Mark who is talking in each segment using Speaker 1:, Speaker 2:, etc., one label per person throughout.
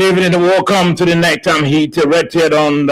Speaker 1: evening and welcome to the Nighttime Heat rated on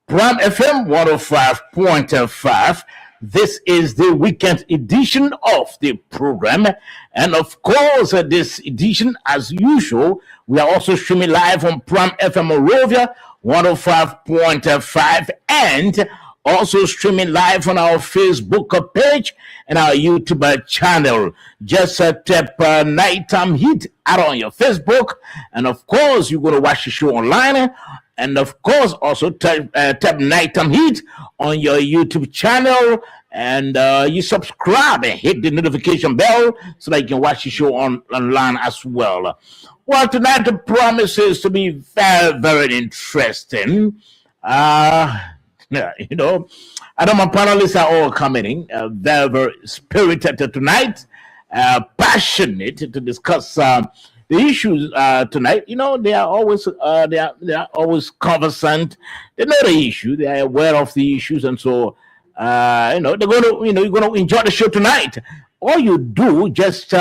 Speaker 1: Prime FM 105.5. This is the weekend edition of the program. And of course, this edition, as usual, we are also streaming live on Prime FM Morovia 105.5 and also streaming live on our Facebook page and our YouTube channel. Just tap Nighttime Heat out on your Facebook. And of course, you're going to watch the show online. And of course, also tap Nighttime Heat on your YouTube channel. And you subscribe and hit the notification bell so that you can watch the show online as well. Well, tonight the promises to be very, very interesting. Yeah, I know my panelists are all coming in, very, very spirited tonight, passionate to discuss the issues tonight. They are always they are always conversant. They know the issue. They are aware of the issues, and so they're going to you're going to enjoy the show tonight. All you do just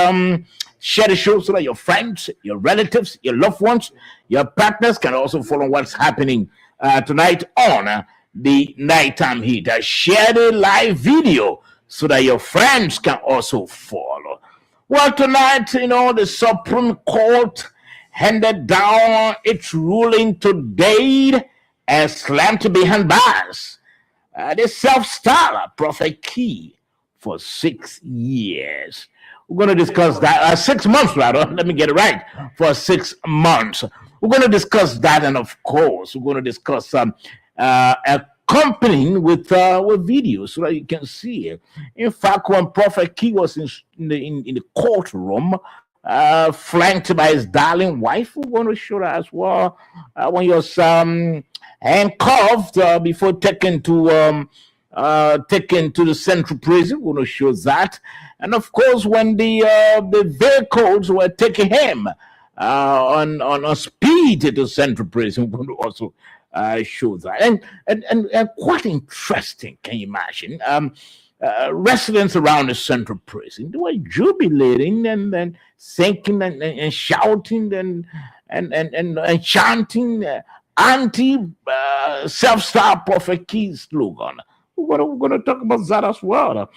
Speaker 1: share the show so that your friends, your relatives, your loved ones, your partners can also follow what's happening tonight on the Nighttime Heat. Share the live video so that your friends can also follow. Well, tonight, the Supreme Court handed down its ruling today and slammed behind bars the self-styled Prophet Key for 6 years. We're going to discuss that, 6 months rather, let me get it right, for 6 months. We're going to discuss that, and of course, we're going to discuss accompanying with videos so that you can see it. In fact, when Prophet Key was in the courtroom, flanked by his darling wife, we're going to show that as well. When he was handcuffed before taken to the central prison, we're going to show that. And of course, when the vehicles were taking him on speed to central prison, we're going to also show that. And quite interesting, can you imagine? Residents around the central prison, they were jubilating and singing and shouting and chanting anti self-styled Prophet Key slogan. We're going to talk about that as well.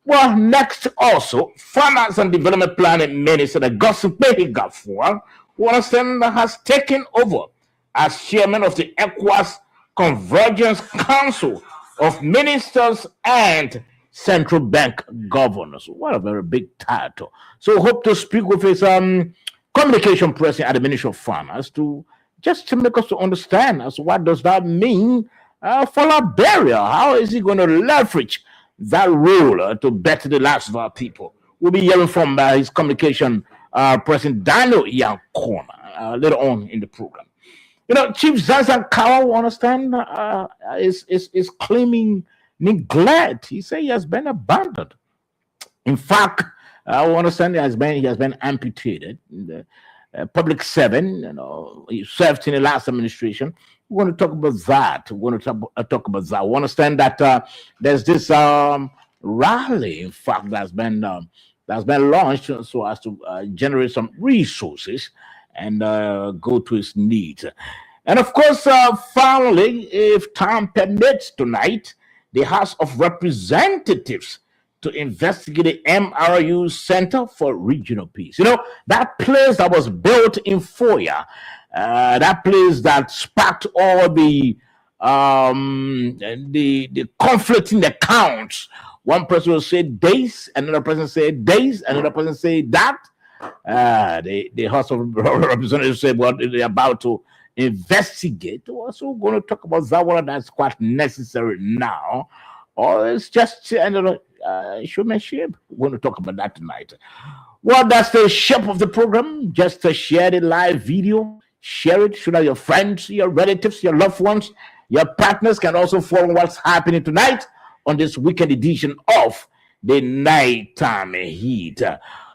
Speaker 1: Well, next also, Finance and Development Planning Minister, the Gossip Gafor, who has taken over as chairman of the ECOWAS Convergence Council of Ministers and Central Bank Governors. What a very big title. So hope to speak with his communication person at the Ministry of Finance to make us to understand as what does that mean for Liberia. How is he going to leverage that role to better the lives of our people? We'll be hearing from his communication person, Daniel Yankona, later on in the program. Chief Zazan Kawa, understand, is claiming neglect. He said he has been abandoned. In fact, I understand he has been amputated. In the public servant, he served in the last administration. We're going to talk about that. We're going to talk about that. We understand that there's this rally, in fact, that's been launched so as to generate some resources and go to its needs. And of course, finally, if time permits tonight, the House of Representatives to investigate the MRU Center for Regional Peace. That place that was built in Foya, that place that sparked all the conflicting accounts. One person will say days, another person say days, another person say that. The House of Representatives say, well, they're about to investigate. We're also going to talk about that one that's quite necessary now, or it's just another showmanship. We're going to talk about that tonight. Well, that's the shape of the program. Just to share the live video, share it so that your friends, your relatives, your loved ones, your partners can also follow what's happening tonight on this weekend edition of the Nighttime Heat.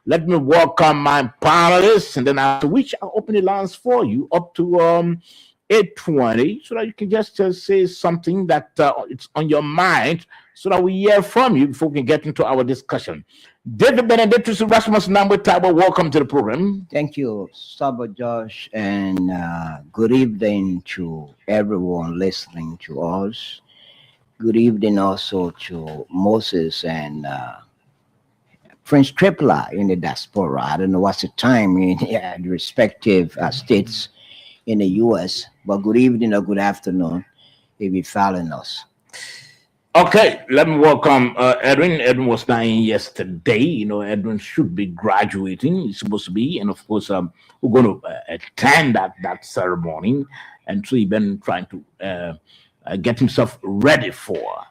Speaker 1: Let me welcome my panelists, and then after which I'll open the lines for you up to 820 so that you can just say something that it's on your mind so that we hear from you before we can get into our discussion. David Benedictus Rasmus Namwe Tabo, welcome to the program.
Speaker 2: Thank you, Saba Josh, and good evening to everyone listening to us. Good evening also to Moses and Prince Tripla in the diaspora. I don't know what's the time in the respective states in the U.S., but good evening or good afternoon if you're following us.
Speaker 1: Okay, let me welcome Edwin. Edwin was not in yesterday. You know, Edwin should be graduating. He's supposed to be, and of course, we're going to attend that ceremony. And so he's been trying to get himself ready for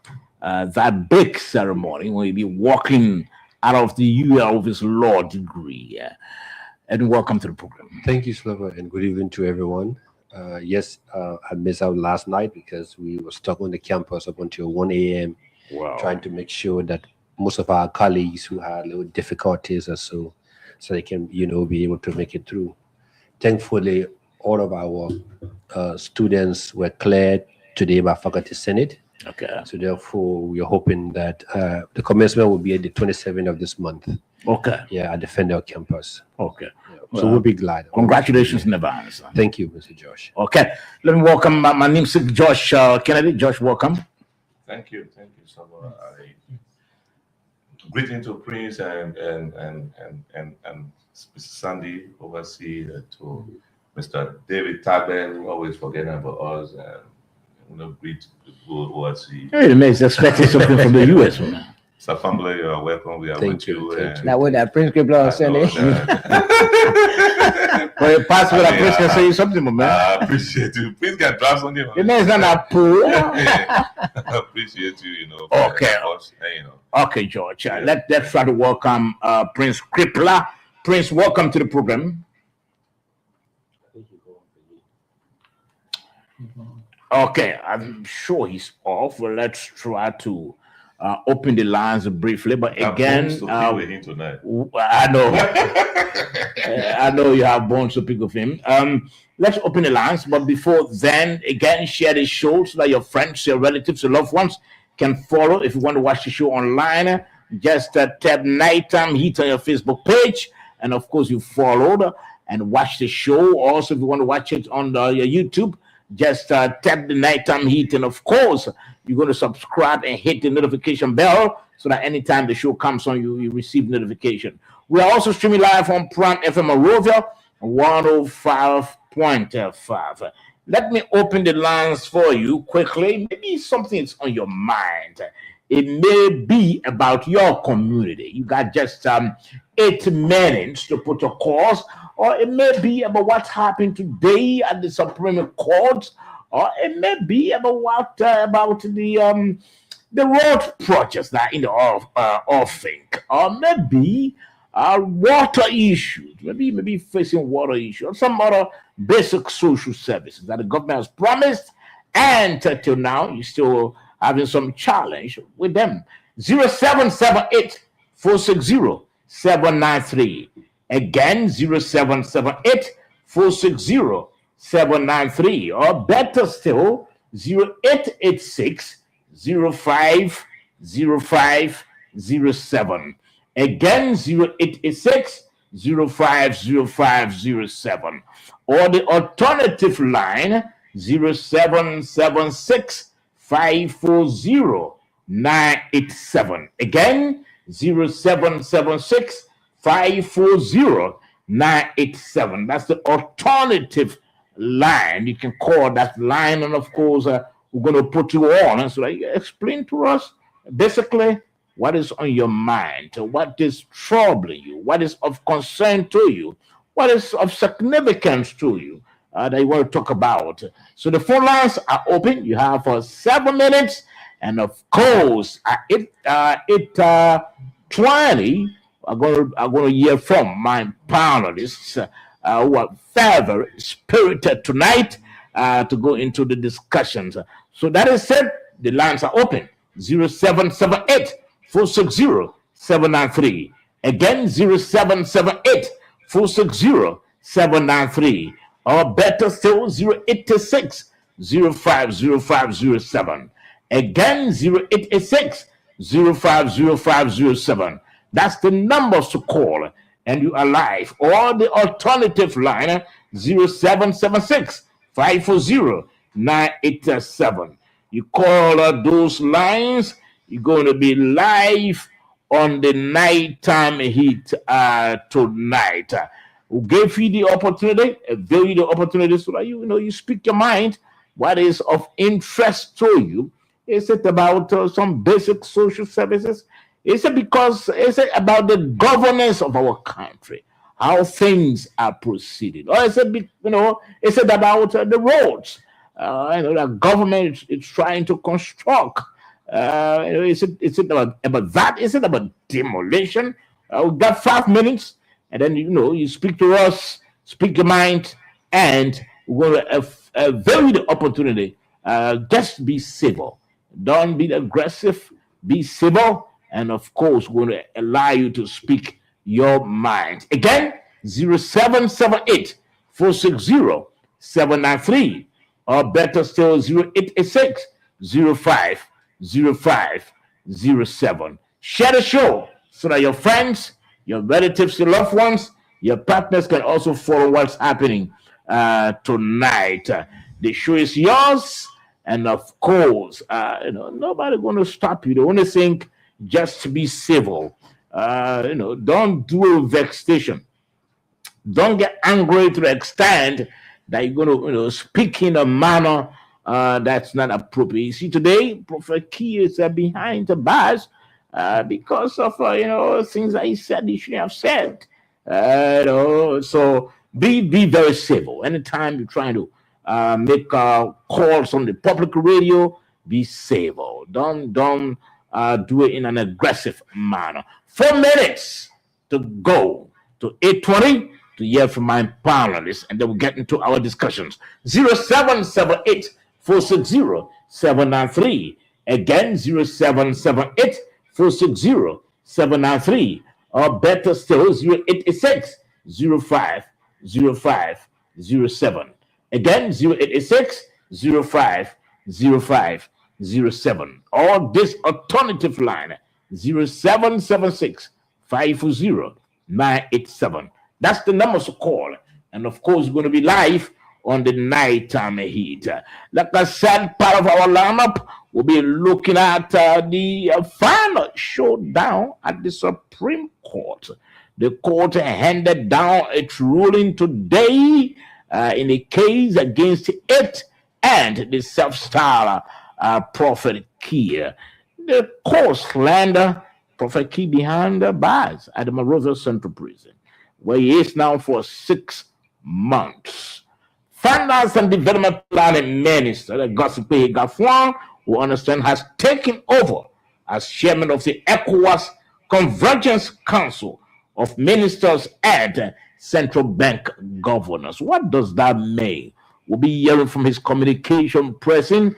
Speaker 1: that big ceremony when he'll be walking out of the year of his law degree. And welcome to the program.
Speaker 3: Thank you, Slava, and good evening to everyone. Yes, I missed out last night because we were stuck on the campus up until 1 a.m.
Speaker 1: Wow.
Speaker 3: Trying to make sure that most of our colleagues who had little difficulties or so they can, be able to make it through. Thankfully, all of our students were cleared today by Faculty Senate.
Speaker 1: Okay.
Speaker 3: So therefore, we are hoping that the commencement will be at the 27th of this month.
Speaker 1: Okay.
Speaker 3: Yeah, at the Fendel campus.
Speaker 1: Okay.
Speaker 3: So we'll be glad.
Speaker 1: Congratulations in advance.
Speaker 3: Thank you, Mr. Josh.
Speaker 1: Okay. Let me welcome my namesake, Josh Kennedy. Josh, welcome.
Speaker 4: Thank you, Saba. Greeting to Prince and Mr. Sandy, oversee to Mr. David Tagben, who always forgetting about us, and greet people oversee.
Speaker 1: Hey, man, he's expecting something from the U.S. man.
Speaker 4: Sir Family, you are welcome. We are with you.
Speaker 2: Now, with that Prince Tripla said
Speaker 1: Well, you pass with a Prince can say something, man.
Speaker 4: I appreciate you. Prince can draft something.
Speaker 1: The man is not a pool.
Speaker 4: I appreciate you,
Speaker 1: Okay.
Speaker 4: Us,
Speaker 1: Okay, George. Let's try to welcome Prince Tripla. Prince, welcome to the program. Okay, I'm sure he's off. Well, let's try to open the lines briefly. But again, I know, I know you have bones to pick with him. Let's open the lines. But before then, again, share the show so that your friends, your relatives, your loved ones can follow. If you want to watch the show online, just tap Nighttime Heat on your Facebook page. And of course, you followed and watch the show. Also, if you want to watch it on your YouTube, just tap the Nighttime Heat. And of course, you're going to subscribe and hit the notification bell so that anytime the show comes on, you receive notification. We are also streaming live on Prime FM Monrovia 105.5. Let me open the lines for you quickly. Maybe something is on your mind. It may be about your community. You got just 8 minutes to put your calls, or it may be about what happened today at the Supreme Court, or it may be about what about the road projects that in the offing, or maybe water issues, maybe facing water issues, or some other basic social services that the government has promised, and till now you still having some challenge with them. 0778-460-793. Again, 0778-460-793. Or better still, 0886-050507. Again, 0886-050507. Or the alternative line, 0776-540-987. Again, 0776-540-987. That's the alternative line. You can call that line, and of course, we're going to put you on. And so explain to us basically what is on your mind, what is troubling you, what is of concern to you, what is of significance to you that you want to talk about. So the phone lines are open. You have 7 minutes. And of course, at 8:20, I'm going to hear from my panelists who are very spirited tonight to go into the discussions. So that is said, the lines are open. 0778-460-793. Again, 0778-460-793. or better still 086 050507. Again, 0886 050507. That's the numbers to call, and you are live. Or the alternative line, 0776 540 987. You call those lines, you're going to be live on the nighttime heat tonight. Who gave you the opportunity, gave you the opportunity so that you speak your mind. What is of interest to you? Is it about some basic social services? Is it about the governance of our country, how things are proceeding, or is it is it about the roads? The government is trying to construct. Is it about that? Is it about demolition? We've got 5 minutes, and then you speak to us, speak your mind, and we're going to value the opportunity. Just be civil. Don't be aggressive. Be civil. And of course, we're going to allow you to speak your mind. Again, 0778 460 793, or better still, 0886 050507. Share the show so that your friends, your relatives, your loved ones, your partners can also follow what's happening tonight. The show is yours, and of course, nobody going to stop you. The only thing, just be civil. Don't do vexation. Don't get angry to the extent that you're going to speak in a manner that's not appropriate. You see, today, Prophet Key is behind the bars because of things that he said he shouldn't have said. So be very civil. Anytime you're trying to make calls on the public radio, be civil. Don't do it in an aggressive manner. 4 minutes to go to 8:20 to hear from my panelists, and then we'll get into our discussions. 0778 460 793. Again, 0778 460 793. Or better still, 0886 050507. Again, 0886 050507. Or this alternative line, 0776 540 987. That's the numbers to call. And of course, we're going to be live on the nighttime heat. Like I said, part of our lineup, we'll be looking at the final showdown at the Supreme Court. The court handed down its ruling today in a case against it and the self-styled Prophet Key. The court slandered Prophet Key behind the bars at the Monrovia Central Prison, where he is now for 6 months. Finance and Development Planning Minister, the Gossipé Gafuan, who understand has taken over as chairman of the ECOWAS Convergence Council of Ministers and Central Bank Governors. What does that mean? We'll be hearing from his communication person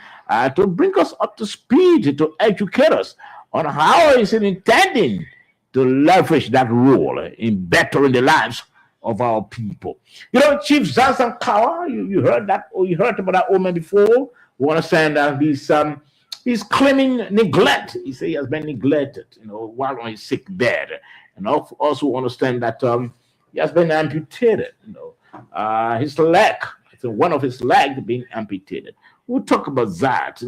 Speaker 1: to bring us up to speed, to educate us on how is it intending to leverage that role in bettering the lives of our people. Chief Zansan Kawa, you heard that, or you heard about that woman before. We understand that he's claiming neglect. He said he has been neglected, while on his sick bed. And also understand that he has been amputated, his leg, one of his legs being amputated. We'll talk about that,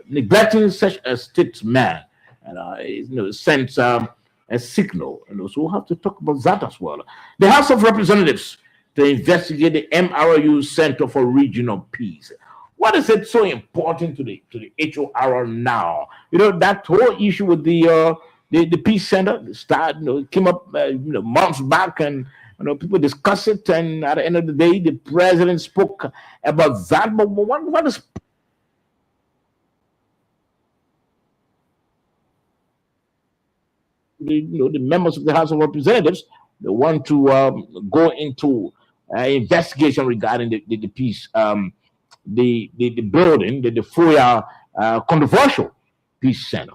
Speaker 1: neglecting such a statesman, and sends a signal, so we'll have to talk about that as well. The House of Representatives to investigate the MRU Center for Regional Peace. What is it so important to the HOR now? That whole issue with the Peace Center came up months back, and people discuss it, and at the end of the day, the president spoke about that. But what is the members of the House of Representatives, they want to go into investigation regarding the peace, the building, the FOIA controversial Peace Center.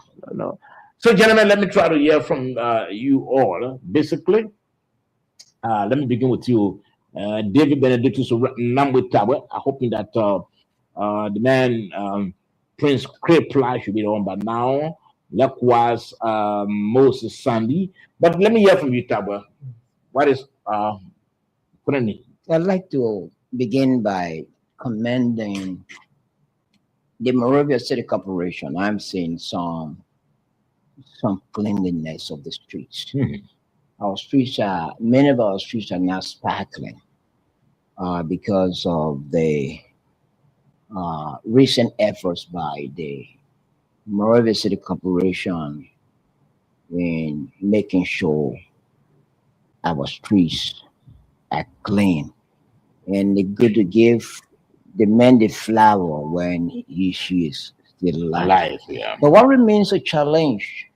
Speaker 1: So, gentlemen, let me try to hear from you all. Basically, let me begin with you, David Benedictus Namwitawe. I'm hoping that the man Prince Krepla should be the one by now. Likewise, Moses Sandy. But let me hear from you, Tabwa. What is Preni?
Speaker 2: I'd like to begin by commending the Moravia City Corporation. I'm seeing some cleanliness of the streets. Our streets are, many of our streets are now sparkling because of the recent efforts by the Moravia City Corporation in making sure our streets are clean. And it's good to give the man the flower when she is still alive.
Speaker 1: Yeah.
Speaker 2: But what remains a challenge?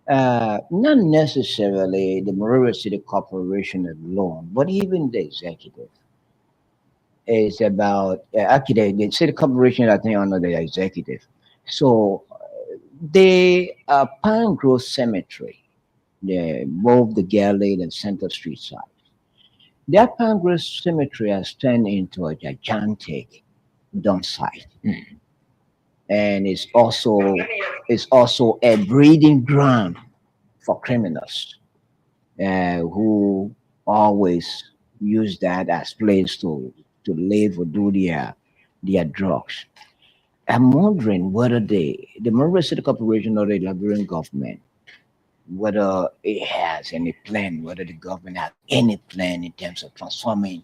Speaker 2: Not necessarily the Moravia City Corporation alone, but even the executive. It's about actually the city corporation, I think, under the executive. So the Pine Grove Cemetery, both the Galley and Center Street side, that Pine Grove Cemetery has turned into a gigantic dump site. And it's also a breeding ground for criminals who always use that as place to live or do their drugs. I'm wondering whether the Moravia City Corporation or the Liberian government, whether it has any plan, whether the government has any plan in terms of transforming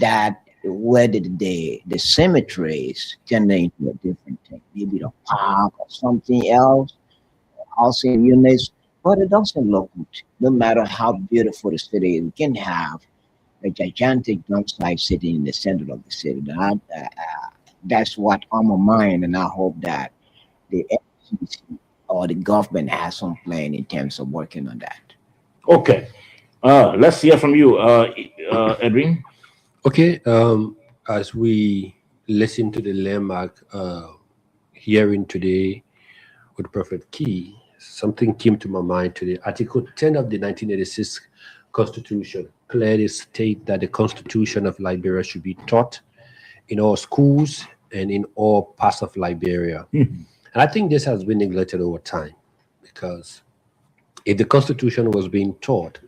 Speaker 2: that, whether the cemeteries turn into a different thing, maybe the park or something else, housing units, but it doesn't look good. No matter how beautiful the city is, we can have a gigantic dump site sitting in the center of the city. That's what on my mind, and I hope that the FCC or the government has some plan in terms of working on that.
Speaker 1: Okay. Let's hear from you, Edwin.
Speaker 3: Okay, as we listen to the landmark hearing today with Prophet Key, something came to my mind today. Article 10 of the 1986 Constitution clearly states that the Constitution of Liberia should be taught in all schools and in all parts of Liberia. And I think this has been neglected over time, because if the Constitution was being taught,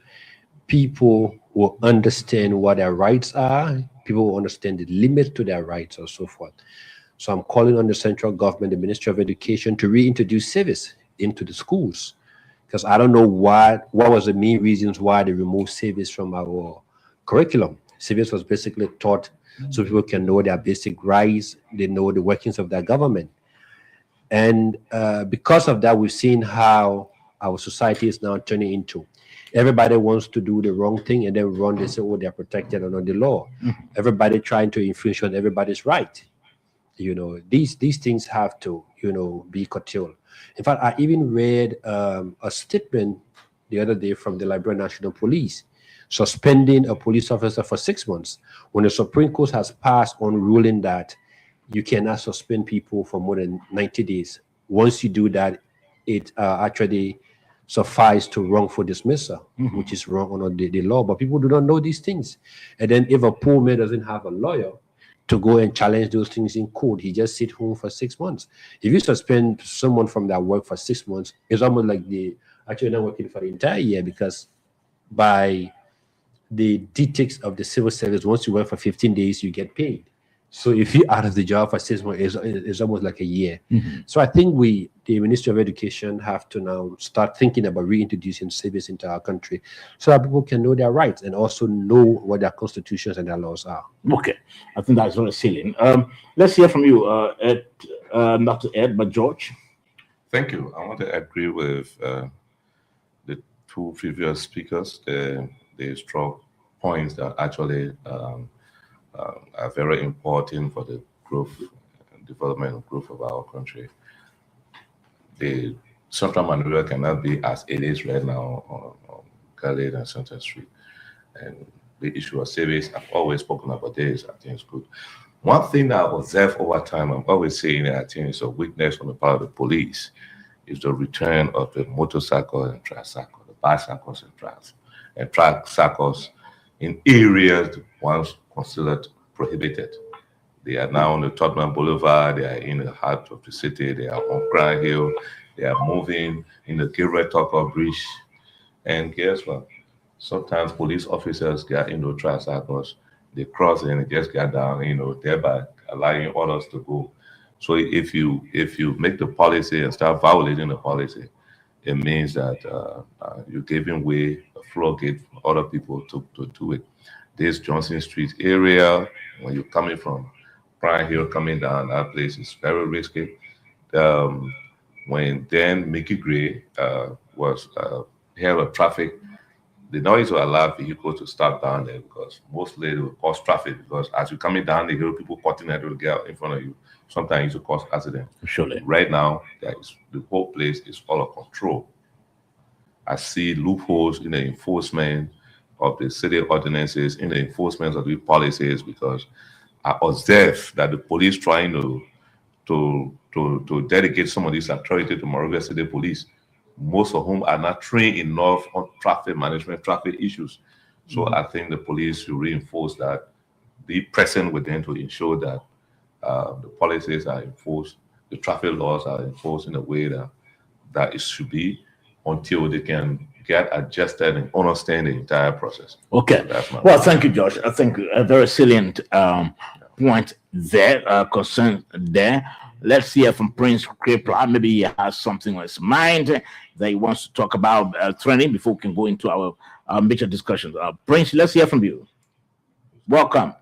Speaker 3: people will understand what their rights are, people will understand the limits to their rights, and so forth. So I'm calling on the central government, the Ministry of Education, to reintroduce civics into the schools, because I don't know what was the main reasons why they removed civics from our curriculum. Civics was basically taught so people can know their basic rights, they know the workings of their government. And because of that, we've seen how our society is now turning into. Everybody wants to do the wrong thing and then run, they say, oh, they're protected under the law. Everybody trying to infringe on everybody's right. These things have to, be curtailed. In fact, I even read a statement the other day from the Liberian National Police suspending a police officer for 6 months when the Supreme Court has passed on ruling that you cannot suspend people for more than 90 days. Once you do that, it actually suffice to wrongful dismissal, which is wrong under the law. But people do not know these things. And then if a poor man doesn't have a lawyer to go and challenge those things in court, he just sit home for 6 months. If you suspend someone from their work for 6 months, it's almost like they actually not working for the entire year, because by the dictates of the civil service, once you work for 15 days, you get paid. So if you're out of the job for 6 months, it's almost like a year. So I think the Ministry of Education have to now start thinking about reintroducing civics into our country so that people can know their rights and also know what their constitutions and their laws are.
Speaker 1: Okay. I think that's very salient. Let's hear from you, Ed, not to Ed, but George.
Speaker 4: Thank you. I want to agree with the two previous speakers. They struck points that actually are very important for the growth and development and growth of our country. The Central Monrovia cannot be as it is right now on Galley and Center Street. And the issue of civics, I've always spoken about this. I think it's good. One thing that I've observed over time, I'm always saying that I think it's a weakness on the part of the police, is the return of the motorcycle and tricycle, the bicycles and tricycles in areas once considered prohibited. They are now on the Tottenham Boulevard. They are in the heart of the city. They are on Crown Hill. They are moving in the Gilbert Tucker Bridge. And guess what? Sometimes police officers get into tricycles. They cross and they just get down, thereby allowing others to go. So if you make the policy and start violating the policy, it means that you're giving way a floodgate for other people to do it. This Johnson Street area, when you're coming from Prime Hill coming down, that place is very risky. When then Mickey Gray was head of traffic, they don't used to allow vehicles to stop down there because mostly it will cause traffic, because as you're coming down the hill, people cutting that will get in front of you. Sometimes it will cause accident.
Speaker 1: Surely.
Speaker 4: Right now, the whole place is all of control. I see loopholes in the enforcement of the city ordinances, in the enforcement of the policies, because I observe that the police trying to dedicate some of this authority to Monrovia City Police, most of whom are not trained enough on traffic management, traffic issues. So I think the police should reinforce that, be present with them to ensure that the policies are enforced, the traffic laws are enforced in a way that it should be, until they can get adjusted and understand the entire process.
Speaker 1: Okay.
Speaker 4: So that's my
Speaker 1: Well, thank you, Josh. I think a very salient point there, concern there. Let's hear from Prince Kripla. Maybe he has something on his mind that he wants to talk about training before we can go into our major discussions. Prince, let's hear from you. Welcome.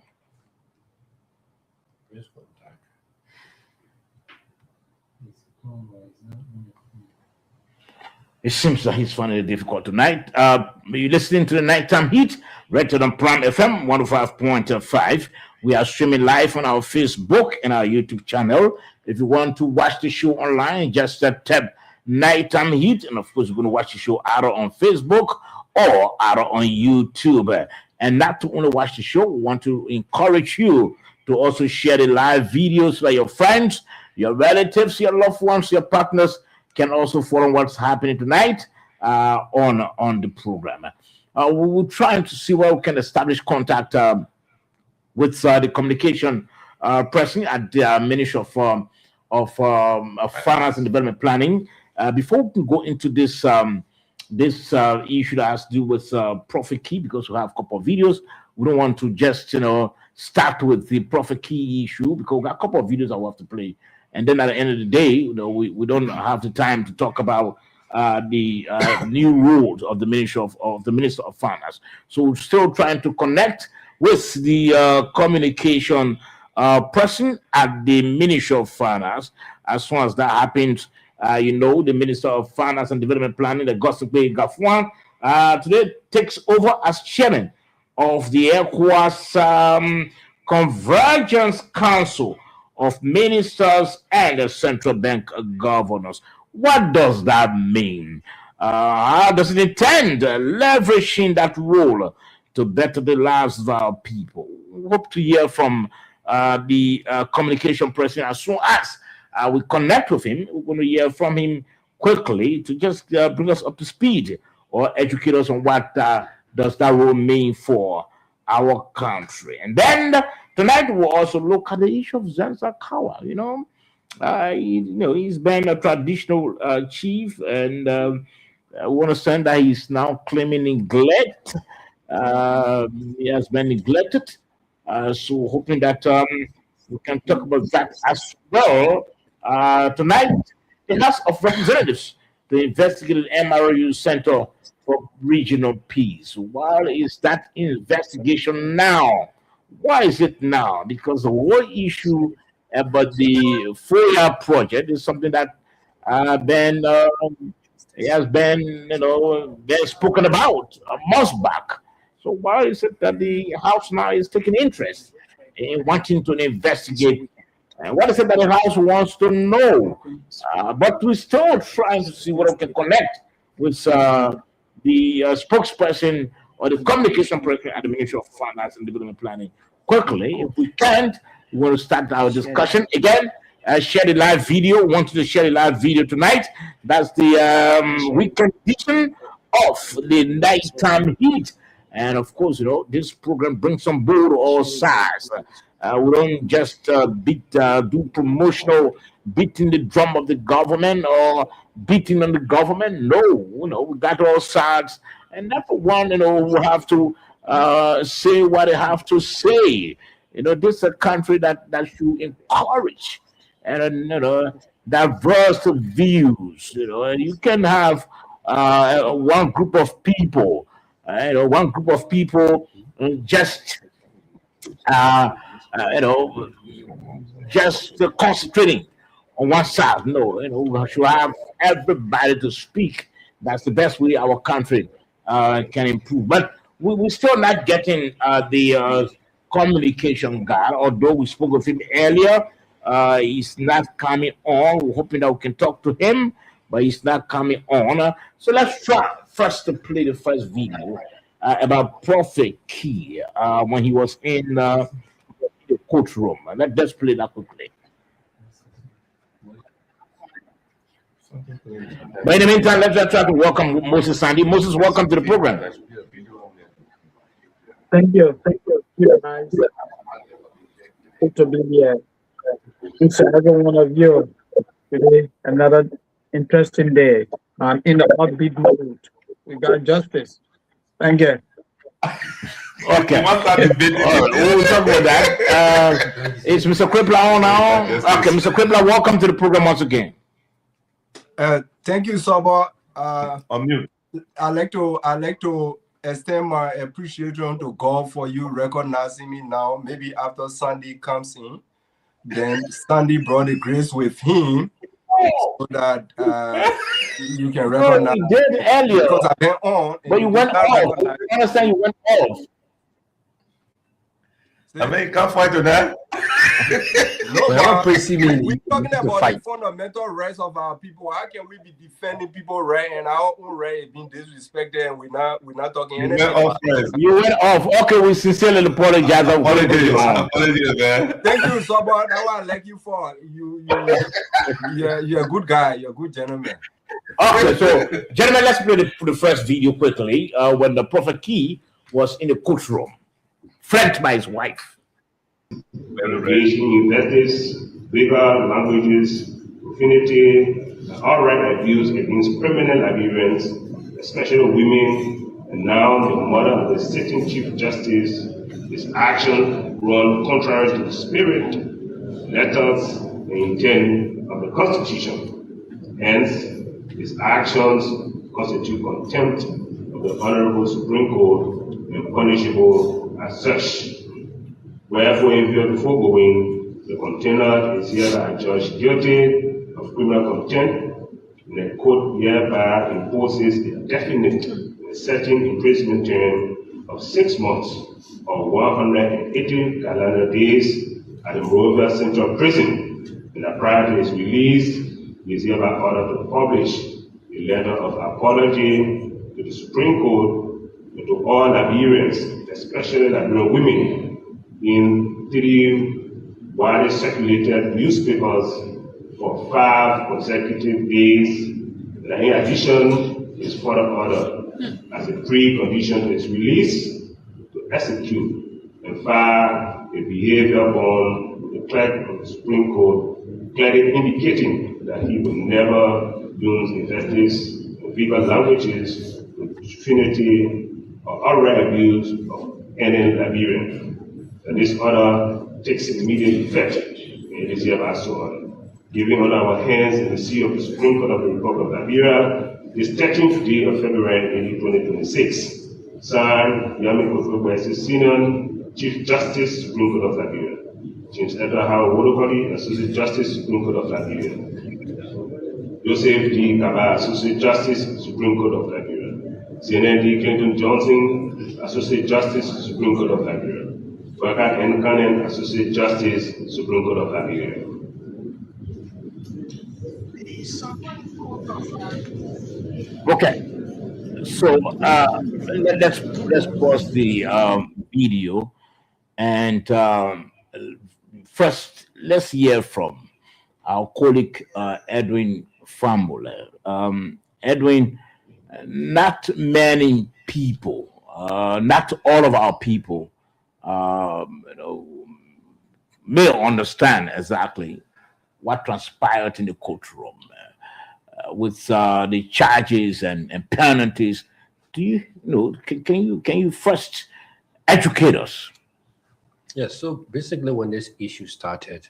Speaker 1: It seems that he's finding it difficult tonight. You're listening to the Nighttime Heat, rated on Prime FM 105.5. We are streaming live on our Facebook and our YouTube channel. If you want to watch the show online, just tap Nighttime Heat. And of course, you're going to watch the show either on Facebook or either on YouTube. And not to only watch the show, we want to encourage you to also share the live videos by your friends, your relatives, your loved ones, your partners can also follow what's happening tonight on the program. We will try to see where we can establish contact with the communication person at the Ministry of Finance and Development Planning. Before we can go into this issue that has to do with Profit Key, because we have a couple of videos, we don't want to just start with the Profit Key issue, because we got a couple of videos that we have to play. And then at the end of the day, we don't have the time to talk about the new rules of the Minister of Finance. So we're still trying to connect with the communication person at the Ministry of Finance. As soon as that happens, the Minister of Finance and Development Planning, the Gossipé Gafwan, today takes over as chairman of the ECOWAS Convergence Council of Ministers and the Central Bank Governors. What does that mean? How does it intend leveraging that role to better the lives of our people? We hope to hear from the communication person as soon as we connect with him. We're going to hear from him quickly to just bring us up to speed or educate us on what does that role mean for our country. And then tonight we'll also look at the issue of Zenza Kawa. He's been a traditional chief, and we understand that he's now claiming neglect. He has been neglected. So hoping that we can talk about that as well. Tonight, the House of Representatives, the investigated MRU Center for Regional Peace. Why is that investigation now? Why is it now? Because the whole issue about the FOIA project is something that has been spoken about a month back. So why is it that the House now is taking interest in wanting to investigate? And what is it that the House wants to know? But we're still trying to see what we can connect with the spokesperson or the communication person at the Ministry of Finance and Development Planning. Quickly, if we can't, we want to start our discussion again. Share the live video. We want to share the live video tonight. That's the weekend edition of the Nighttime Heat. And of course, this program brings on board all sides. We don't just do promotional beating the drum of the government or beating on the government. No, we got all sides, and everyone, will have to say what they have to say. This is a country that should encourage and diverse views. And you can have one group of people, just uh, you know just concentrating on one side. No, we should have everybody to speak. That's the best way our country can improve. But we're still not getting the communication guy, although we spoke with him earlier. He's not coming on. We're hoping that we can talk to him, but he's not coming on. So let's try first to play the first video about Prophet Key when he was in the courtroom. Let's play that quickly. But in the meantime, let's try to welcome Moses Sandy. Moses, welcome to the program.
Speaker 5: Thank you. Nice. Good to be here. Thanks to every one of you today. Another interesting day. I'm in the upbeat mood. We got justice. Thank you.
Speaker 1: Okay. We'll talk about that. Is Mr. Kripla on now? Okay, Mr. Kripla, welcome to the program once again.
Speaker 6: Thank you, Saba.
Speaker 4: On mute.
Speaker 6: I like to extend my appreciation to God for you recognizing me now. Maybe after Sandy comes in, then Sandy brought the grace with him so that you can recognize.
Speaker 1: You did earlier,
Speaker 6: because I went on,
Speaker 1: but you went off. I understand you went off.
Speaker 4: I mean, you can't fight on that.
Speaker 6: No,
Speaker 3: We're
Speaker 6: talking about
Speaker 3: fight.
Speaker 6: the fundamental rights of our people. How can we be defending people's right and our own right is being disrespected, and we're not talking
Speaker 4: You
Speaker 6: anything
Speaker 4: went off,
Speaker 6: about
Speaker 4: friends.
Speaker 1: You went off. Okay, we sincerely apologize.
Speaker 4: Apologies, man.
Speaker 6: Thank you, Saba. That's what I like you for. You're a good guy. You're a good gentleman.
Speaker 1: Okay, so gentlemen, let's play the first video quickly. When the Prophet Key was in the courtroom, flanked by his wife.
Speaker 7: Engaging in justice, legal languages, profanity, and outright abuse against prominent Liberians, especially women, and now the mother of the sitting Chief Justice. His action run contrary to the spirit, letters, and intent of the Constitution. Hence, his actions constitute contempt of the Honorable Supreme Court and punishable as such. Wherefore, in view of the foregoing, the contender is hereby judged guilty of criminal contempt, and the court hereby imposes a definite and certain imprisonment term of 6 months or 180 calendar days at the Monrovia Central Prison. And prior to his release, he is hereby ordered to publish a letter of apology to the Supreme Court and to all Liberians, especially Liberian women, in 3 widely circulated newspapers for 5 consecutive days. And in addition, is further ordered as a precondition to his release to execute and file a behavior bond with the clerk of the Supreme Court, clearly indicating that he will never use injustice in legal languages, profanity, or outright abuse of any Liberian. And this order takes immediate effect, and it is hereby so ordered. Giving on our hands in the seal of the Supreme Court of the Republic of Liberia, this 13th day of February 2026. Signed, Yami Kofi Senior, Chief Justice, Supreme Court of Liberia. James Edward Howard Wolokoli, Associate Justice, Supreme Court of Liberia. Joseph D. Kaba, Associate Justice, Supreme Court of Liberia. CNN D. Clinton Johnson, Associate Justice, Supreme Court of Liberia. Waka N. Cannon, Associate Justice, Supreme Court of Liberia.
Speaker 1: Okay, so let's pause the video, and first let's hear from our colleague Edwin Fambola. Edwin, not many people not all of our people, you know, may understand exactly what transpired in the courtroom with the charges and penalties. Do you know? Can you first educate us?
Speaker 3: Yes, so basically, when this issue started,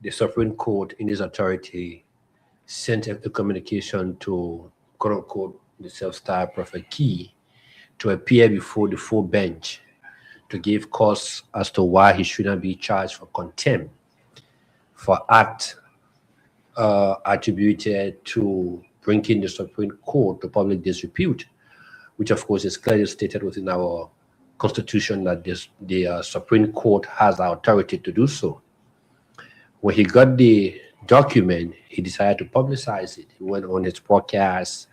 Speaker 3: the Supreme Court, in its authority, sent a communication to quote unquote the self-styled Prophet Key to appear before the full bench to give cause as to why he shouldn't be charged for contempt for act attributed to bringing the Supreme Court to public disrepute, which of course is clearly stated within our constitution that the Supreme Court has the authority to do so. When he got the document, he decided to publicize it. He went on his podcast,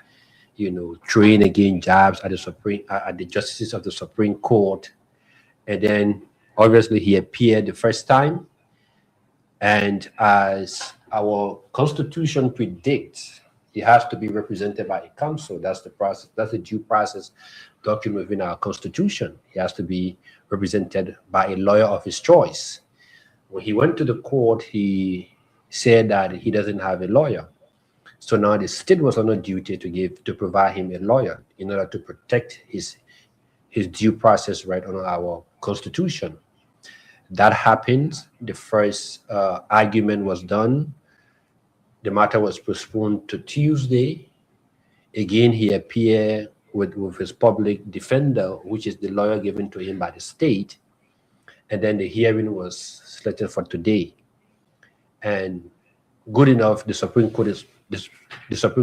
Speaker 3: throwing again jabs at the justices of the Supreme Court, and then obviously he appeared the first time, and as our constitution predicts, he has to be represented by a counsel. That's the process. That's the due process document within our constitution. He has to be represented by a lawyer of his choice. When he went to the court, he said that he doesn't have a lawyer. So now the state was on a duty to provide him a lawyer in order to protect his due process right under our constitution. That happened. The first argument was done. The matter was postponed to Tuesday. Again, he appeared with his public defender, which is the lawyer given to him by the state. And then the hearing was slated for today. And good enough, the Supreme Court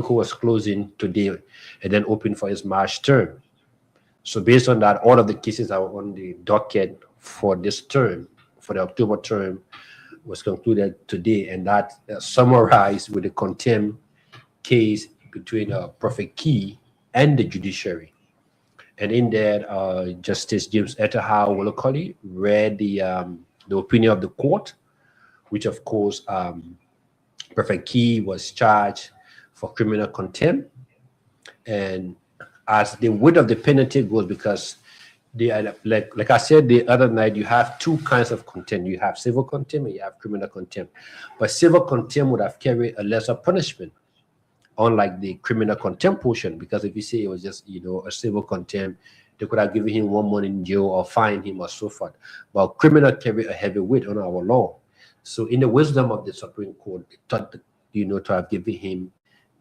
Speaker 3: was closing today and then open for its March term. So based on that, all of the cases that were on the docket for this term, for the October term, was concluded today, and that summarized with the contempt case between Prophet Key and the judiciary. And in that, Justice James Etterhow Wolokoli read the opinion of the court, which of course, Prophet Key was charged for criminal contempt, and as the weight of the penalty goes, because like I said the other night, you have two kinds of contempt. You have civil contempt and you have criminal contempt. But civil contempt would have carried a lesser punishment, unlike the criminal contempt portion, because if you say it was just a civil contempt, they could have given him 1 month in jail or fined him or so forth. But criminal carry a heavy weight on our law. So in the wisdom of the Supreme Court, they thought to have given him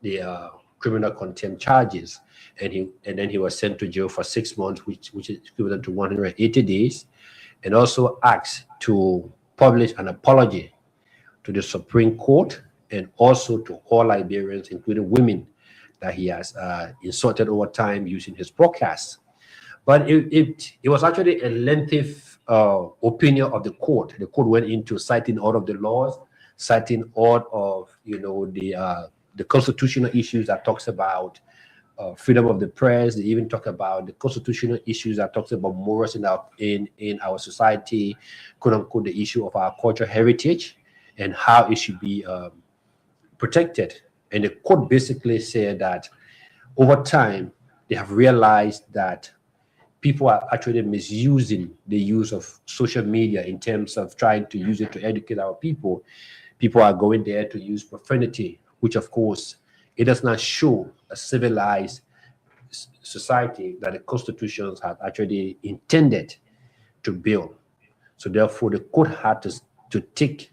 Speaker 3: the criminal contempt charges, and then he was sent to jail for 6 months, which is equivalent to 180 days, and also asked to publish an apology to the Supreme Court and also to all Liberians, including women, that he has insulted over time using his broadcasts. But it was actually a lengthy opinion of the court. The court went into citing all of the laws, citing all of the constitutional issues that talks about freedom of the press. They even talk about the constitutional issues that talks about morals in our society, quote unquote, the issue of our cultural heritage and how it should be protected. And the court basically said that over time they have realized that people are actually misusing the use of social media in terms of trying to use it to educate our people. People are going there to use profanity, which of course, it does not show a civilized society that the constitutions have actually intended to build. So therefore, the court had to take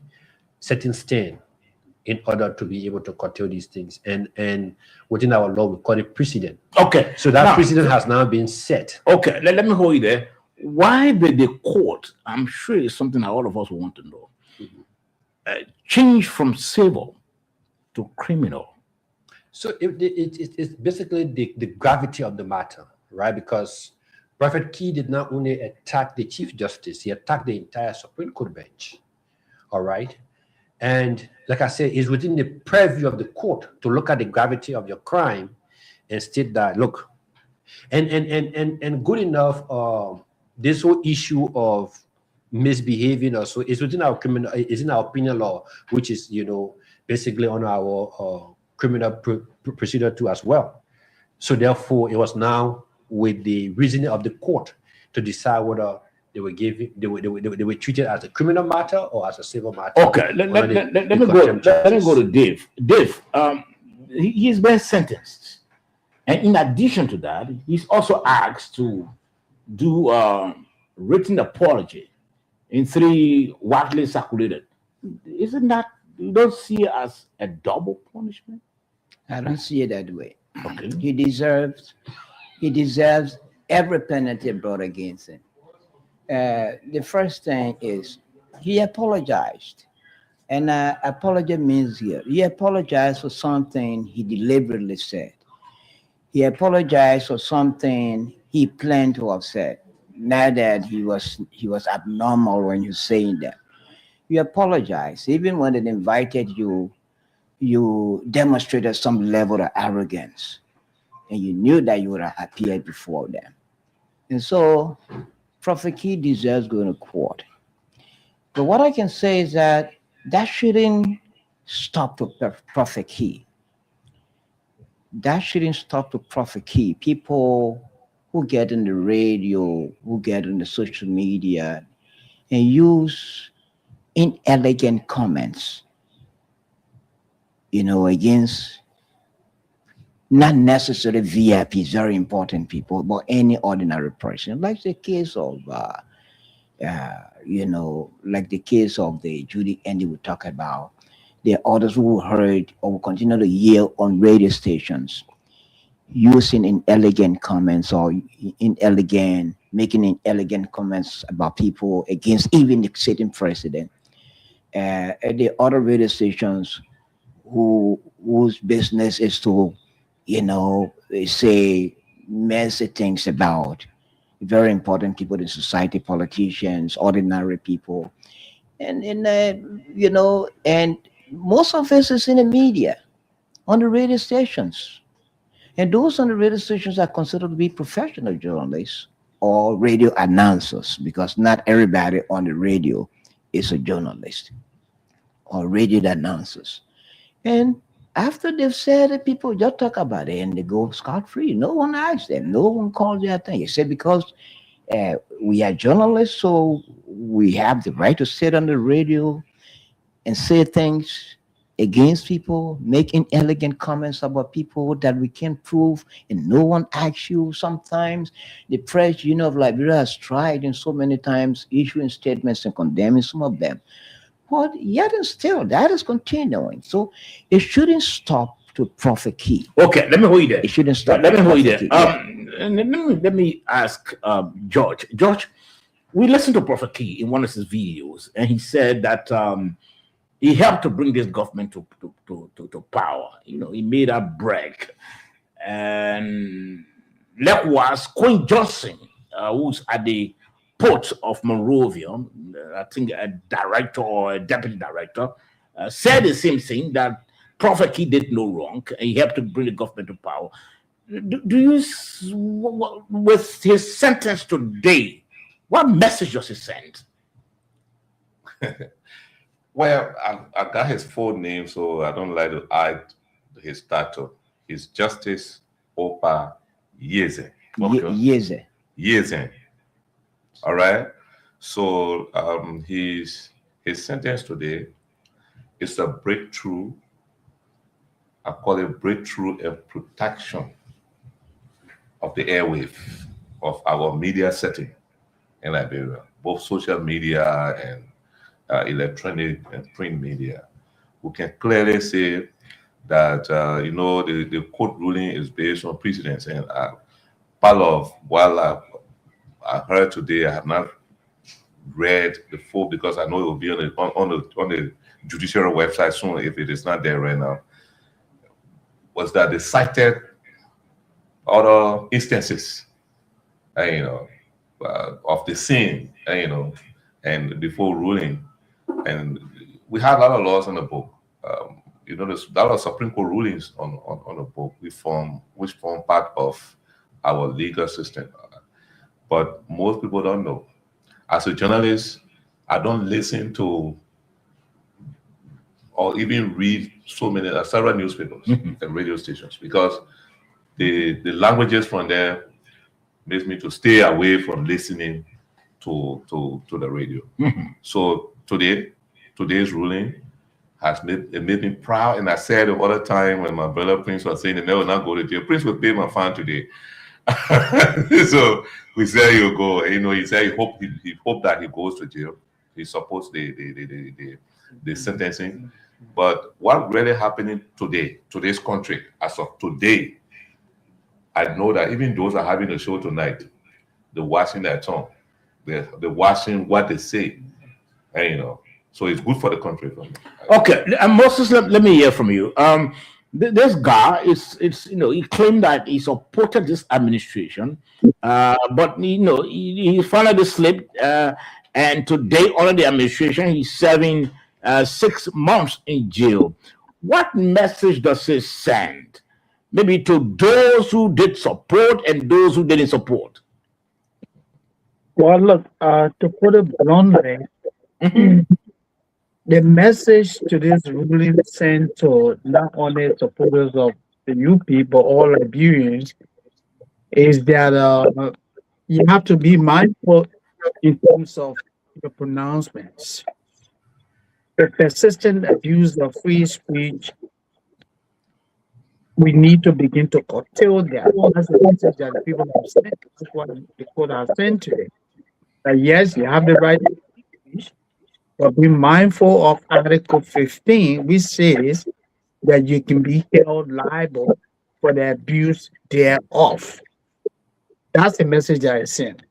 Speaker 3: certain stand in order to be able to curtail these things. And within our law, we call it precedent.
Speaker 1: Okay.
Speaker 3: So that precedent has now been set.
Speaker 1: Okay, let me hold you there. Why did the court, I'm sure it's something that all of us want to know, change from civil to criminal?
Speaker 3: So it's basically the gravity of the matter, right? Because Prophet Key did not only attack the Chief Justice, he attacked the entire Supreme Court bench, all right? And like I said, it's within the purview of the court to look at the gravity of your crime and state that, look, and good enough, this whole issue of misbehaving also is within our is in our penal law, which is, basically on our criminal procedure too as well. So therefore, it was now with the reasoning of the court to decide whether they were treated as a criminal matter or as a civil matter.
Speaker 1: Okay, let me go to Dave. Dave, he's been sentenced, and in addition to that, he's also asked to do written apology in 3 widely circulated. Isn't that, you don't see it as a double punishment?
Speaker 2: I don't see it that way.
Speaker 1: Okay.
Speaker 2: He deserves every penalty brought against him. The first thing is he apologized. And apology means here, he apologized for something he deliberately said. He apologized for something he planned to have said. Not that he was abnormal when you're saying that. You apologize. Even when they invited you, you demonstrated some level of arrogance. And you knew that you would have appeared before them. And so Prophet Key deserves going to court. But what I can say is that shouldn't stop the Prophet Key. That shouldn't stop the Prophet Key. People who get on the radio, who get on the social media, and use inelegant comments, against not necessarily VIPs, very important people, but any ordinary person, like the case of, like the case of the Judy Andy we talk about. There are others who heard or will continue to hear on radio stations using inelegant comments or making inelegant comments about people against even the sitting president. The other radio stations whose business is to, say messy things about very important people in society, politicians, ordinary people, and most of this is in the media, on the radio stations. And those on the radio stations are considered to be professional journalists or radio announcers, because not everybody on the radio is a journalist or radio announcers. And after they've said it, people just talk about it and they go scot-free. No one asks them. No one calls their attention. Except because we are journalists, so we have the right to sit on the radio and say things against people, making inelegant comments about people that we can't prove, and no one asks you. Sometimes the press, of Liberia has tried in so many times issuing statements and condemning some of them. But yet and still, that is continuing. So it shouldn't stop to Prophet Key.
Speaker 1: Okay, let me hold you there.
Speaker 2: It shouldn't stop.
Speaker 1: Let me hold you there. Let me ask George. George, we listened to Prophet Key in one of his videos, and he said that he helped to bring this government to power. He made a break. And likewise, Queen Johnson, who's at the port of Monrovia, I think a director or a deputy director, said the same thing, that Prophet Key did no wrong. He helped to bring the government to power. Do you, with his sentence today, what message does he send?
Speaker 4: Well, I got his full name, so I don't like to add his title. It's Justice Opa Yeze.
Speaker 2: Okay.
Speaker 4: Yeze. All right. So his sentence today is a breakthrough. I call it breakthrough and protection of the airwave of our media setting in Liberia, both social media and electronic and print media. We can clearly say that the court ruling is based on precedents, and part of what I heard today, I have not read the full because I know it will be on the judicial website soon if it is not there right now, was that they cited other instances, of the same, and the full ruling. And we have a lot of laws on the book. There's a lot of Supreme Court rulings on the book which form part of our legal system. But most people don't know. As a journalist, I don't listen to or even read several newspapers and radio stations, because the languages from there makes me to stay away from listening to the radio. So today's ruling has made me proud. And I said the other time when my brother Prince was saying they will not go to jail, Prince will pay my fine today. So we said he'll go. You know, he said he hoped that he goes to jail. He supports the sentencing. But what really happening today's country, as of today, I know that even those are having a show tonight, they're watching their tongue. They're watching what they say. And, you know, so it's good for the country. For me.
Speaker 1: Okay, and Moses, let me hear from you. This guy he claimed that he supported this administration, but he finally slipped, and today under the administration he's serving 6 months in jail. What message does it send, maybe to those who did support and those who didn't support?
Speaker 5: Well, look, to put it bluntly, the message to this ruling sent to not only supporters of the UP but all Liberians is that you have to be mindful in terms of your pronouncements. The persistent abuse of free speech, we need to begin to curtail that. That's the message that the people have sent. That's what the court has sent today. That yes, you have the right to speech, but be mindful of Article 15, which says that you can be held liable for the abuse thereof. That's the message that I sent.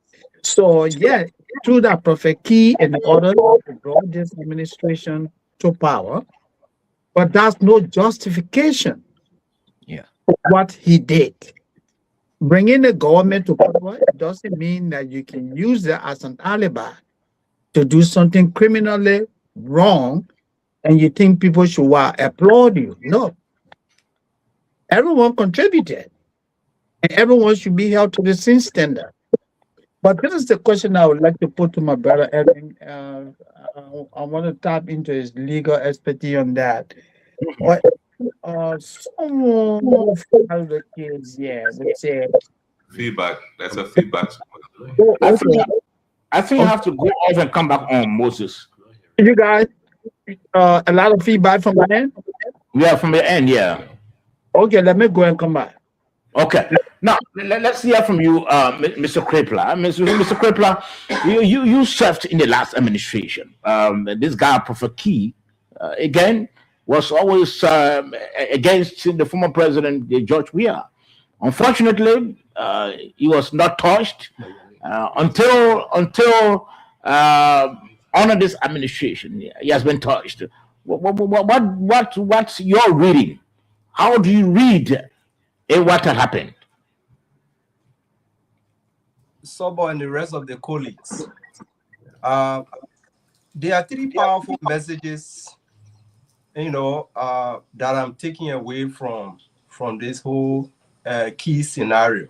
Speaker 5: So, yeah, through that Prophet Key and the others brought this administration to power, but that's no justification for what he did. Bringing the government to power doesn't mean that you can use that as an alibi to do something criminally wrong and you think people should applaud you. No. Everyone contributed and everyone should be held to the same standard. But this is the question I would like to put to my brother Evan. I want to tap into his legal expertise on that. Someone who filed the case, would say
Speaker 4: feedback. That's a feedback.
Speaker 1: I think you have to go off and come back on, Moses.
Speaker 5: You guys, a lot of feedback from my end?
Speaker 1: Yeah, from the end, yeah.
Speaker 5: Okay, let me go and come back.
Speaker 1: Okay. Now, let's hear from you, Mr. Kripler. Mr. Kripler, you served in the last administration. This guy, Prophet Key, again, was always against the former president, George Weah. Unfortunately, he was not touched until under this administration. He has been touched. What's your reading? How do you read what had happened?
Speaker 6: Sobo and the rest of the colleagues, there are three powerful messages, that I'm taking away from this whole Key scenario.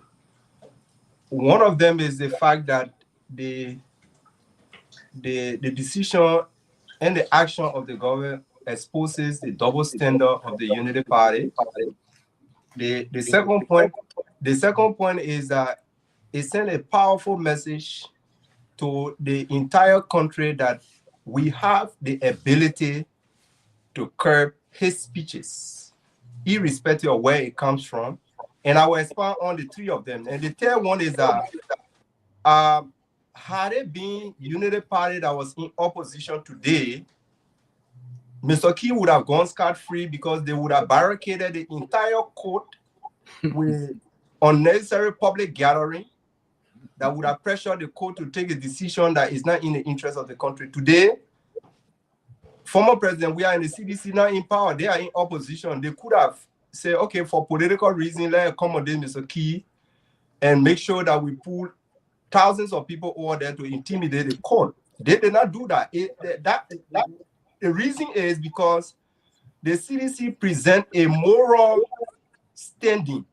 Speaker 6: One of them is the fact that the decision and the action of the government exposes the double standard of the Unity Party. The second point is that it sent a powerful message to the entire country that we have the ability to curb hate speeches, irrespective of where it comes from. And I will expand on the three of them. And the third one is that had it been Unity Party that was in opposition today, Mr. Key would have gone scot-free because they would have barricaded the entire court with unnecessary public gathering that would have pressured the court to take a decision that is not in the interest of the country. Today, former president, we are in the CDC now in power. They are in opposition. They could have said, okay, for political reasons, let's accommodate Mr. Key and make sure that we pull thousands of people over there to intimidate the court. They did not do that. The reason is because the CDC present a moral standing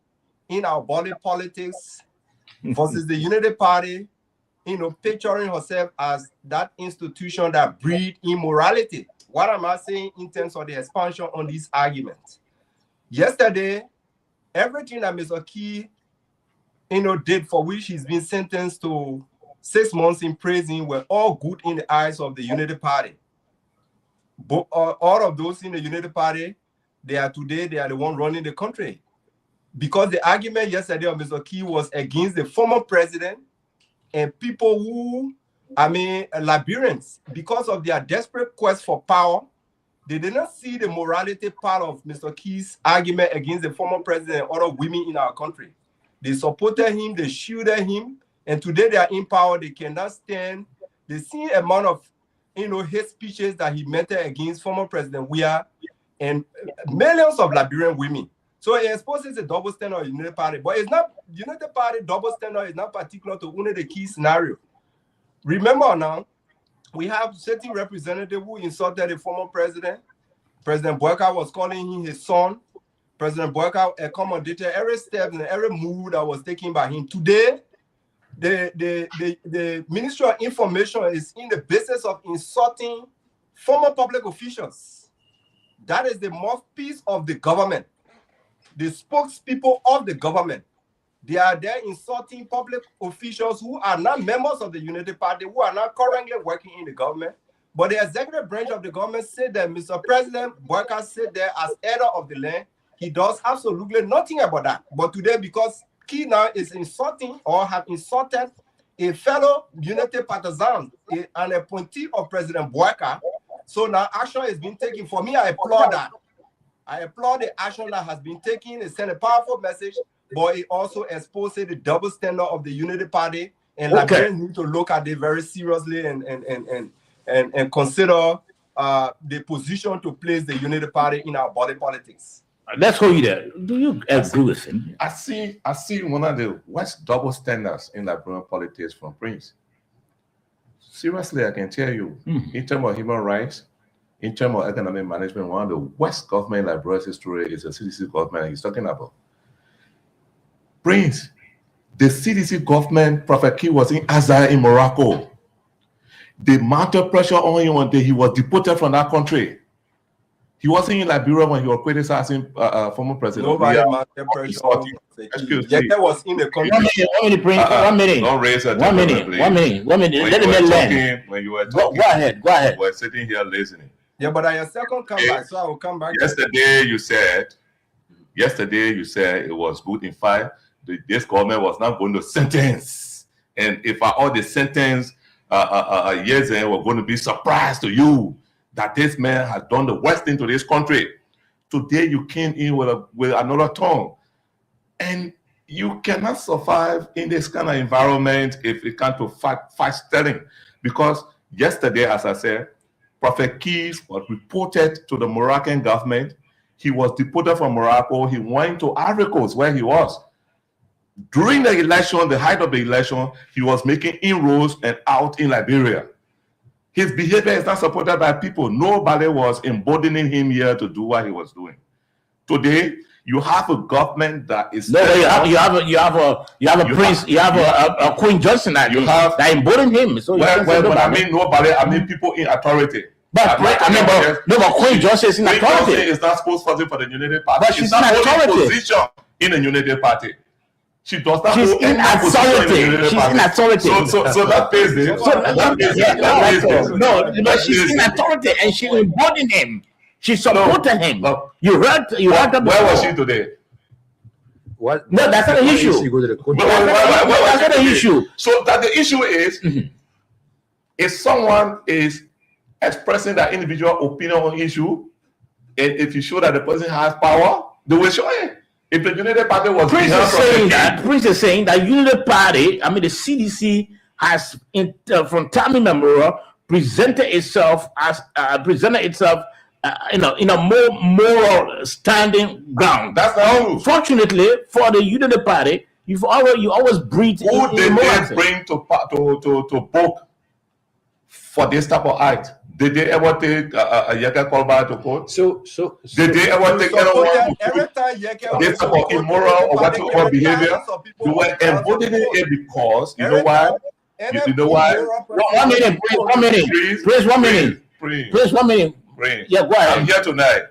Speaker 6: in our body politics versus the Unity Party, picturing herself as that institution that breed immorality. What am I saying in terms of the expansion on this argument? Yesterday, everything that Mr. Key did, for which he's been sentenced to 6 months in prison, were all good in the eyes of the Unity Party. But all of those in the Unity Party, they are the one running the country. Because the argument yesterday of Mr. Key was against the former president and people who, Liberians, because of their desperate quest for power, they did not see the morality part of Mr. Key's argument against the former president and other women in our country. They supported him, they shielded him, and today they are in power. They cannot stand the same amount of hate speeches that he meted against former President Weah and millions of Liberian women. So it exposes a double standard of the Unity Party, but it's not Unity Party double standard is not particular to only the Key scenario. Remember now, we have certain representatives who insulted the former president. President Boyka was calling him his son. President Boyka accommodated every step and every move that was taken by him. Today, the Ministry of Information is in the business of insulting former public officials. That is the mouthpiece of the government, the spokespeople of the government. They are there insulting public officials who are not members of the Unity Party, who are not currently working in the government. But the executive branch of the government said that Mr. President Boyka said there as heir of the land, he does absolutely nothing about that. But today, because Key now is insulting or have insulted a fellow Unity partisan, an appointee of President Boyka, so now action is being taken. For me, I applaud that. I applaud the action that has been taken. It sent a powerful message, but it also exposes the double standard of the Unity Party, and Liberians need to look at it very seriously and consider the position to place the Unity Party in our body politics.
Speaker 1: Let's hold you there. Do you agree with him?
Speaker 4: I see one of the worst double standards in Liberian politics from Prince. Seriously, I can tell you, in terms of human rights, in terms of economic management, one of the worst government in Liberia's history is the CDC government he's talking about. Prince, the CDC government, Prophet Key was in Azar in Morocco. They mounted pressure on him until he was deported from that country. He wasn't in Liberia when he was criticizing former president.
Speaker 6: Nobody mounted pressure on him. That was in the country.
Speaker 1: 1 minute, Prince. 1 minute.
Speaker 4: Don't raise a
Speaker 1: 1 minute. 1 minute. 1 minute. Let him land.
Speaker 4: When you were talking,
Speaker 1: go ahead. Go ahead.
Speaker 4: We're sitting here listening.
Speaker 6: Yeah, but I second comeback, so I will come back.
Speaker 4: Yesterday you said it was good. In fact, this government was not going to sentence, and if all the sentence years in, we're going to be surprised to you that this man has done the worst thing to this country. Today you came in with another tongue, and you cannot survive in this kind of environment if you can't to fight sterling. Because yesterday, as I said, Prophet Keys was reported to the Moroccan government. He was deported from Morocco. He went to Ivory Coast, where he was. During the election, the height of the election, he was making inroads and out in Liberia. His behavior is not supported by people. Nobody was emboldening him here to do what he was doing. Today, you have a government that is.
Speaker 1: No, you have a prince. You have a Queen Johnson that emboldened him. So
Speaker 4: but I mean nobody. I mean people in authority.
Speaker 1: But Queen Johnson is in authority.
Speaker 4: Queen Johnson is not spokesperson for the Unity Party.
Speaker 1: But she's in authority.
Speaker 4: Position in the Unity Party. She does not.
Speaker 1: She's in authority. She's in authority.
Speaker 4: So that pays it.
Speaker 1: No, but she's in authority and she emboldened him. She supported him. You heard
Speaker 4: where was she today?
Speaker 3: What?
Speaker 1: No, that's not the issue. That's not the issue.
Speaker 4: So that the issue is, if someone is expressing that individual opinion on issue, and if you show that the person has power, they will show it. If the Unity Party was
Speaker 1: Prince is saying that Unity Party, I mean the CDC has from time immemorial presented itself in a more moral standing ground.
Speaker 4: That's the whole.
Speaker 1: Fortunately for the Unity Party, you always breathe.
Speaker 4: Who did they bring to book for this type of act? Did they ever take Yeke Kolba to court?
Speaker 3: So
Speaker 4: did they ever take anyone
Speaker 6: every time Yeke
Speaker 4: this type of immoral or whatever behavior? You were embodying it because you know why? You know why?
Speaker 1: 1 minute, please. 1 minute. Please, 1 minute. Please, 1 minute.
Speaker 4: Prince.
Speaker 1: Yeah, go ahead.
Speaker 4: I'm here tonight.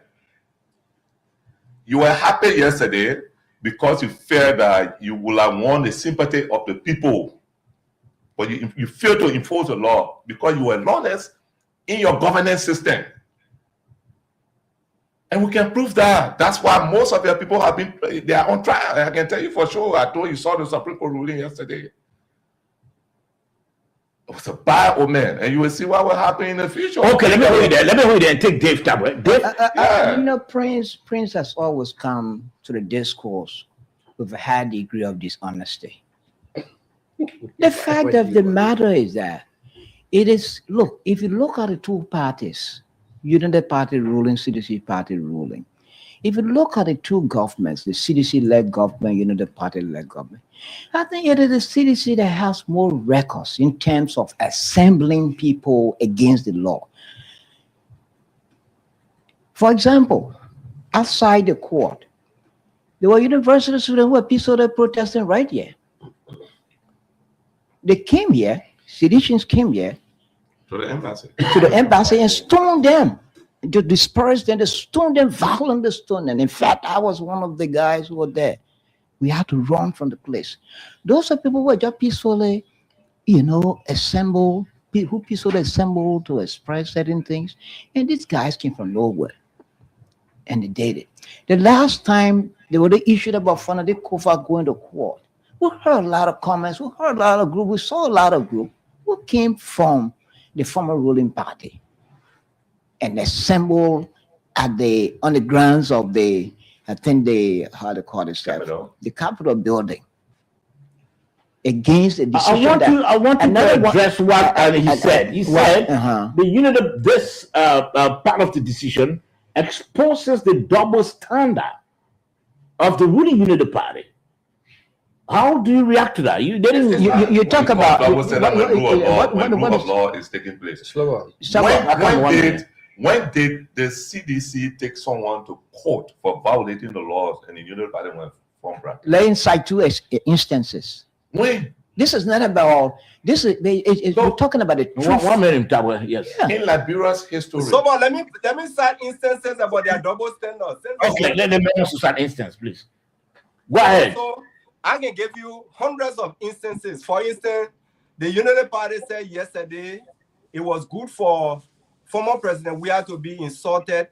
Speaker 4: You were happy yesterday because you fear that you will have won the sympathy of the people, but you fail to enforce the law because you were lawless in your governance system. And we can prove that. That's why most of your people have been, they are on trial. I can tell you for sure. I told you saw the Supreme Court ruling yesterday. It was a bad omen, and you will see what will happen in the future.
Speaker 1: Okay, let me hold you there. Let me hold you there and take Dave Tabwe. Dave,
Speaker 4: Yeah.
Speaker 2: You know, Prince has always come to the discourse with a high degree of dishonesty. The fact of the matter is that it is, look, if you look at the two parties, United Party ruling, CDC party ruling, if you look at the two governments, the CDC-led government, United Party-led government, I think it is the CDC that has more records in terms of assembling people against the law. For example, outside the court, there were university students who were peacefully protesting right here. They came here, seditions came here
Speaker 4: To the embassy.
Speaker 2: to the embassy and stoned them, to disperse them, they stoned them, violently stoned them. In fact, I was one of the guys who were there. We had to run from the place. Those are people who were just peacefully, assembled, who peacefully assembled to express certain things. And these guys came from nowhere. And they did it. The last time they were issued about Fanade Kofa going to court, we heard a lot of comments, we heard a lot of groups, we saw a lot of groups who came from the former ruling party and assembled on the grounds of the, I think how they call it,
Speaker 4: Capitol.
Speaker 2: the Capitol building against the
Speaker 1: I
Speaker 2: decision
Speaker 1: want
Speaker 2: that
Speaker 1: you to
Speaker 2: another one-
Speaker 1: address what he said. He said this part of the decision exposes the double standard of the ruling Unity Party. How do you react to that? You talk about
Speaker 4: double standard when rule of law, when rule
Speaker 2: what
Speaker 4: of
Speaker 2: is-
Speaker 4: law is taking place.
Speaker 3: Slower.
Speaker 4: When did the CDC take someone to court for violating the laws and the Unity Party went from bracket?
Speaker 2: Let inside two instances.
Speaker 4: When?
Speaker 2: This is not about this. We're talking about the truth.
Speaker 1: one minute, Tabwe. Yes.
Speaker 2: Yeah.
Speaker 4: In Liberia's history.
Speaker 6: So, but let me cite instances about their double standards.
Speaker 1: Okay, let me also start instance, please. Go ahead.
Speaker 6: So I can give you hundreds of instances. For instance, the Unity Party said yesterday it was good for former President Weah to be insulted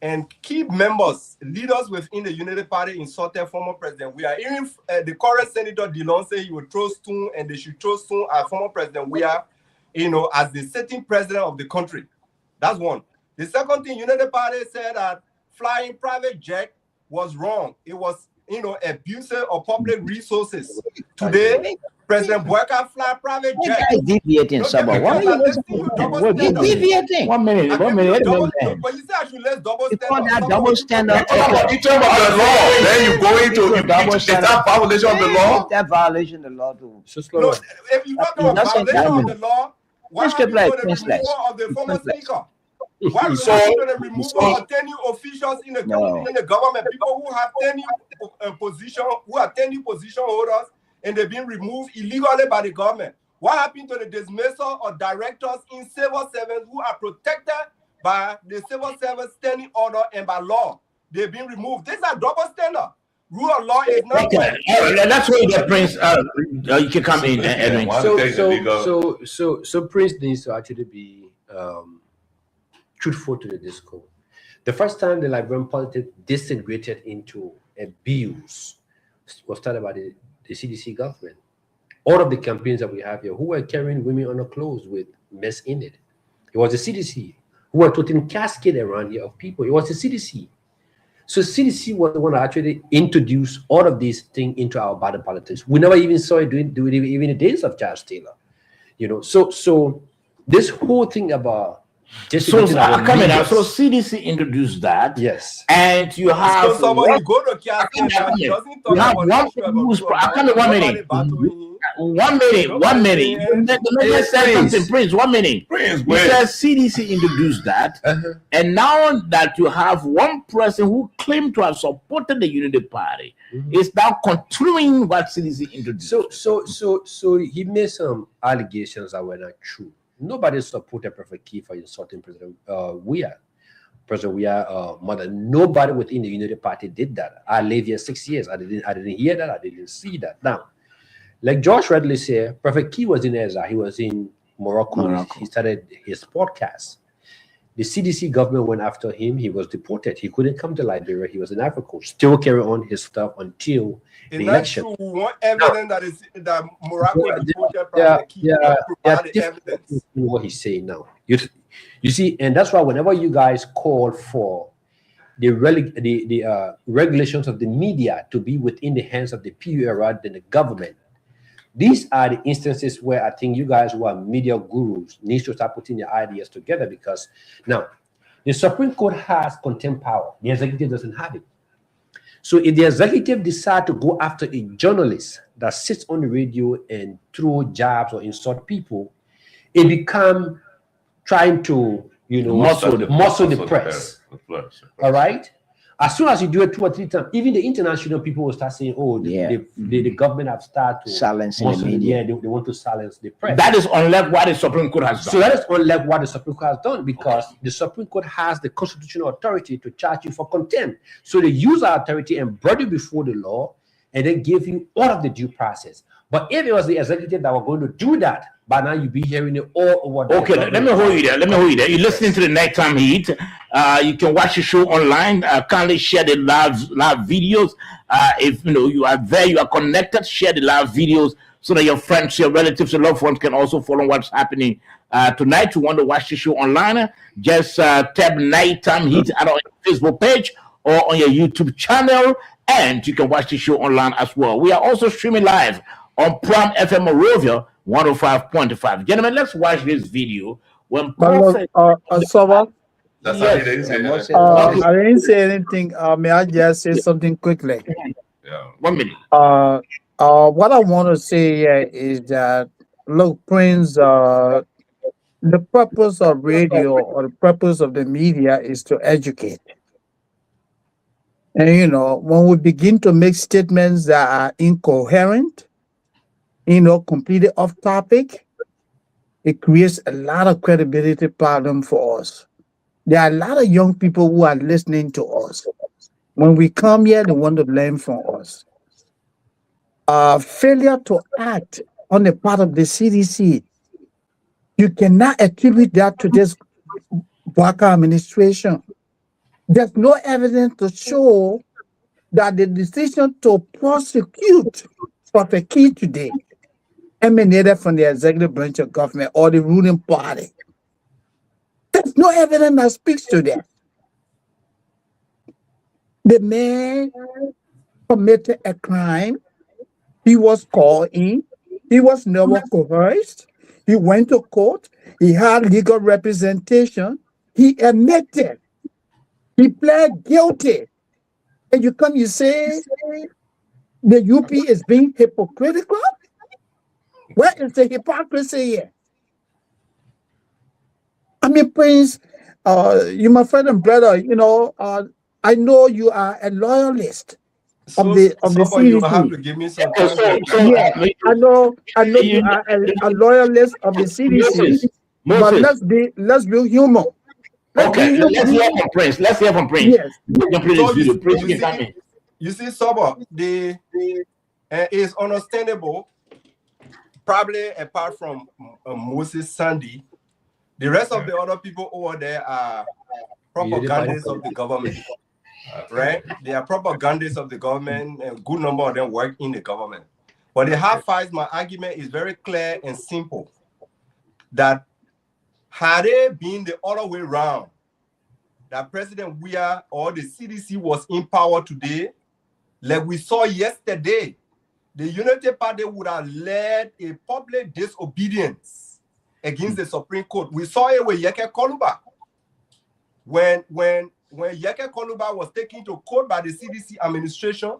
Speaker 6: and keep members, leaders within the Unity Party insulted former President Weah. Even the current Senator Dillon said he would throw stone and they should throw stone at former President Weah, as the sitting president of the country. That's one. The second thing, Unity Party said that flying private jet was wrong. It was, abusive of public resources. Today, President Boyka fly private jet.
Speaker 2: Guys deviating, Saba. Why are you deviating?
Speaker 1: 1 minute.
Speaker 6: I
Speaker 1: 1
Speaker 6: can
Speaker 1: minute.
Speaker 6: do
Speaker 1: Let
Speaker 6: double,
Speaker 1: me-
Speaker 6: but you say I should let double
Speaker 2: You
Speaker 6: stand
Speaker 2: call
Speaker 6: up.
Speaker 2: that double standard?
Speaker 4: You talk about the law, then you go into is that violation of the law?
Speaker 2: That violation of the law too.
Speaker 3: So
Speaker 6: No,
Speaker 3: slower.
Speaker 6: if you talk about
Speaker 2: That's
Speaker 6: violation of
Speaker 2: endowment.
Speaker 6: the law, why
Speaker 2: Let's
Speaker 6: are
Speaker 2: get
Speaker 6: you
Speaker 2: right,
Speaker 6: going to
Speaker 2: Prince
Speaker 6: removal
Speaker 2: Lex.
Speaker 6: of the former
Speaker 2: Prince Lex.
Speaker 6: speaker? Why are you
Speaker 4: So-
Speaker 6: going to removal of 10 officials in the
Speaker 2: No.
Speaker 6: government? People who have 10 position, who are 10 position holders, and they've been removed illegally by the government. What happened to the dismissal of directors in civil service who are protected by the civil service standing order and by law? They've been removed. These are double standard. Rule of law is not.
Speaker 1: Okay, all right, that's where the Prince. You can come in, Edwin.
Speaker 4: One thing illegal.
Speaker 3: So Prince needs to actually be truthful to the discourse. The first time the Liberian politics disintegrated into abuse was started by the CDC government. All of the campaigns that we have here, who were carrying women on their clothes with mess in it? It was the CDC. Who were putting casket around here of people? It was the CDC. So CDC was the one that actually introduced all of these things into our body politics. We never even saw it do it even in the days of Charles Taylor. So this whole thing about
Speaker 1: So coming out. So
Speaker 3: leaders-
Speaker 1: CDC introduced that.
Speaker 3: yes.
Speaker 1: And you have
Speaker 6: So somebody
Speaker 1: one,
Speaker 6: go to Cascade, he doesn't
Speaker 1: you
Speaker 6: talk
Speaker 1: have
Speaker 6: about
Speaker 1: one
Speaker 6: the issue
Speaker 1: who's
Speaker 6: about
Speaker 1: I can't 1 minute.
Speaker 6: nobody battling him.
Speaker 1: 1 minute. 1 minute. The man said something, Prince. 1 minute.
Speaker 4: Prince,
Speaker 1: He
Speaker 4: wait.
Speaker 1: says CDC introduced that, and now that you have one person who claimed to have supported the Unity Party, is now continuing what CDC introduced.
Speaker 3: So he made some allegations that were not true. Nobody supported Prophet Key for insulting President Weah. President Weah mother. Nobody within the United Party did that. I lived here 6 years. I didn't hear that. I didn't see that. Now, like George Redley said, Prophet Key was in Ezra. He was in Morocco. He started his podcast. The CDC government went after him. He was deported. He couldn't come to Liberia. He was in Africa. Still carry on his stuff until the election.
Speaker 6: One evidence that Morocco deported Prophet Key. Evidence.
Speaker 3: What he's saying now. You see, and that's why whenever you guys call for the regulations of the media to be within the hands of the PUA rather than the government, these are the instances where I think you guys who are media gurus need to start putting your ideas together, because now the Supreme Court has contempt power. The executive doesn't have it. So if the executive decide to go after a journalist that sits on the radio and throw jabs or insult people, it becomes trying to, muscle the press. All right? As soon as you do it 2 or 3 times, even the international people will start saying, oh, the government have started to
Speaker 2: silencing the media.
Speaker 3: They want to silence the press.
Speaker 1: That is unlike what the Supreme Court has done.
Speaker 3: So that is unlike what the Supreme Court has done, because the Supreme Court has the constitutional authority to charge you for contempt. So they use our authority and brought you before the law, and then give you all of the due process. But if it was the executive that were going to do that, by now you'd be hearing it all over.
Speaker 1: Okay, let me hold you there. You're listening to the Nighttime Heat. You can watch the show online. Kindly share the live videos. If you are there, you are connected, share the live videos so that your friends, your relatives, your loved ones can also follow what's happening tonight. You want to watch the show online, just tab Nighttime Heat on our Facebook page or on your YouTube channel, and you can watch the show online as well. We are also streaming live on Prime FM Morovia 105.5. Gentlemen, let's watch this video. When Paul said,
Speaker 5: Saba,
Speaker 4: That's
Speaker 1: Yes.
Speaker 4: how he didn't say that.
Speaker 5: I didn't say anything. May I just say something quickly?
Speaker 4: Yeah.
Speaker 1: 1 minute.
Speaker 5: What I want to say here is that, look, Prince, the purpose of radio or the purpose of the media is to educate. And, when we begin to make statements that are incoherent, completely off topic, it creates a lot of credibility problem for us. There are a lot of young people who are listening to us. When we come here, they want to learn from us. Failure to act on the part of the CDC, you cannot attribute that to this Baka administration. There's no evidence to show that the decision to prosecute Prophet Key today emanated from the executive branch of government or the ruling party. There's no evidence that speaks to that. The man committed a crime. He was called in. He was never coerced. He went to court. He had legal representation. He admitted. He pled guilty. And you say the UP is being hypocritical? Where is the hypocrisy here? I mean, Prince, you my friend and brother, I know you are a loyalist of the CDC.
Speaker 6: You have to give me some time.
Speaker 5: Yeah, I know you are a loyalist of the CDC. But let's be human.
Speaker 1: Okay, let's hear from Prince.
Speaker 5: Yes.
Speaker 6: You see, Saba, it's understandable. Probably apart from Moses Sandy, the rest of the other people over there are propagandists of the government, right? They are propagandists of the government, and a good number of them work in the government. But the hard fight, my argument is very clear and simple, that had it been the other way around, that President Weah or the CDC was in power today, like we saw yesterday, the Unity Party would have led a public disobedience against the Supreme Court. We saw it with Yeke Koluba. When Yeke Koluba was taken to court by the CDC administration,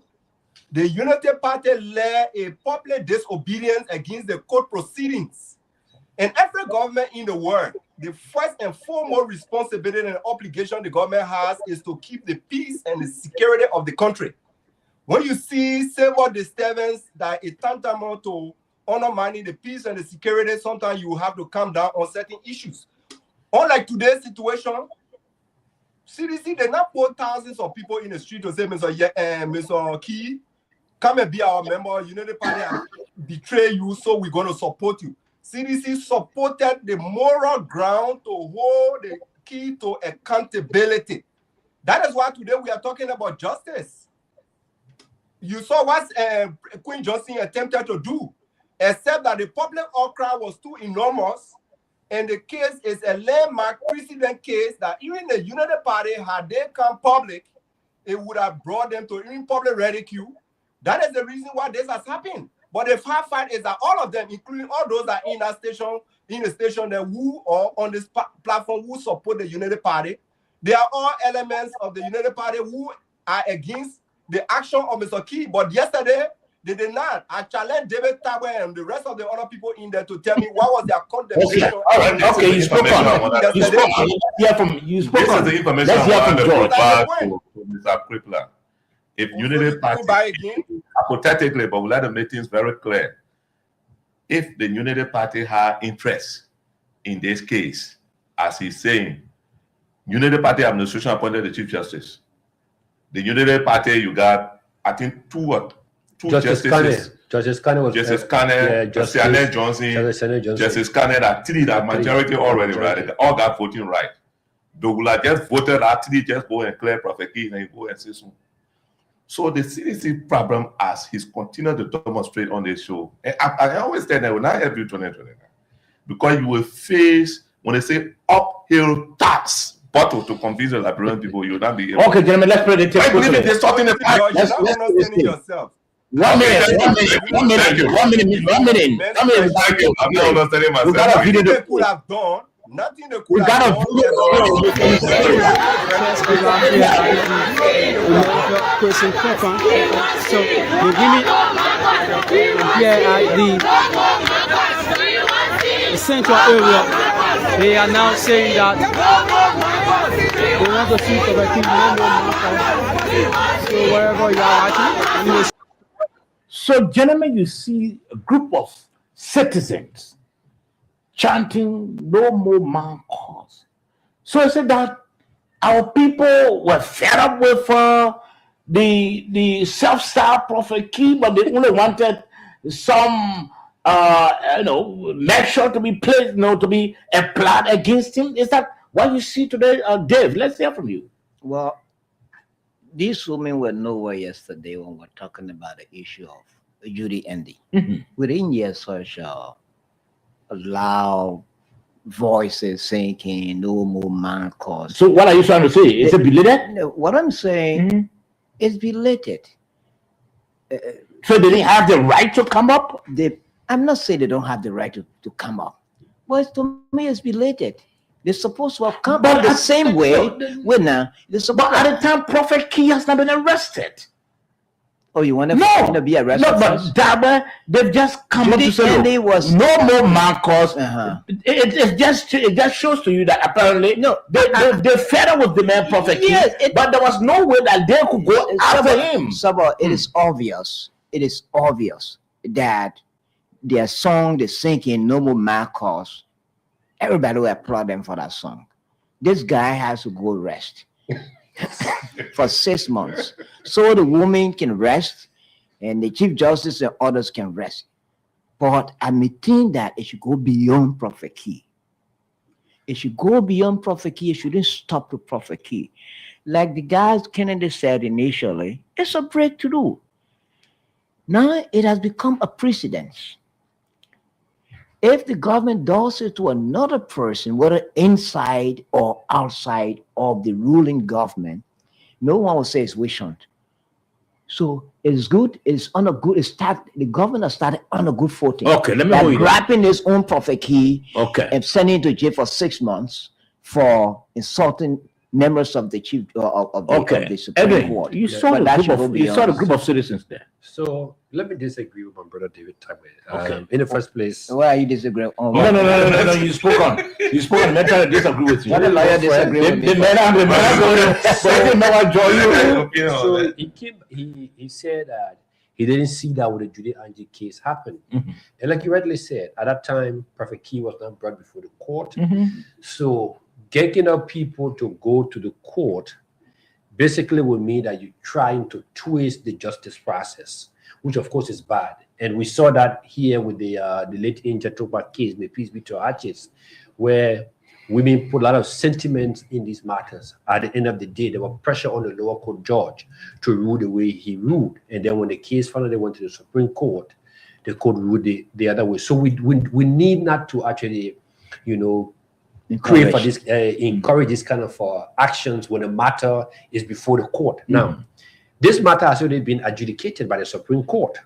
Speaker 6: the Unity Party led a public disobedience against the court proceedings. And every government in the world, the first and foremost responsibility and obligation the government has is to keep the peace and the security of the country. When you see civil disturbance that is tantamount to undermining the peace and the security, sometimes you have to calm down on certain issues. Unlike today's situation, CDC did not put thousands of people in the street to say, Mr. Key, come and be our member. United Party have betrayed you, so we're going to support you. CDC supported the moral ground to hold the key to accountability. That is why today we are talking about justice. You saw what Queen Johnson attempted to do, except that the public outcry was too enormous, and the case is a landmark precedent case that even the United Party, had they come public, it would have brought them to even public ridicule. That is the reason why this has happened. But the fact is that all of them, including all those that are in that station, in the station that who are on this platform who support the United Party, they are all elements of the United Party who are against the action of Mr. Key. But yesterday, they did not. I challenged David Tagwe and the rest of the other people in there to tell me what was their condemnation.
Speaker 1: Okay, you spoke on. You spoke on. You spoke
Speaker 4: This
Speaker 1: on.
Speaker 4: is the information
Speaker 1: Let's hear
Speaker 4: I want
Speaker 1: from
Speaker 4: to
Speaker 1: George.
Speaker 4: provide to Mr. Crippler. If Unity Party, hypothetically, but we let them make things very clear. If the Unity Party had interest in this case, as he's saying, Unity Party administration appointed the Chief Justice. The Unity Party, you got, I think, two justices.
Speaker 3: Justice Kane was
Speaker 4: Justice Kane, Justice Annette Johnson, Justice Kane, that three, that majority already, right? They all got voting right. Douglas just voted, actually just go and clear Prophet Key and go and say so. So the CDC problem, as he's continued to demonstrate on this show, and I always say that when I have you 2029, because you will face, when they say uphill tax battle to convince the Liberian people, you will not be able.
Speaker 1: Okay, gentlemen, let's play the tape.
Speaker 4: I believe it is something that
Speaker 1: Let's
Speaker 6: understanding yourself.
Speaker 1: 1 minute.
Speaker 4: Thank you. I'm not understanding
Speaker 1: We got a
Speaker 4: myself.
Speaker 1: video.
Speaker 6: They could have done nothing. They
Speaker 1: We
Speaker 6: could
Speaker 1: got
Speaker 6: have
Speaker 1: a
Speaker 8: Question Copan. So the women here at the central area, they are now saying that they want to see for the king no more. So wherever you are watching, anyway.
Speaker 1: So, gentlemen, you see a group of citizens chanting "No more man cause." So I said that our people were fed up with the self-styled Prophet Key, but they only wanted some measure to be placed, to be applied against him. Is that what you see today, Dave? Let's hear from you.
Speaker 2: Well, these women were nowhere yesterday when we're talking about the issue of Judy Andy. We didn't hear such loud voices saying no more man cause.
Speaker 1: So what are you trying to say? Is it belated?
Speaker 2: No, what I'm saying is belated.
Speaker 1: So they didn't have the right to come up?
Speaker 2: I'm not saying they don't have the right to come up, but to me it's belated. They're supposed to have come up the same way.
Speaker 1: But at the time, Prophet Key has not been arrested.
Speaker 2: Oh, you want to be arrested?
Speaker 1: No, but Daba, they've just come up to say no more man cause. It just shows to you that apparently they fed up with the man Prophet Key, but there was no way that they could go after him.
Speaker 2: It is obvious. It is obvious that their song, they're singing "No More Man Cause." Everybody will applaud them for that song. This guy has to go rest for 6 months, so the woman can rest, and the Chief Justice and others can rest. But admitting that it should go beyond Prophet Key. It should go beyond Prophet Key. It shouldn't stop to Prophet Key. Like the guys Kennedy said initially, it's a breakthrough. Now it has become a precedent. If the government does it to another person, whether inside or outside of the ruling government, no one will say it's wish hunt. So it's good. It's on a good. The governor started on a good footing.
Speaker 1: Okay, let me go.
Speaker 2: Grabbing his own Prophet Key.
Speaker 1: Okay.
Speaker 2: And sending him to jail for 6 months for insulting members of the chief of the Supreme Court.
Speaker 1: You saw the group of citizens there.
Speaker 3: So let me disagree with my brother David Tagwe. In the first place,
Speaker 2: why are you disagreeing?
Speaker 1: No. You spoke on. You spoke on. Let's try to disagree with you.
Speaker 2: What a lawyer disagree with me.
Speaker 1: The man go there.
Speaker 3: So he said that he didn't see that with the Judy Angie case happen. And like you rightly said, at that time, Prophet Key was not brought before the court. So getting up people to go to the court basically will mean that you're trying to twist the justice process, which of course is bad. And we saw that here with the late Angel Topa case, may peace be to her ashes, where women put a lot of sentiments in these matters. At the end of the day, there was pressure on the lower court judge to rule the way he ruled. And then when the case finally went to the Supreme Court, the court ruled the other way. So we need not to actually, create for this, encourage this kind of actions when a matter is before the court. Now, this matter has already been adjudicated by the Supreme Court.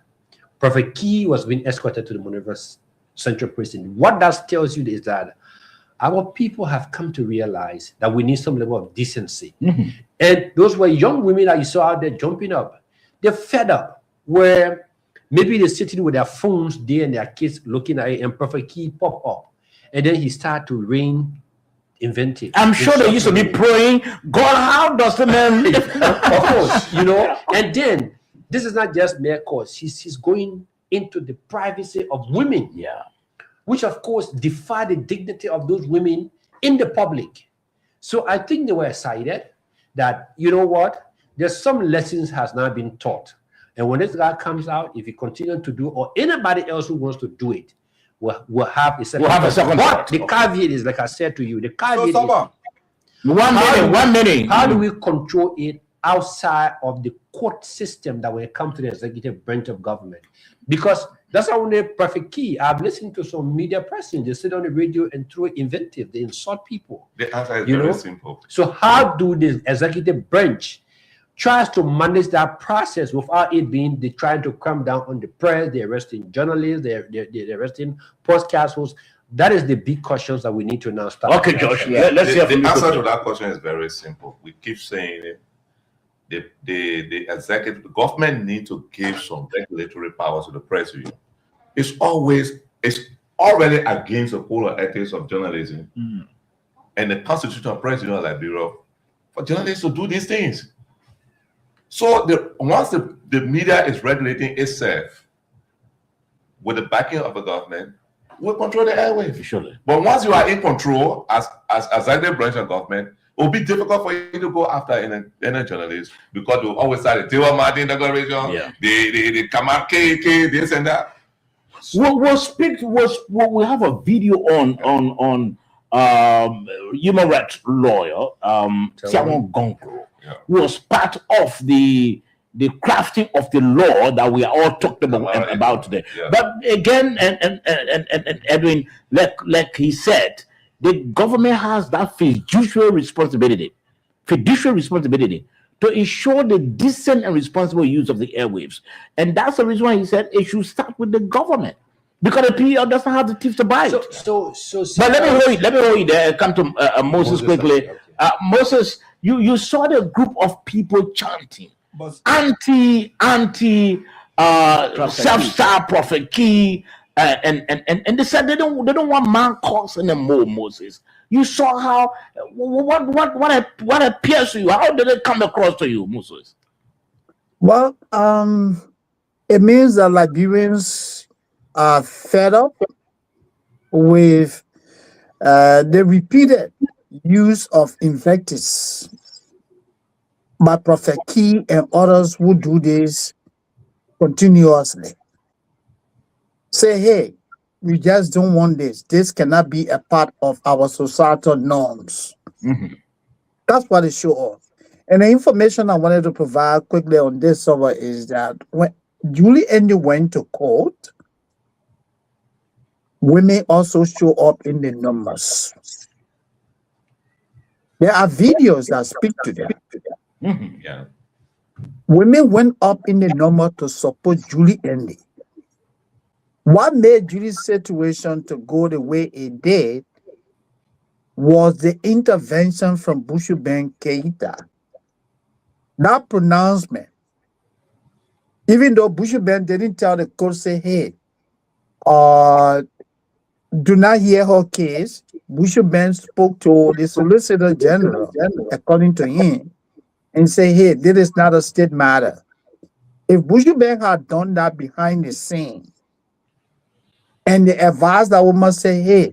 Speaker 3: Prophet Key was being escorted to the Monrovia Central Prison. What that tells you is that our people have come to realize that we need some level of decency. And those were young women that you saw out there jumping up. They're fed up, where maybe they're sitting with their phones, they and their kids looking at it, and Prophet Key pop up. And then he started to reign inventive.
Speaker 1: I'm sure they used to be praying, God, how does the man live?
Speaker 3: Of course, and then this is not just mere cause. He's going into the privacy of women, which of course defy the dignity of those women in the public. So I think they were excited that, there's some lessons has now been taught. And when this guy comes out, if he continues to do, or anybody else who wants to do it, we'll have a second. But the caveat is, like I said to you, the caveat is,
Speaker 1: 1 minute.
Speaker 3: How do we control it outside of the court system that when it comes to the executive branch of government? Because that's how only Prophet Key. I've listened to some media person. They sit on the radio and throw inventive. They insult people.
Speaker 4: The answer is very simple.
Speaker 3: So how do the executive branch tries to manage that process without it being they trying to cram down on the press, they're arresting journalists, they're arresting podcasters? That is the big questions that we need to now start.
Speaker 1: Okay, Josh. Let's hear from you.
Speaker 4: The answer to that question is very simple. We keep saying it. The executive, the government need to give some regulatory powers to the press union. It's already against the code of ethics of journalism and the Constitution of Press Union of Liberia for journalists to do these things. So once the media is regulating itself with the backing of the government, we'll control the airwaves.
Speaker 1: Surely.
Speaker 4: But once you are in control as executive branch of government, it will be difficult for you to go after any journalist because you always start the Taylor Martin Declaration, the Kamal KK, this and that.
Speaker 1: We have a video on human rights lawyer Tiago Gongo, who was part of the crafting of the law that we are all talking about today. But again, and Edwin, like he said, the government has that fiduciary responsibility to ensure the decent and responsible use of the airwaves. And that's the reason why he said it should start with the government, because the PL doesn't have the teeth to bite. But let me hold you there. Come to Moses quickly. Moses, you saw the group of people chanting anti self-styled Prophet Key, and they said they don't want man calls anymore. Moses, you saw how what appears to you. How did it come across to you, Moses?
Speaker 5: Well, it means that Liberians are fed up with the repeated use of invectives by Prophet Key and others who do this continuously. Say, hey, we just don't want this. This cannot be a part of our societal norms. That's what it shows us. And the information I wanted to provide quickly on this server is that when Julie Andy went to court, women also show up in the numbers. There are videos that speak to that. Women went up in the number to support Julie Andy. What made Julie's situation to go the way it did was the intervention from Bushubeng Keita. That pronouncement, even though Bushubeng didn't tell the court, say, hey, do not hear her case, Bushubeng spoke to the Solicitor General, according to him, and say, hey, this is not a state matter. If Bushubeng had done that behind the scene, and they advised that woman, say, hey,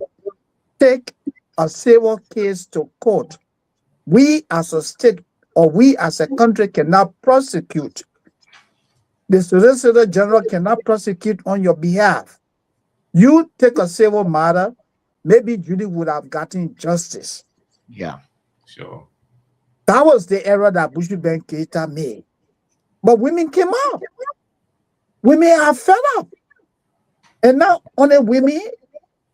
Speaker 5: take a civil case to court, we as a state or we as a country cannot prosecute. The Solicitor General cannot prosecute on your behalf. You take a civil matter, maybe Judy would have gotten justice.
Speaker 2: Yeah.
Speaker 4: Sure.
Speaker 5: That was the error that Bushie Ben Keita made. But women came out. Women are fed up. And now, only women,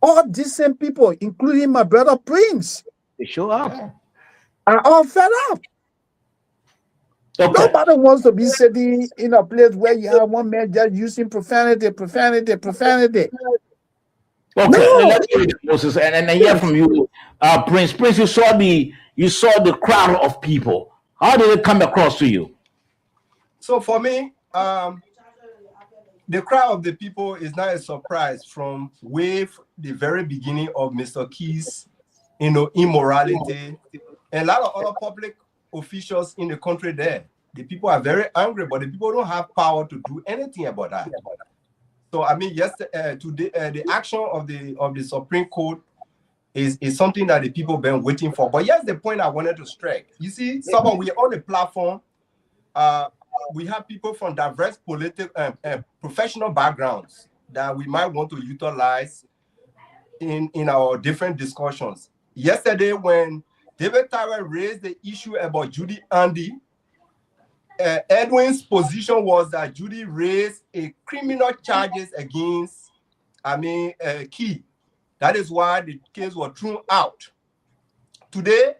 Speaker 5: all decent people, including my brother Prince,
Speaker 2: They show up.
Speaker 5: are all fed up.
Speaker 1: Okay.
Speaker 5: Nobody wants to be sitting in a place where you have one man just using profanity.
Speaker 1: Okay,
Speaker 5: No.
Speaker 1: let's hear it, Moses, and I hear from you, Prince. Prince, you saw the crowd of people. How did it come across to you?
Speaker 6: So for me, the crowd of the people is not a surprise from the very beginning of Mr. Key's, immorality, and a lot of other public officials in the country there. The people are very angry, but the people don't have power to do anything about that. So I mean, today the action of the Supreme Court is something that the people been waiting for. But here's the point I wanted to strike. You see, someone we on the platform, we have people from diverse political professional backgrounds that we might want to utilize in our different discussions. Yesterday, when David Tyrell raised the issue about Judy Andy, Edwin's position was that Judy raised a criminal charges against, Key. That is why the case was thrown out. Today,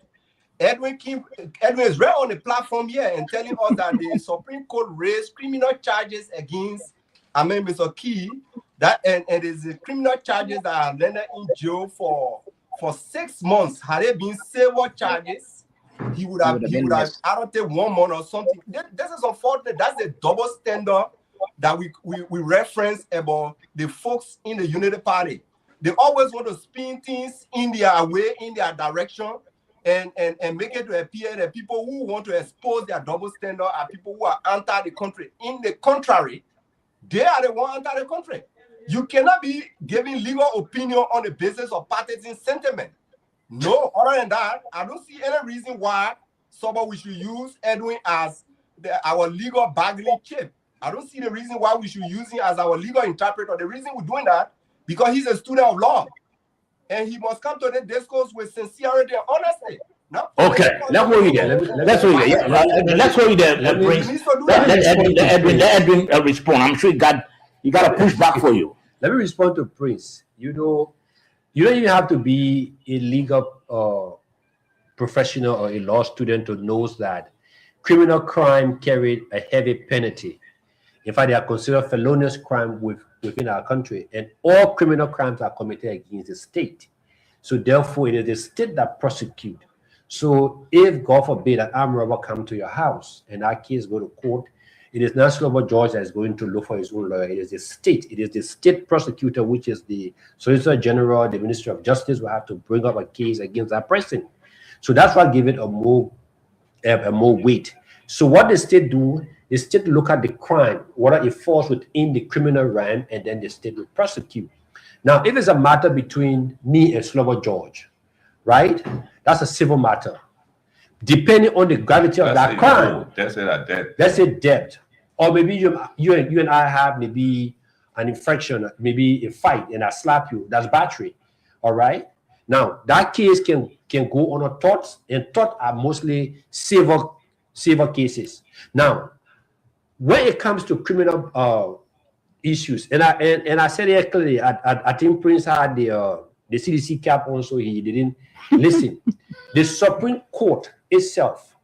Speaker 6: Edwin is right on the platform here and telling us that the Supreme Court raised criminal charges against, Mr. Key. That and it is the criminal charges that are landed in jail for 6 months. Had it been civil charges, he would have adopted 1 month or something. This is unfortunate. That's the double standard that we reference about the folks in the Unity Party. They always want to spin things in their way, in their direction, and make it to appear that people who want to expose their double standard are people who are anti the country. In the contrary, they are the one anti the country. You cannot be giving legal opinion on the basis of partisan sentiment. No, other than that, I don't see any reason why we should use Edwin as our legal bargaining chip. I don't see the reason why we should use him as our legal interpreter. The reason we're doing that, because he's a student of law. And he must come to the discourse with sincerity and honesty. No?
Speaker 1: Okay, let's go there. Let's go there. Let's go there. Let Edwin respond. I'm sure he got a pushback for you.
Speaker 3: Let me respond to Prince. You don't even have to be a legal professional or a law student to know that criminal crime carried a heavy penalty. In fact, they are considered felonious crime within our country, and all criminal crimes are committed against the state. So therefore, it is the state that prosecute. So if, God forbid, an armed robber come to your house and that case go to court, it is not Slobo George that is going to look for his own lawyer. It is the state. It is the state prosecutor, which is the Solicitor General, the Ministry of Justice, will have to bring up a case against that person. So that's why I give it a more weight. So what the state do, the state look at the crime, whether it falls within the criminal realm, and then the state will prosecute. Now, if it's a matter between me and Slobo George, right? That's a civil matter. Depending on the gravity of that crime,
Speaker 4: That's it.
Speaker 3: let's say debt, or maybe you and I have maybe an infraction, maybe a fight, and I slap you. That's battery. All right. Now that case can go on a tort, and tort are mostly civil cases. Now, when it comes to criminal issues, and I said it clearly, I think Prince had the CDC cap on, so he didn't listen. The Supreme Court itself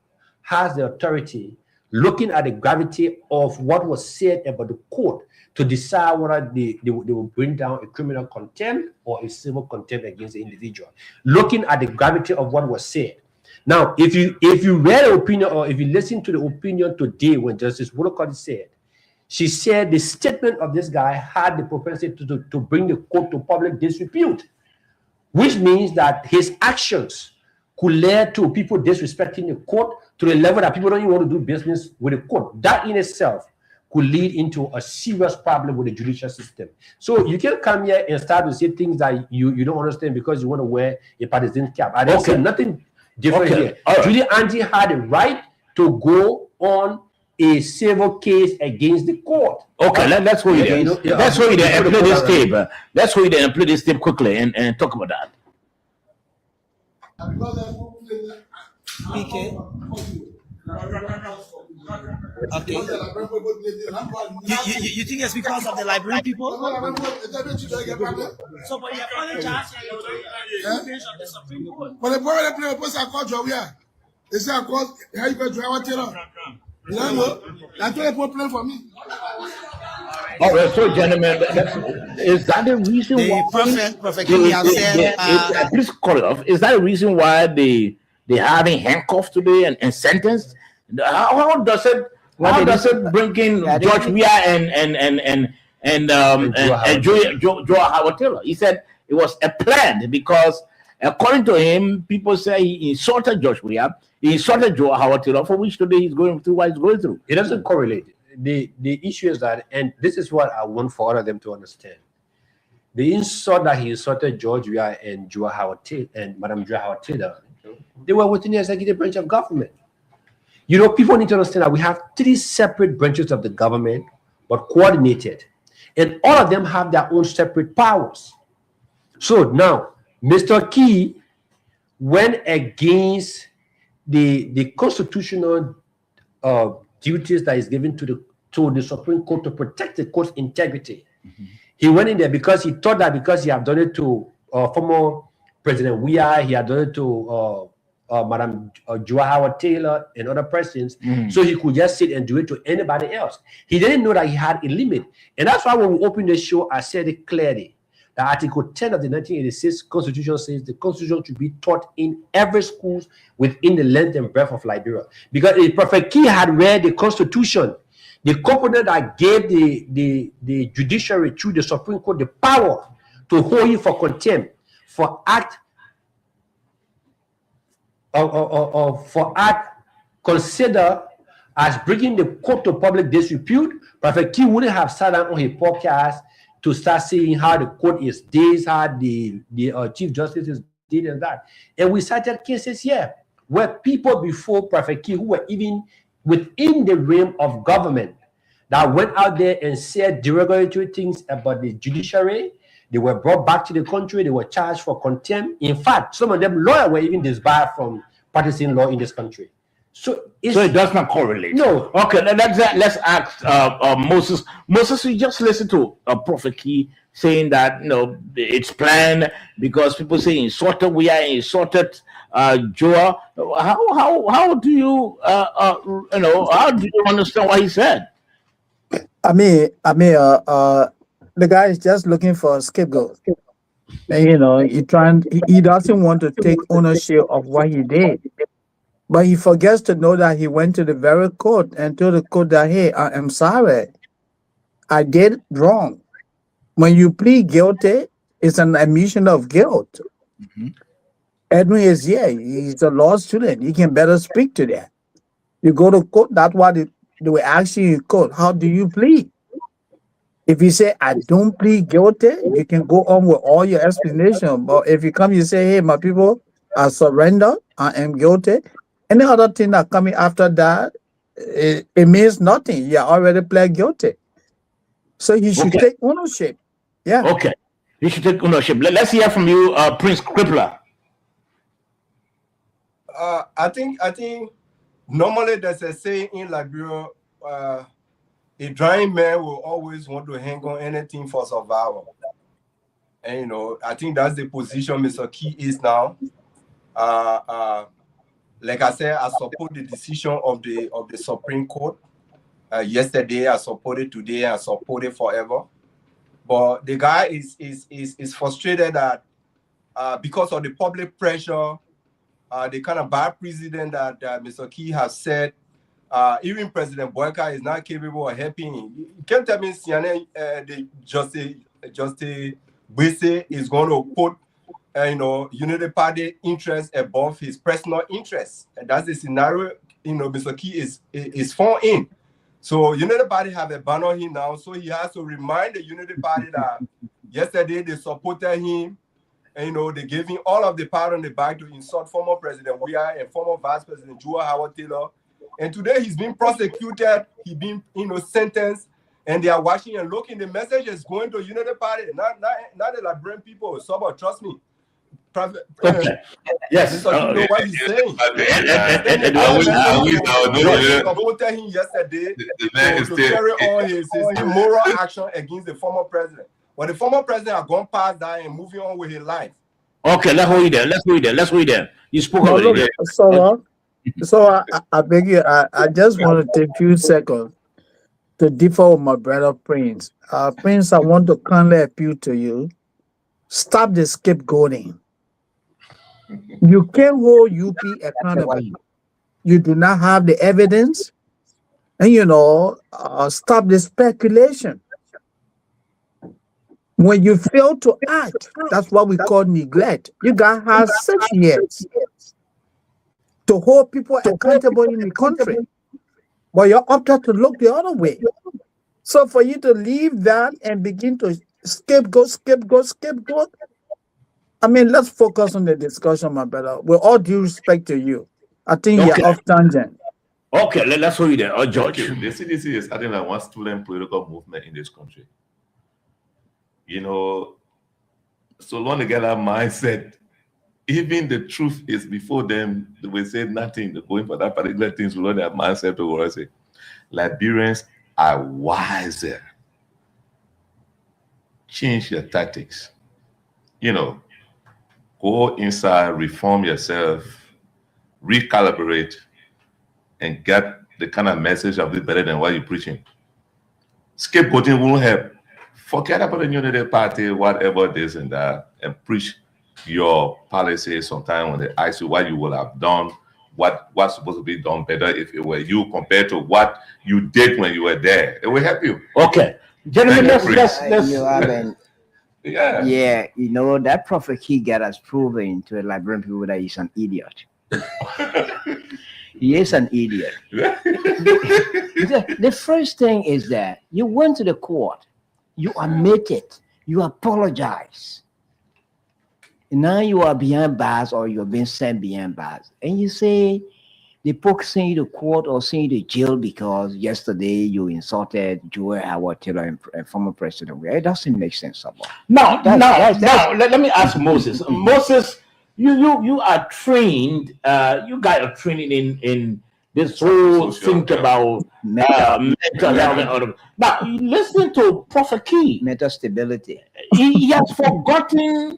Speaker 3: has the authority, looking at the gravity of what was said about the court, to decide whether they will bring down a criminal contempt or a civil contempt against the individual, looking at the gravity of what was said. Now, if you read the opinion, or if you listen to the opinion today when Justice Woolcott said, she said the statement of this guy had the propensity to bring the court to public disrepute, which means that his actions could lead to people disrespecting the court to the level that people don't even want to do business with the court. That in itself could lead into a serious problem with the judicial system. So you can come here and start to say things that you don't understand because you want to wear a partisan cap. I don't say nothing different here.
Speaker 1: Right.
Speaker 3: Julie Angie had a right to go on a civil case against the court.
Speaker 1: Okay, let's hold it. Let's hold it and play this tape. Let's hold it and play this tape quickly and talk about that.
Speaker 9: PK. Okay. You think it's because of the Liberian people? So, but you're calling charge of the Supreme Court.
Speaker 10: But the problem they play was a court job here. They say a court, how you go to our terror? You know, that's what the problem for me.
Speaker 1: All right, so gentlemen, is that the reason why
Speaker 9: Prophet King has said,
Speaker 1: please call it off. Is that the reason why they have him handcuffed today and sentenced? How does it bring in George Weah and Joe Howard Taylor? He said it was a plan because according to him, people say he insulted George Weah, he insulted Joe Howard Taylor, for which today he's going through what he's going through.
Speaker 3: It doesn't correlate. The issue is that, and this is what I want for all of them to understand. The insult that he insulted George Weah and Joe Howard Taylor and Madam Joe Howard Taylor, they were within the executive branch of government. You know, people need to understand that we have 3 separate branches of the government, but coordinated. And all of them have their own separate powers. So now, Mr. Key went against the constitutional duties that is given to the Supreme Court to protect the court's integrity. Mm-hmm. He went in there because he thought that because he had done it to former President Weah, he had done it to Madam Joe Howard Taylor and other presidents, so he could just sit and do it to anybody else. He didn't know that he had a limit. And that's why when we opened the show, I said it clearly. That Article 10 of the 1986 Constitution says the Constitution should be taught in every school within the length and breadth of Liberia. Because if Prophet Key had read the Constitution, the component that gave the judiciary through the Supreme Court the power to hold you for contempt for act considered as bringing the court to public disrepute, Prophet Key wouldn't have sat down on his podcast to start seeing how the court is this, how the Chief Justice is did and that. And we cited cases here where people before Prophet Key who were even within the realm of government that went out there and said derogatory things about the judiciary. They were brought back to the country. They were charged for contempt. In fact, some of them lawyers were even disbarred from practicing law in this country. So it
Speaker 1: does not correlate.
Speaker 3: No.
Speaker 1: Okay, let's ask Moses. Moses, you just listen to Prophet Key saying that it's planned because people say insulted we are insulted Joa. How do you how do you understand what he said?
Speaker 5: I mean, the guy is just looking for a scapegoat. And he doesn't want to take ownership of what he did. But he forgets to know that he went to the very court and told the court that, hey, I am sorry. I did wrong. When you plead guilty, it's an admission of guilt. Mm-hmm. Edwin is here. He's a law student. He can better speak to that. You go to court, that's why they were asking you in court, how do you plead? If you say, I don't plead guilty, you can go on with all your explanation. But if you come, you say, hey, my people, I surrender, I am guilty. Any other thing that coming after that, it means nothing. You already pled guilty. So you should take ownership. Yeah.
Speaker 1: Okay. You should take ownership. Let's hear from you, Prince Crippler.
Speaker 6: I think normally there's a saying in Liberia, a drying man will always want to hang on anything for survival. And I think that's the position Mr. Key is now. Like I said, I support the decision of the Supreme Court. Yesterday, I supported today, I support it forever. But the guy is frustrated that because of the public pressure, the kind of bad precedent that Mr. Key has said, even President Boyka is not capable of helping him. You can't tell me the Justice Bese is going to put Unity Party interest above his personal interest. And that's the scenario Mr. Key is falling in. So Unity Party have a ban on him now, so he has to remind the Unity Party that yesterday they supported him, and they gave him all of the power on the back to insult former President Weah and former Vice President Joe Howard Taylor. And today he's been prosecuted, he's been sentenced, and they are watching and looking. The message is going to Unity Party, not the Liberian people. So, but trust me.
Speaker 1: Okay. Yes.
Speaker 6: You know what he's saying. Supported him yesterday to carry on his immoral action against the former president. But the former president has gone past that and moving on with his life.
Speaker 1: Okay, let's hold it there. You spoke already.
Speaker 5: So I beg you, I just want to take a few seconds to differ with my brother Prince. Prince, I want to kindly appeal to you. Stop the scapegoating. You can't hold UP accountable. You do not have the evidence. And, stop the speculation. When you fail to act, that's what we call neglect. You guys have 6 years to hold people accountable in the country. But you're opted to look the other way. So for you to leave that and begin to scapegoat, I mean, let's focus on the discussion, my brother. With all due respect to you, I think you're off tangent.
Speaker 1: Okay, let's hold it there. George.
Speaker 4: Okay, the CDC is starting like one student political movement in this country. So long they get that mindset, even the truth is before them, they will say nothing. They're going for that particular thing, so long their mindset to what I say. Liberians are wiser. Change your tactics. Go inside, reform yourself, recalibrate, and get the kind of message of it better than what you're preaching. Scapegoating won't help. Forget about the Unity Party, whatever this and that, and preach your policies sometime when they ask you what you would have done, what's supposed to be done better if it were you compared to what you did when you were there. It will help you.
Speaker 1: Okay. Gentlemen, let's
Speaker 2: Yeah, that Prophet Key has proven to the Liberian people that he's an idiot. He is an idiot. The first thing is that you went to the court, you admitted, you apologize. Now you are behind bars or you're being sent behind bars. And you say the folks send you to court or send you to jail because yesterday you insulted Joe Howard Taylor and former President. It doesn't make sense somehow.
Speaker 1: Now, let me ask Moses. Moses, you are trained, you got a training in this whole thing about mental health. Now, listen to Prophet Key.
Speaker 2: Mental stability.
Speaker 1: He has forgotten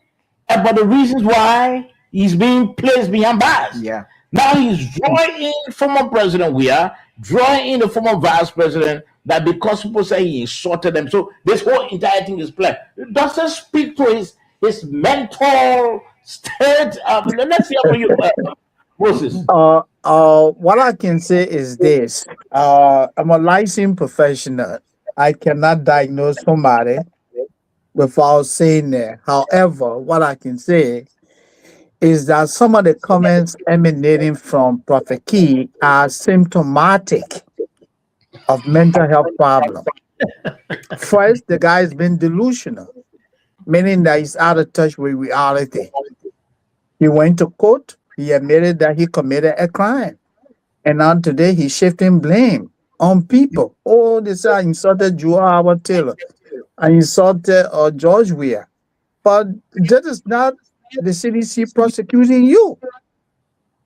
Speaker 1: about the reasons why he's being placed behind bars.
Speaker 2: Yeah.
Speaker 1: Now he's drawing in former President Weah, drawing in the former Vice President, that because people say he insulted them. So this whole entire thing is planned. Does it speak to his mental state? Let's hear from you, Moses.
Speaker 5: What I can say is this. I'm a licensed professional. I cannot diagnose somebody without saying that. However, what I can say is that some of the comments emanating from Prophet Key are symptomatic of mental health problems. First, the guy has been delusional, meaning that he's out of touch with reality. He went to court, he admitted that he committed a crime. And now today he's shifting blame on people. Oh, they say I insulted Joe Howard Taylor. I insulted George Weah. But that is not the CDC prosecuting you.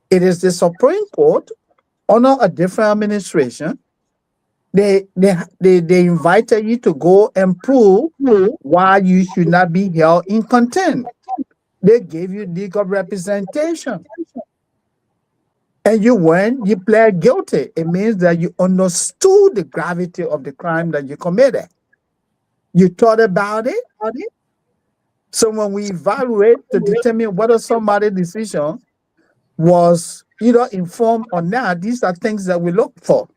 Speaker 5: It is the Supreme Court under a different administration. They invited you to go and prove why you should not be held in contempt. They gave you legal representation. And you went, you pled guilty. It means that you understood the gravity of the crime that you committed. You thought about it. So when we evaluate to determine whether somebody's decision was either informed or not, these are things that we look for.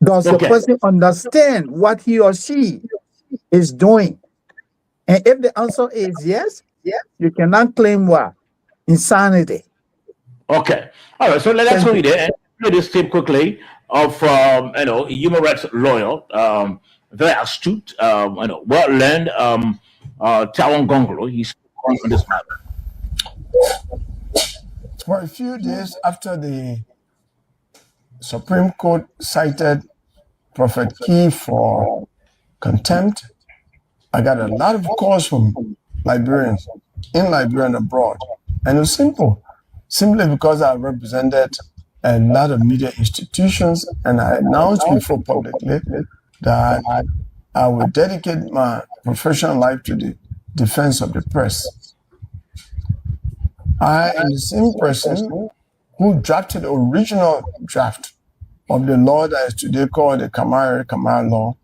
Speaker 5: Does the person understand what he or she is doing? And if the answer is yes, you cannot claim what? Insanity.
Speaker 1: Okay. All right. So let's read it and play this tape quickly. of human rights lawyer, very astute, well learned, Tawan Gongolo. He's on this matter.
Speaker 11: For a few days after the Supreme Court cited Prophet Key for contempt, I got a lot of calls from Liberians in Liberia and abroad. And it was simple, simply because I represented a lot of media institutions, and I announced before publicly that I would dedicate my professional life to the defense of the press. I am the same person who drafted the original draft of the law that is today called the Kamara law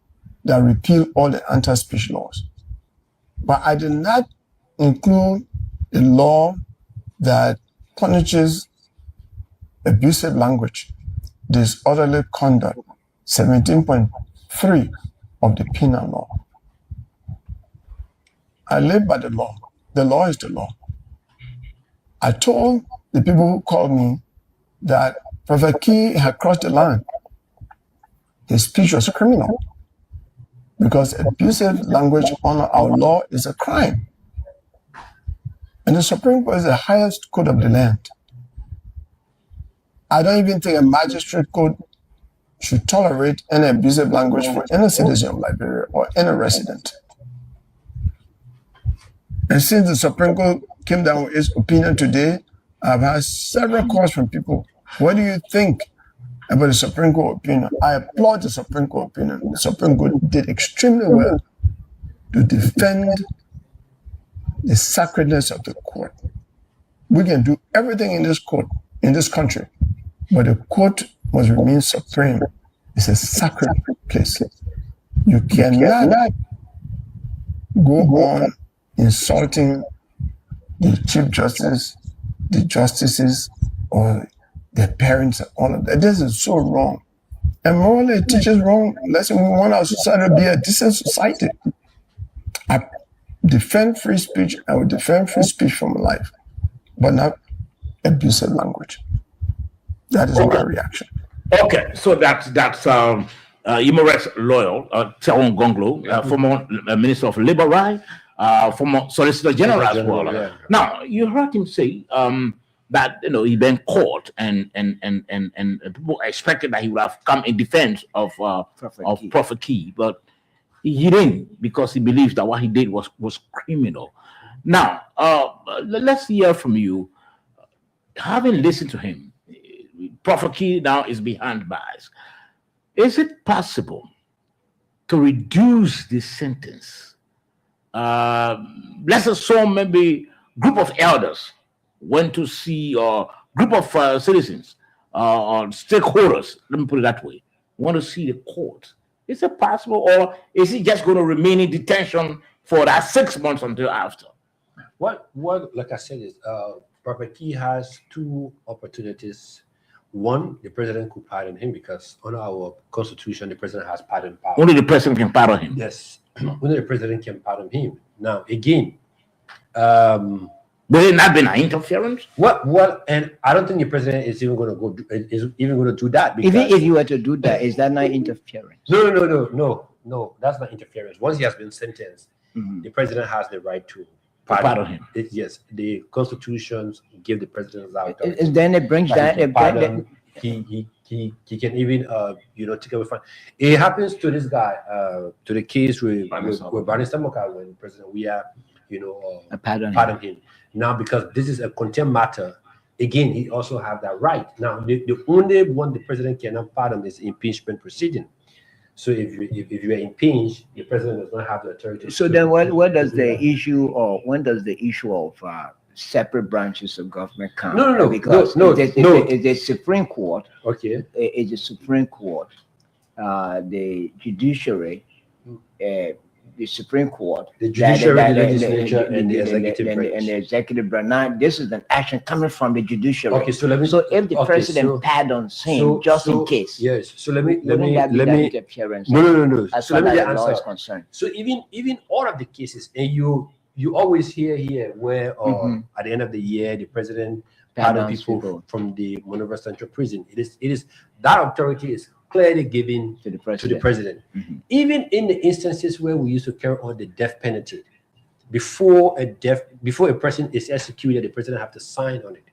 Speaker 11: that repealed all the anti-speech laws. But I did not include a law that punishes abusive language, disorderly conduct, 17.3 of the penal law. I live by the law. The law is the law. I told the people who called me that Prophet Key had crossed the line. His speech was criminal because abusive language on our law is a crime. And the Supreme Court is the highest court of the land. I don't even think a magistrate court should tolerate any abusive language for any citizen of Liberia or any resident. And since the Supreme Court came down with its opinion today, I've had several calls from people. What do you think about the Supreme Court opinion? I applaud the Supreme Court opinion. The Supreme Court did extremely well to defend the sacredness of the court. We can do everything in this court, in this country, but the court must remain supreme. It's a sacred place. You cannot go on insulting the Chief Justice, the justices, or their parents, and all of that. This is so wrong. And morally, it teaches wrong lesson. We want our society to be a decent society. I defend free speech. I will defend free speech from life, but not abusive language. That is my reaction.
Speaker 1: Okay, so that's human rights lawyer Tawan Gongolo, former Minister of Labor Rights, former Solicitor General as well.
Speaker 3: Yeah.
Speaker 1: Now you heard him say that he been caught and people expected that he would have come in defense of Prophet Key, but he didn't, because he believes that what he did was criminal. Now let's hear from you. Having listened to him, Prophet Key now is behind bars. Is it possible to reduce this sentence? Let's assume maybe group of elders went to see, or group of citizens or stakeholders, let me put it that way, want to see the court. Is it possible, or is he just going to remain in detention for that 6 months until after?
Speaker 3: What like I said is Prophet Key has two opportunities. One, the president could pardon him, because under our constitution, the president has pardon power.
Speaker 1: Only the president can pardon him.
Speaker 3: Yes, only the president can pardon him. Now, again,
Speaker 1: will it not be an interference?
Speaker 3: Well, and I don't think the president is even going to do that. Because
Speaker 2: Even if you were to do that, is that not interference?
Speaker 3: No, that's not interference. Once he has been sentenced, the president has the right to pardon him. Yes, the constitutions give the president the authority.
Speaker 2: And then it brings that.
Speaker 3: He can even take away fine. It happens to this guy, to the case with Barrister Moka, when President Weah, pardon him. Now, because this is a contempt matter, again, he also have that right. Now, the only one the president cannot pardon is impeachment proceeding. So if you are impeached, the president does not have the authority.
Speaker 2: So then, when does the issue of separate branches of government come?
Speaker 3: No.
Speaker 2: Because it's the Supreme Court.
Speaker 3: Okay.
Speaker 2: It's the Supreme Court, the judiciary, the Supreme Court,
Speaker 3: the judiciary, the legislature, and the executive branch.
Speaker 2: And the executive branch. Now, this is an action coming from the judiciary.
Speaker 3: Okay, so let me.
Speaker 2: So if the president pardons him, in case.
Speaker 3: Yes. So let me.
Speaker 2: Interference.
Speaker 3: No.
Speaker 2: As
Speaker 3: So let me
Speaker 2: far as the law
Speaker 3: answer.
Speaker 2: is concerned.
Speaker 3: So even all of the cases, and you always hear here where at the end of the year the president pardon people from the Monrovia Central Prison. It is that authority is clearly given
Speaker 2: To the
Speaker 3: to
Speaker 2: president.
Speaker 3: the president.
Speaker 2: Mhm.
Speaker 3: Even in the instances where we used to carry on the death penalty, before a person is executed, the president have to sign on it.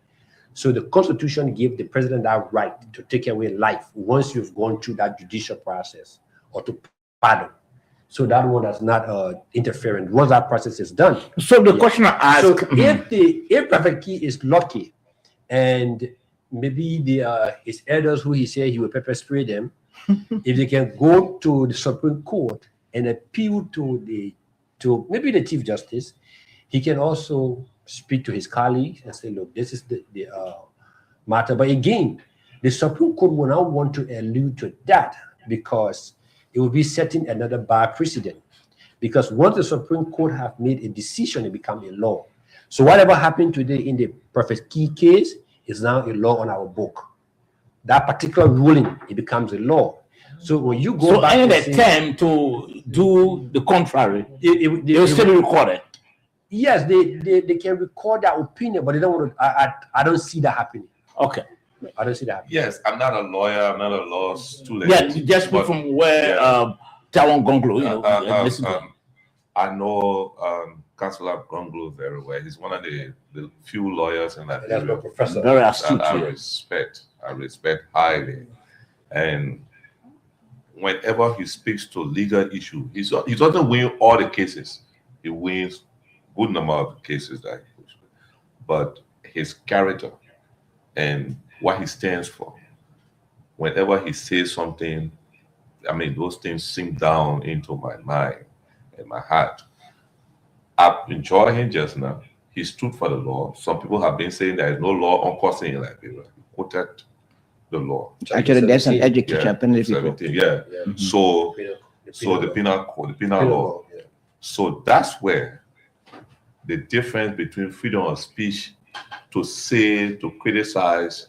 Speaker 3: So the Constitution gives the president that right to take away life once you've gone through that judicial process, or to pardon. So that one is not interfering once that process is done.
Speaker 1: So the question I ask,
Speaker 3: So if Prophet Key is lucky, and maybe his elders who he said he will pepper spray them, if they can go to the Supreme Court and appeal to maybe the Chief Justice, he can also speak to his colleagues and say, look, this is the matter. But again, the Supreme Court will not want to allude to that, because it will be setting another bad precedent. Because once the Supreme Court have made a decision, it becomes a law. So whatever happened today in the Prophet Key case is now a law on our book. That particular ruling, it becomes a law. So when you go back
Speaker 1: any
Speaker 3: and say-
Speaker 1: attempt to do the contrary, it will still be recorded.
Speaker 3: Yes, they can record their opinion, but they don't want to. I don't see that happening.
Speaker 1: Okay.
Speaker 3: I don't see that happening.
Speaker 4: Yes, I'm not a lawyer. I'm not a law student.
Speaker 1: Yeah, just
Speaker 4: but-
Speaker 1: from where
Speaker 4: yeah.
Speaker 1: Tawan Gonglo, listen to him.
Speaker 4: I know Councillor Gonglo very well. He's one of the few lawyers in that
Speaker 3: And that's my
Speaker 4: area
Speaker 3: professor.
Speaker 1: Very
Speaker 4: that
Speaker 1: astute.
Speaker 4: I
Speaker 1: yeah.
Speaker 4: respect. I respect highly. And whenever he speaks to legal issue, he doesn't win all the cases. He wins good number of cases that he puts. But his character and what he stands for, whenever he says something, I mean, those things sink down into my mind and my heart. I enjoy him just now. He stood for the law. Some people have been saying there is no law on cursing in Liberia. He quoted the law.
Speaker 2: Actually, there's an
Speaker 3: 17,
Speaker 2: education penalty.
Speaker 4: 17, yeah.
Speaker 3: Yeah.
Speaker 4: So
Speaker 3: Penal
Speaker 4: the penal code, the penal law.
Speaker 3: yeah.
Speaker 4: So that's where the difference between freedom of speech to say, to criticize,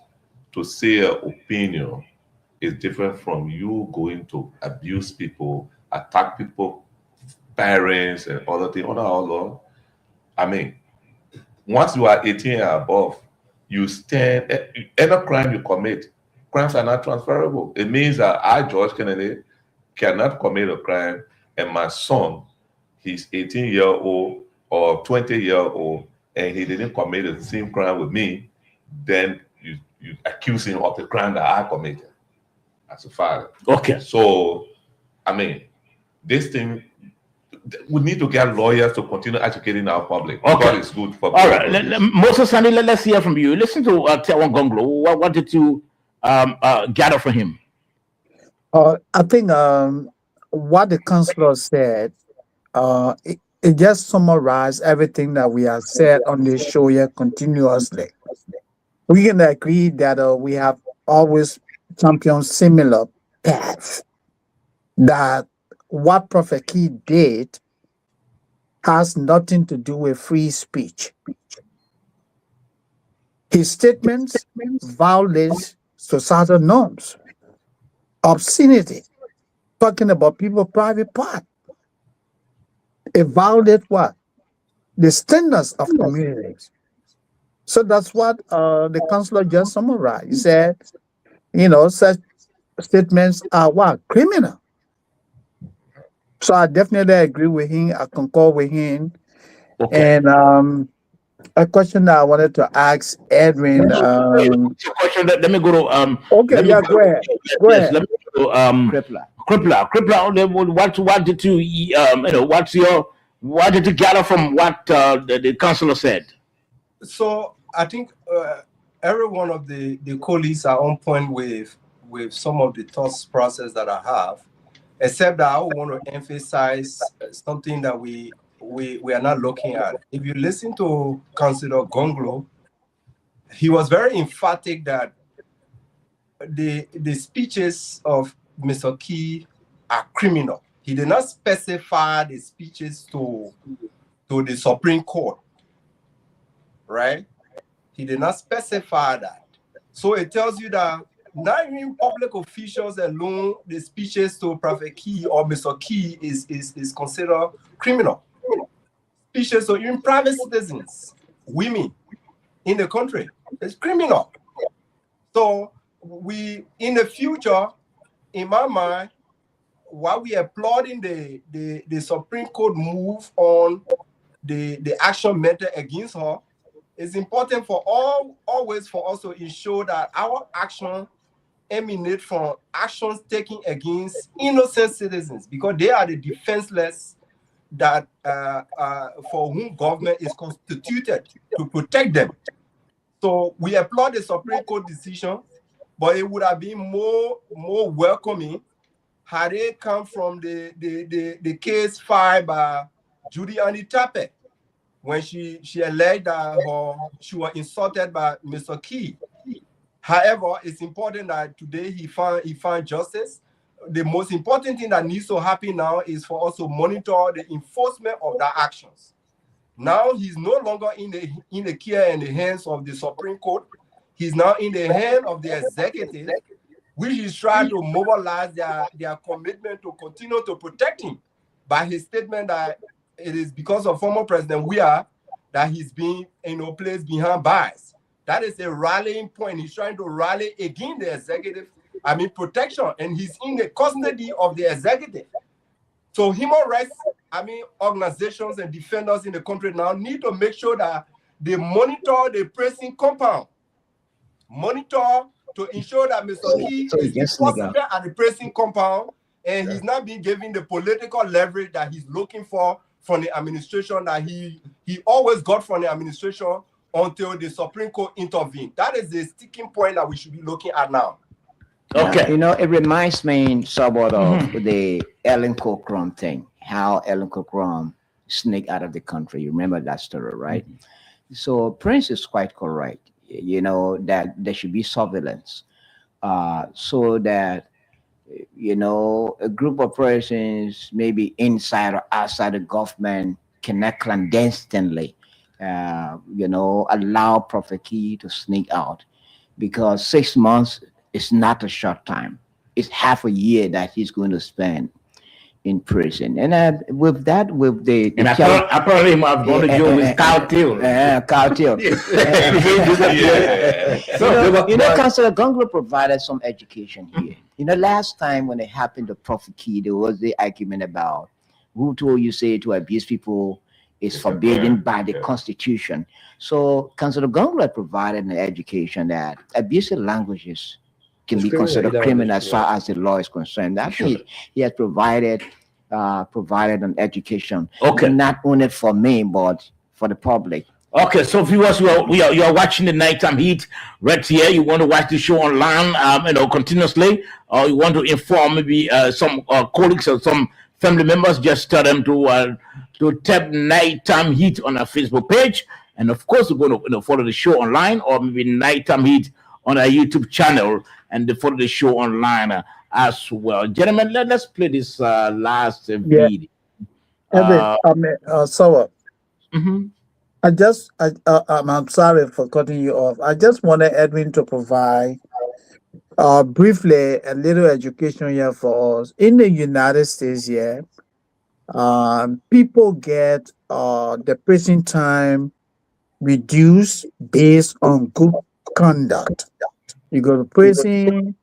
Speaker 4: to say an opinion is different from you going to abuse people, attack people, parents, and other things under our law. I mean, once you are 18 and above, you stand, any crime you commit, crimes are not transferable. It means that I, George Kennedy, cannot commit a crime, and my son, he's 18-year-old or 20-year-old, and he didn't commit the same crime with me, then you accuse him of the crime that I committed as a father.
Speaker 1: Okay.
Speaker 4: So, I mean, this thing, we need to get lawyers to continue educating our public.
Speaker 1: Okay.
Speaker 4: Because it's good for
Speaker 1: All right.
Speaker 4: people.
Speaker 1: Moses Sandy, let's hear from you. Listen to Tawan Gonglo. What did you gather from him?
Speaker 5: I think what the councillor said, it just summarized everything that we have said on this show here continuously. We can agree that we have always championed similar paths, that what Prophet Key did has nothing to do with free speech. His statements violate societal norms, obscenity, talking about people's private part. It violates what? The standards of communities. So that's what the councillor just summarized. He said, such statements are what? Criminal. So I definitely agree with him. I concur with him.
Speaker 1: Okay.
Speaker 5: And a question that I wanted to ask Edwin.
Speaker 1: Question. Let me go to
Speaker 5: Okay,
Speaker 1: let me
Speaker 5: yeah, go ahead. Go
Speaker 1: yes,
Speaker 5: ahead.
Speaker 1: let me go to
Speaker 2: Crippler.
Speaker 1: Crippler. What did you what did you gather from what the councillor said?
Speaker 6: So I think every one of the colleagues are on point with some of the thoughts process that I have, except that I want to emphasize something that we are not looking at. If you listen to Councillor Gonglo, he was very emphatic that the speeches of Mr. Key are criminal. He did not specify the speeches to the Supreme Court, right? He did not specify that. So it tells you that not even public officials alone, the speeches to Prophet Key or Mr. Key is considered criminal. Speeches to even private citizens, women in the country, it's criminal. So we, in the future, in my mind, while we applauding the Supreme Court move on the action meted against her, it's important for always for us to ensure that our action emanate from actions taken against innocent citizens, because they are the defenseless that for whom government is constituted to protect them. So we applaud the Supreme Court decision, but it would have been more welcoming had it come from the case filed by Judy Annie Tappe, when she alleged that she was insulted by Mr. Key. However, it's important that today he found justice. The most important thing that needs to happen now is for us to monitor the enforcement of their actions. Now he's no longer in the care and the hands of the Supreme Court. He's now in the hand of the executive, which is trying to mobilize their commitment to continue to protect him by his statement that it is because of former President Weah that he's being placed behind bars. That is a rallying point. He's trying to rally against the executive, protection, and he's in the custody of the executive. So human rights, organizations and defenders in the country now need to make sure that they monitor the prison compound, monitor to ensure that Mr. Key is deposited at the prison compound, and he's not being given the political leverage that he's looking for from the administration, that he always got from the administration until the Supreme Court intervened. That is the sticking point that we should be looking at now.
Speaker 2: Okay. It reminds me somewhat of the Ellen Cochran thing, how Ellen Cochran sneaked out of the country. You remember that story, right? So Prince is quite correct, that there should be surveillance so that, a group of persons, maybe inside or outside the government, cannot clandestinely, allow Prophet Key to sneak out, because 6 months is not a short time. It's half a year that he's going to spend in prison. And with the
Speaker 1: apparently I'm going to join with Cowtail.
Speaker 2: Cowtail. Councillor Gonglo provided some education here. Last time when it happened to Prophet Key, there was the argument about who told you say to abuse people is forbidden by the Constitution. So Councillor Gonglo provided an education that abusive languages can be considered criminal as far as the law is concerned. Actually, he has provided an education, not only for me but for the public.
Speaker 1: Okay, so viewers, you are watching the Nighttime Heat right here. You want to watch the show online, continuously, or you want to inform maybe some colleagues or some family members, just tell them to tap Nighttime Heat on our Facebook page, and of course, we're going to follow the show online, or maybe Nighttime Heat on our YouTube channel, and follow the show online as well. Gentlemen, let's play this last video.
Speaker 5: I'm sorry for cutting you off. I just wanted Edwin to provide briefly a little education here for us. In the United States here, people get the prison time reduced based on good conduct. You go to prison,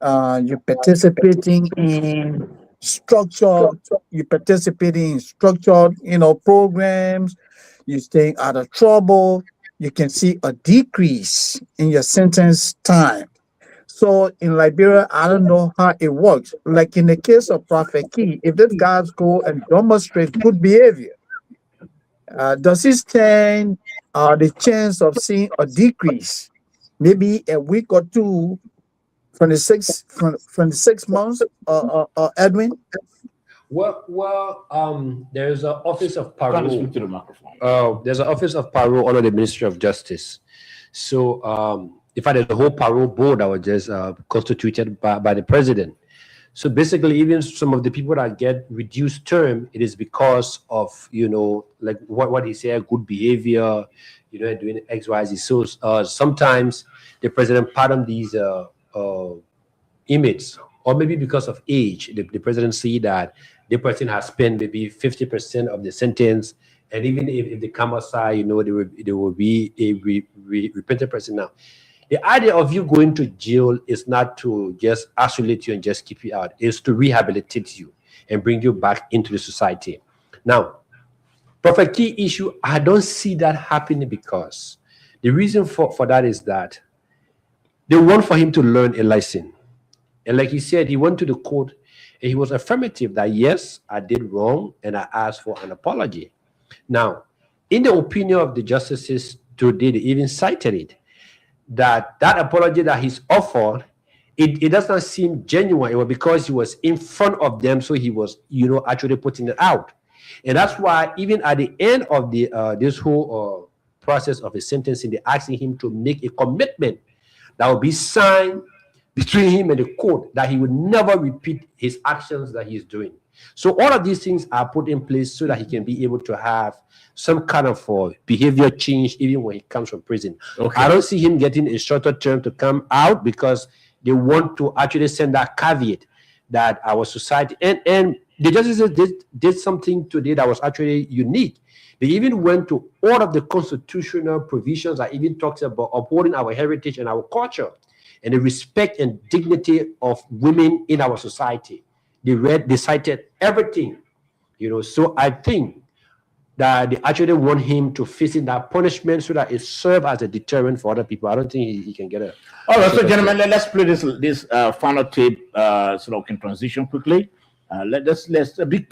Speaker 5: you're participating in structured programs, you're staying out of trouble, you can see a decrease in your sentence time. So in Liberia, I don't know how it works. Like in the case of Prophet Key, if these guys go and demonstrate good behavior, does it stand the chance of seeing a decrease, maybe a week or two from the 6 months, Edwin?
Speaker 3: Well, there's an office of parole. There's an office of parole under the Ministry of Justice. So, in fact, there's a whole parole board that was just constituted by the president. So basically, even some of the people that get reduced term, it is because of, like what he said, good behavior, doing X, Y, Z. So sometimes the president pardon these inmates, or maybe because of age, the president see that the person has spent maybe 50% of the sentence, and even if they come outside, there will be a repentant person now. The idea of you going to jail is not to just isolate you and just keep you out. It's to rehabilitate you and bring you back into the society. Now, Prophet Key issue, I don't see that happening because the reason for that is that they want for him to learn a lesson. And like he said, he went to the court and he was affirmative that, yes, I did wrong and I asked for an apology. Now, in the opinion of the justices today, they even cited it, that apology that he's offered, it does not seem genuine. It was because he was in front of them, so he was, actually putting it out. And that's why even at the end of the this whole process of his sentencing, they're asking him to make a commitment that will be signed between him and the court that he would never repeat his actions that he's doing. So all of these things are put in place so that he can be able to have some kind of behavior change even when he comes from prison. Okay. I don't see him getting a shorter term to come out because they want to actually send that caveat that our society and the justices did something today that was actually unique. They even went to all of the constitutional provisions that even talks about upholding our heritage and our culture and the respect and dignity of women in our society. They cited everything, so I think that they actually want him to face in that punishment so that it serves as a deterrent for other people. I don't think he can get it.
Speaker 1: All right, so gentlemen, let's play this final tape so that we can transition quickly.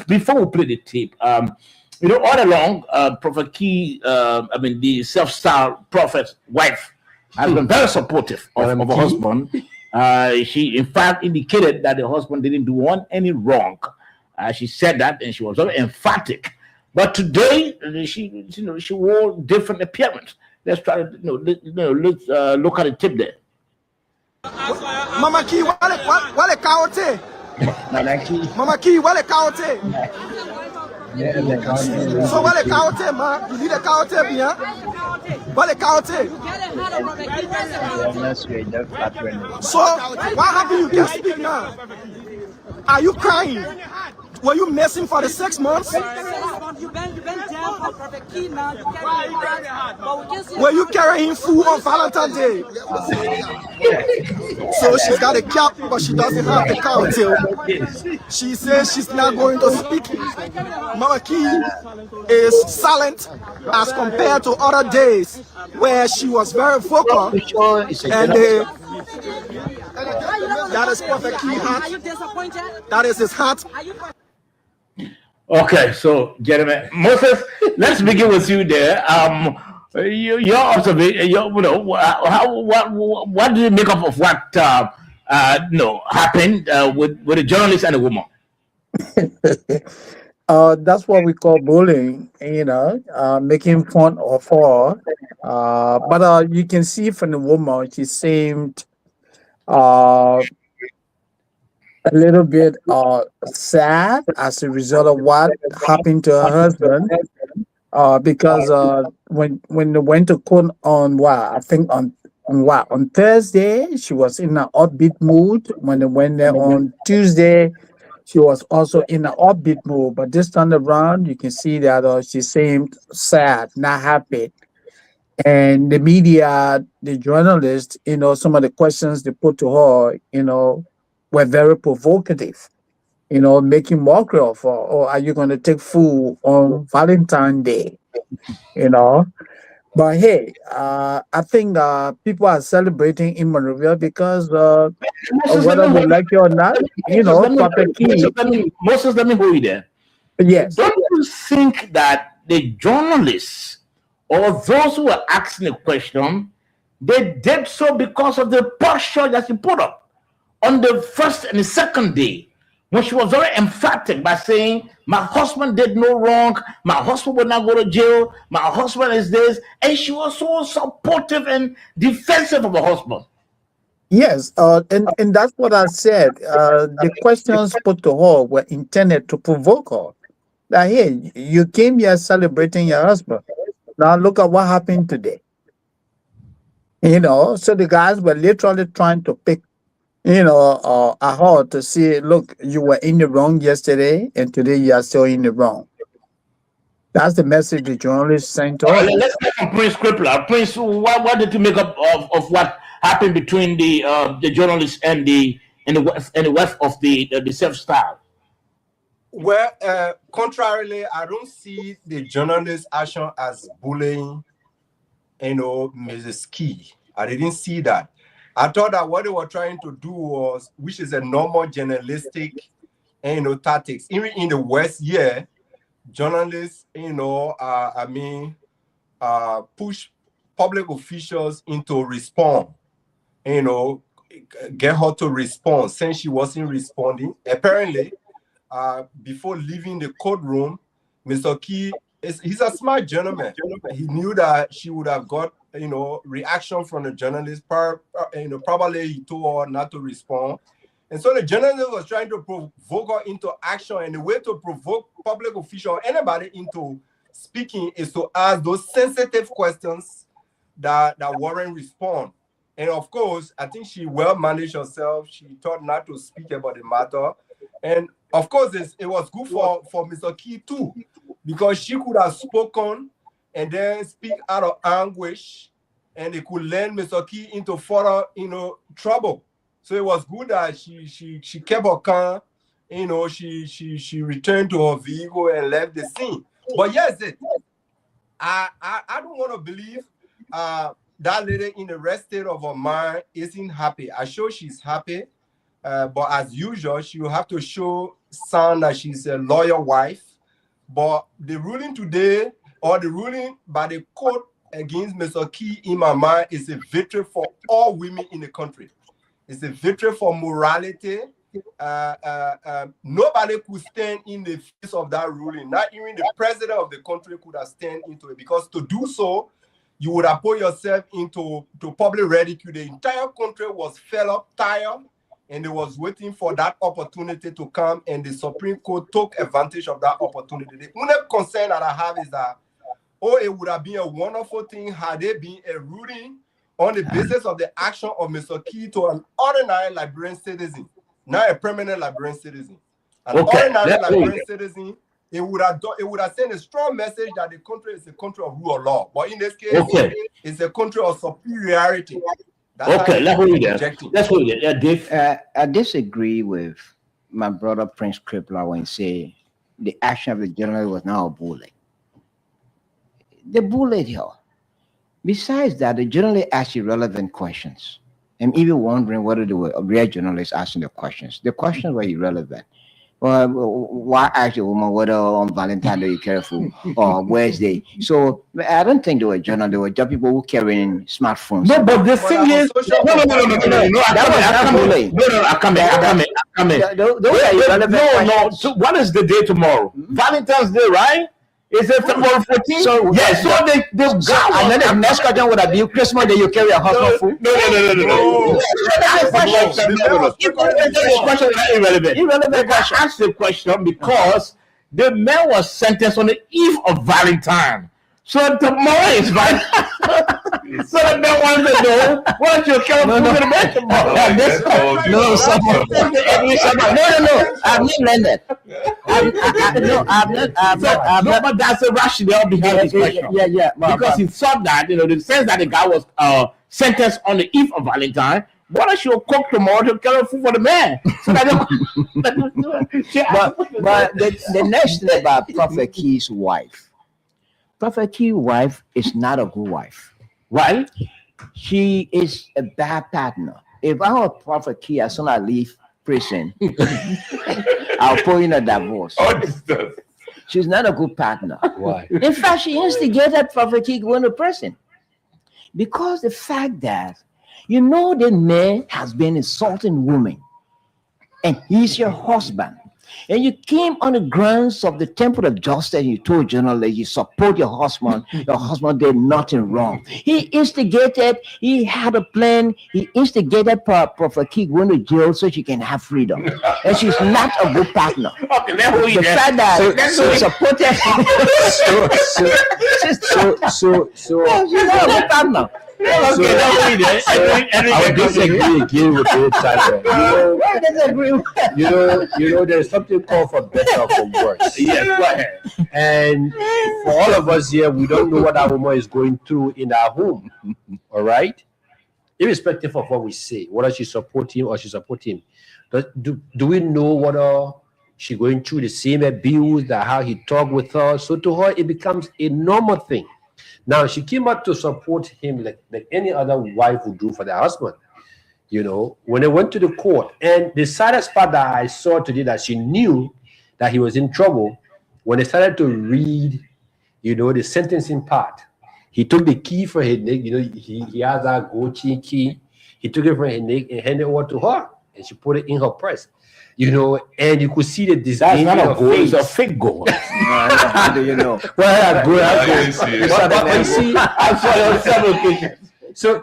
Speaker 1: Before we play the tape, all along, Prophet Key, the self-styled prophet's wife has been very supportive of her husband. She, in fact, indicated that the husband didn't do any wrong. She said that, and she was very emphatic. But today, she wore different appearance. Let's try to, let's look at the tip there.
Speaker 12: Mama Key, wale kaote. Mama Key, wale kaote. So wale kaote, ma. You need a kaote, bien. Wale kaote. So what happened? You can speak now. Are you crying? Were you missing for the 6 months? Were you carrying food on Valentine's Day? So she's got a cap, but she doesn't have the cow. She says she's not going to speak. Mama Key is silent as compared to other days where she was very vocal. And that is Prophet Key hat. That is his hat.
Speaker 1: Okay, so gentlemen, Moses, let's begin with you there. Your observation, what do you make up of what happened with a journalist and a woman?
Speaker 5: That's what we call bullying, making fun of her. But you can see from the woman, she seemed a little bit sad as a result of what happened to her husband. Because when they went to court on on Thursday, she was in an upbeat mood. When they went there on Tuesday, she was also in an upbeat mood. But this time around, you can see that she seemed sad, not happy. And the media, the journalists, some of the questions they put to her, were very provocative, making mockery of her. Or are you going to take food on Valentine's Day? But hey, I think people are celebrating in Monrovia because whether we like it or not, Prophet Key.
Speaker 1: Moses, let me hold you there.
Speaker 5: Yes.
Speaker 1: Don't you think that the journalists or those who were asking the question, they did so because of the posture that she put up on the first and the second day, when she was very emphatic by saying, my husband did no wrong, my husband will not go to jail, my husband is this, and she was so supportive and defensive of her husband.
Speaker 5: Yes, and that's what I said. The questions put to her were intended to provoke her. That, hey, you came here celebrating your husband. Now look at what happened today. So the guys were literally trying to pick at her to see, look, you were in the wrong yesterday, and today you are still in the wrong. That's the message the journalist sent to us.
Speaker 1: Let's get from Prince Crippler. Prince, what did you make up of what happened between the journalists and the west of the self-style?
Speaker 6: Well, contrarily, I don't see the journalist action as bullying, Mrs. Key. I didn't see that. I thought that what they were trying to do was, which is a normal journalistic, tactics. Even in the West, journalists, push public officials into respond, get her to respond since she wasn't responding. Apparently, before leaving the courtroom, Mr. Key, he's a smart gentleman. He knew that she would have got, reaction from the journalist. Probably he told her not to respond. And so the journalist was trying to provoke her into action. And the way to provoke public official or anybody into speaking is to ask those sensitive questions that Warren respond. And of course, I think she well managed herself. She thought not to speak about the matter. And of course, it was good for Mr. Key too, because she could have spoken and then speak out of anguish, and it could land Mr. Key into further, trouble. So it was good that she kept her calm, she returned to her vehicle and left the scene. But yes, I don't want to believe that lady in the rest state of her mind isn't happy. I'm sure she's happy, but as usual, she will have to show sign that she's a loyal wife. But the ruling today, or the ruling by the court against Mr. Key, in my mind, is a victory for all women in the country. It's a victory for morality. Nobody could stand in the face of that ruling. Not even the president of the country could have stand into it, because to do so, you would have put yourself into public ridicule. The entire country was fed up, tired, and it was waiting for that opportunity to come, and the Supreme Court took advantage of that opportunity. The only concern that I have is that, it would have been a wonderful thing had there been a ruling on the basis of the action of Mr. Key to an ordinary Liberian citizen, not a permanent Liberian citizen. An ordinary Liberian citizen, it would have sent a strong message that the country is a country of rule of law. But in this case, it's a country of superiority. Let's hold it there,
Speaker 2: Dave. I disagree with my brother Prince Crippler when he say the action of the journalist was now a bully. They bullied her. Besides that, the journalist asked irrelevant questions. I'm even wondering whether they were real journalists asking the questions. The questions were irrelevant. Well, why ask a woman whether on Valentine's Day you careful or Wednesday? So I don't think they were journalists. They were just people who carrying smartphones.
Speaker 1: No, but the thing is, no. So what is the day tomorrow? Valentine's Day, right? Is it February 14th?
Speaker 2: So
Speaker 1: yes. So they go.
Speaker 2: And then the next question would have been Christmas Day. You carry a husband food.
Speaker 1: No. Irrelevant question. I asked the question because the man was sentenced on the eve of Valentine. So tomorrow is Valentine. So the man wanted to know what you carry food to the man tomorrow.
Speaker 2: No. I'm not landed.
Speaker 1: But that's a rationale behind this question.
Speaker 2: Yeah.
Speaker 1: Because he thought that, the sense that the guy was sentenced on the eve of Valentine, what if she'll cook tomorrow to carry food for the man? So
Speaker 2: but the next thing about Prophet Key's wife. Prophet Key's wife is not a good wife.
Speaker 1: Why?
Speaker 2: She is a bad partner. If I were Prophet Key, as soon as I leave prison, I'll put in a divorce. She's not a good partner.
Speaker 3: Why?
Speaker 2: In fact, she instigated Prophet Key going to prison. Because the fact that, the man has been insulting women, and he's your husband. And you came on the grounds of the temple of justice, and you told journalists you support your husband did nothing wrong. He instigated, he had a plan, he instigated Prophet Key going to jail so she can have freedom. And she's not a good partner.
Speaker 1: Okay,
Speaker 2: the fact that she supported she's not a good partner.
Speaker 3: I disagree again with you, Tyler. There's something called for better or for worse.
Speaker 1: Yes, go ahead.
Speaker 3: And for all of us here, we don't know what our woman is going through in our home. All right? irrespective of what we say, whether she support him or she support him, do we know whether she going through the same abuse, that how he talked with her? So to her, it becomes a normal thing. Now she came out to support him like any other wife would do for their husband. You know, when they went to the court, and the saddest part that I saw today, that she knew that he was in trouble, when they started to read, you know, the sentencing part. He took the key for his neck, you know, he has that gold chain key. He took it from her neck and handed it over to her, and she put it in her purse. You know, and you could see the disdain.
Speaker 1: That's not
Speaker 3: in
Speaker 1: a
Speaker 3: her
Speaker 1: gold,
Speaker 3: face.
Speaker 1: it's a fake gold.
Speaker 2: How do you know?
Speaker 3: Well,
Speaker 4: Yeah,
Speaker 3: you see,
Speaker 1: I saw it on several occasions.
Speaker 3: so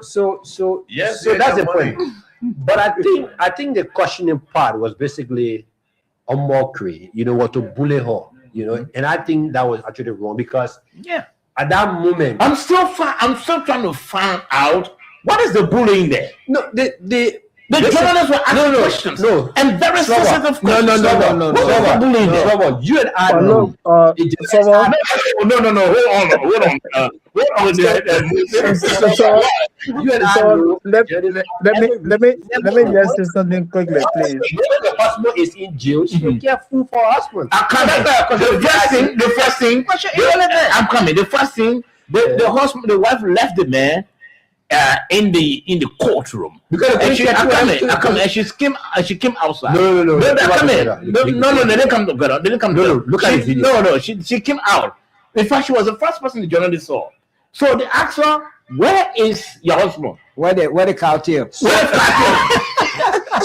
Speaker 4: Yes,
Speaker 3: so
Speaker 4: yeah,
Speaker 3: that's the
Speaker 4: that
Speaker 3: point.
Speaker 4: money.
Speaker 3: But I think the questioning part was basically a mockery, you know, what to bully her, you know, and I think that was actually wrong, because at that moment,
Speaker 1: I'm still trying to find out what is the bullying there.
Speaker 3: no,
Speaker 1: The journalists were asking questions.
Speaker 3: no,
Speaker 1: And very
Speaker 3: Slava,
Speaker 1: sensitive
Speaker 3: no,
Speaker 1: questions.
Speaker 3: no,
Speaker 1: What was the bullying there?
Speaker 3: Slava, you and I
Speaker 5: But
Speaker 3: know.
Speaker 5: look,
Speaker 3: It just-
Speaker 5: Slava,
Speaker 1: No. Hold on. Hold on there.
Speaker 5: so
Speaker 3: you and I
Speaker 5: So
Speaker 3: know.
Speaker 5: let me just say something quickly, please.
Speaker 3: When the husband is in jail, she don't care food for her husband.
Speaker 1: I'm coming. The first thing. I'm coming. The first thing. The husband, the wife left the man in the courtroom,
Speaker 3: Because
Speaker 1: and she
Speaker 3: I'm
Speaker 1: coming, and she came outside.
Speaker 3: No.
Speaker 1: No, they didn't come together. They didn't come together.
Speaker 3: Look at the video.
Speaker 1: No, she came out. In fact, she was the first person the journalist saw. So they asked her, "Where is your husband?"
Speaker 2: Where the cow tips?
Speaker 3: So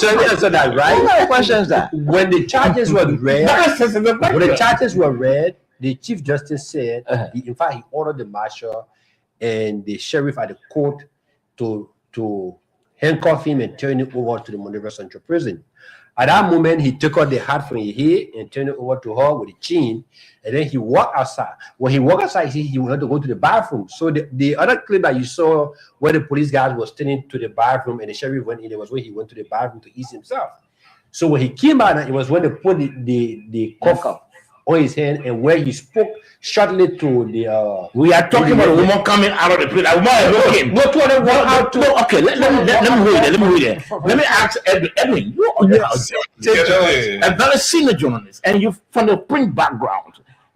Speaker 3: let me answer that, right?
Speaker 2: What kind of question is that?
Speaker 3: When the charges were read,
Speaker 1: Very sensitive
Speaker 3: when the
Speaker 1: question.
Speaker 3: charges were read, the Chief Justice said, in fact, he ordered the marshal and the sheriff at the court to handcuff him and turn him over to the Monrovia Central Prison. At that moment, he took out the hat from his head and turned it over to her with the chain, and then he walked outside. When he walked outside, he wanted to go to the bathroom. So the other clip that you saw where the police guys was standing to the bathroom and the sheriff went in, it was when he went to the bathroom to ease himself. So when he came out, it was when they put the cuff on his hand, and where he spoke shortly to the
Speaker 1: We are talking about a woman coming out of the prison. A woman is looking.
Speaker 3: no,
Speaker 1: Okay, let me read it. Let me ask Edwin. You are a very senior journalist, and you're from the print background.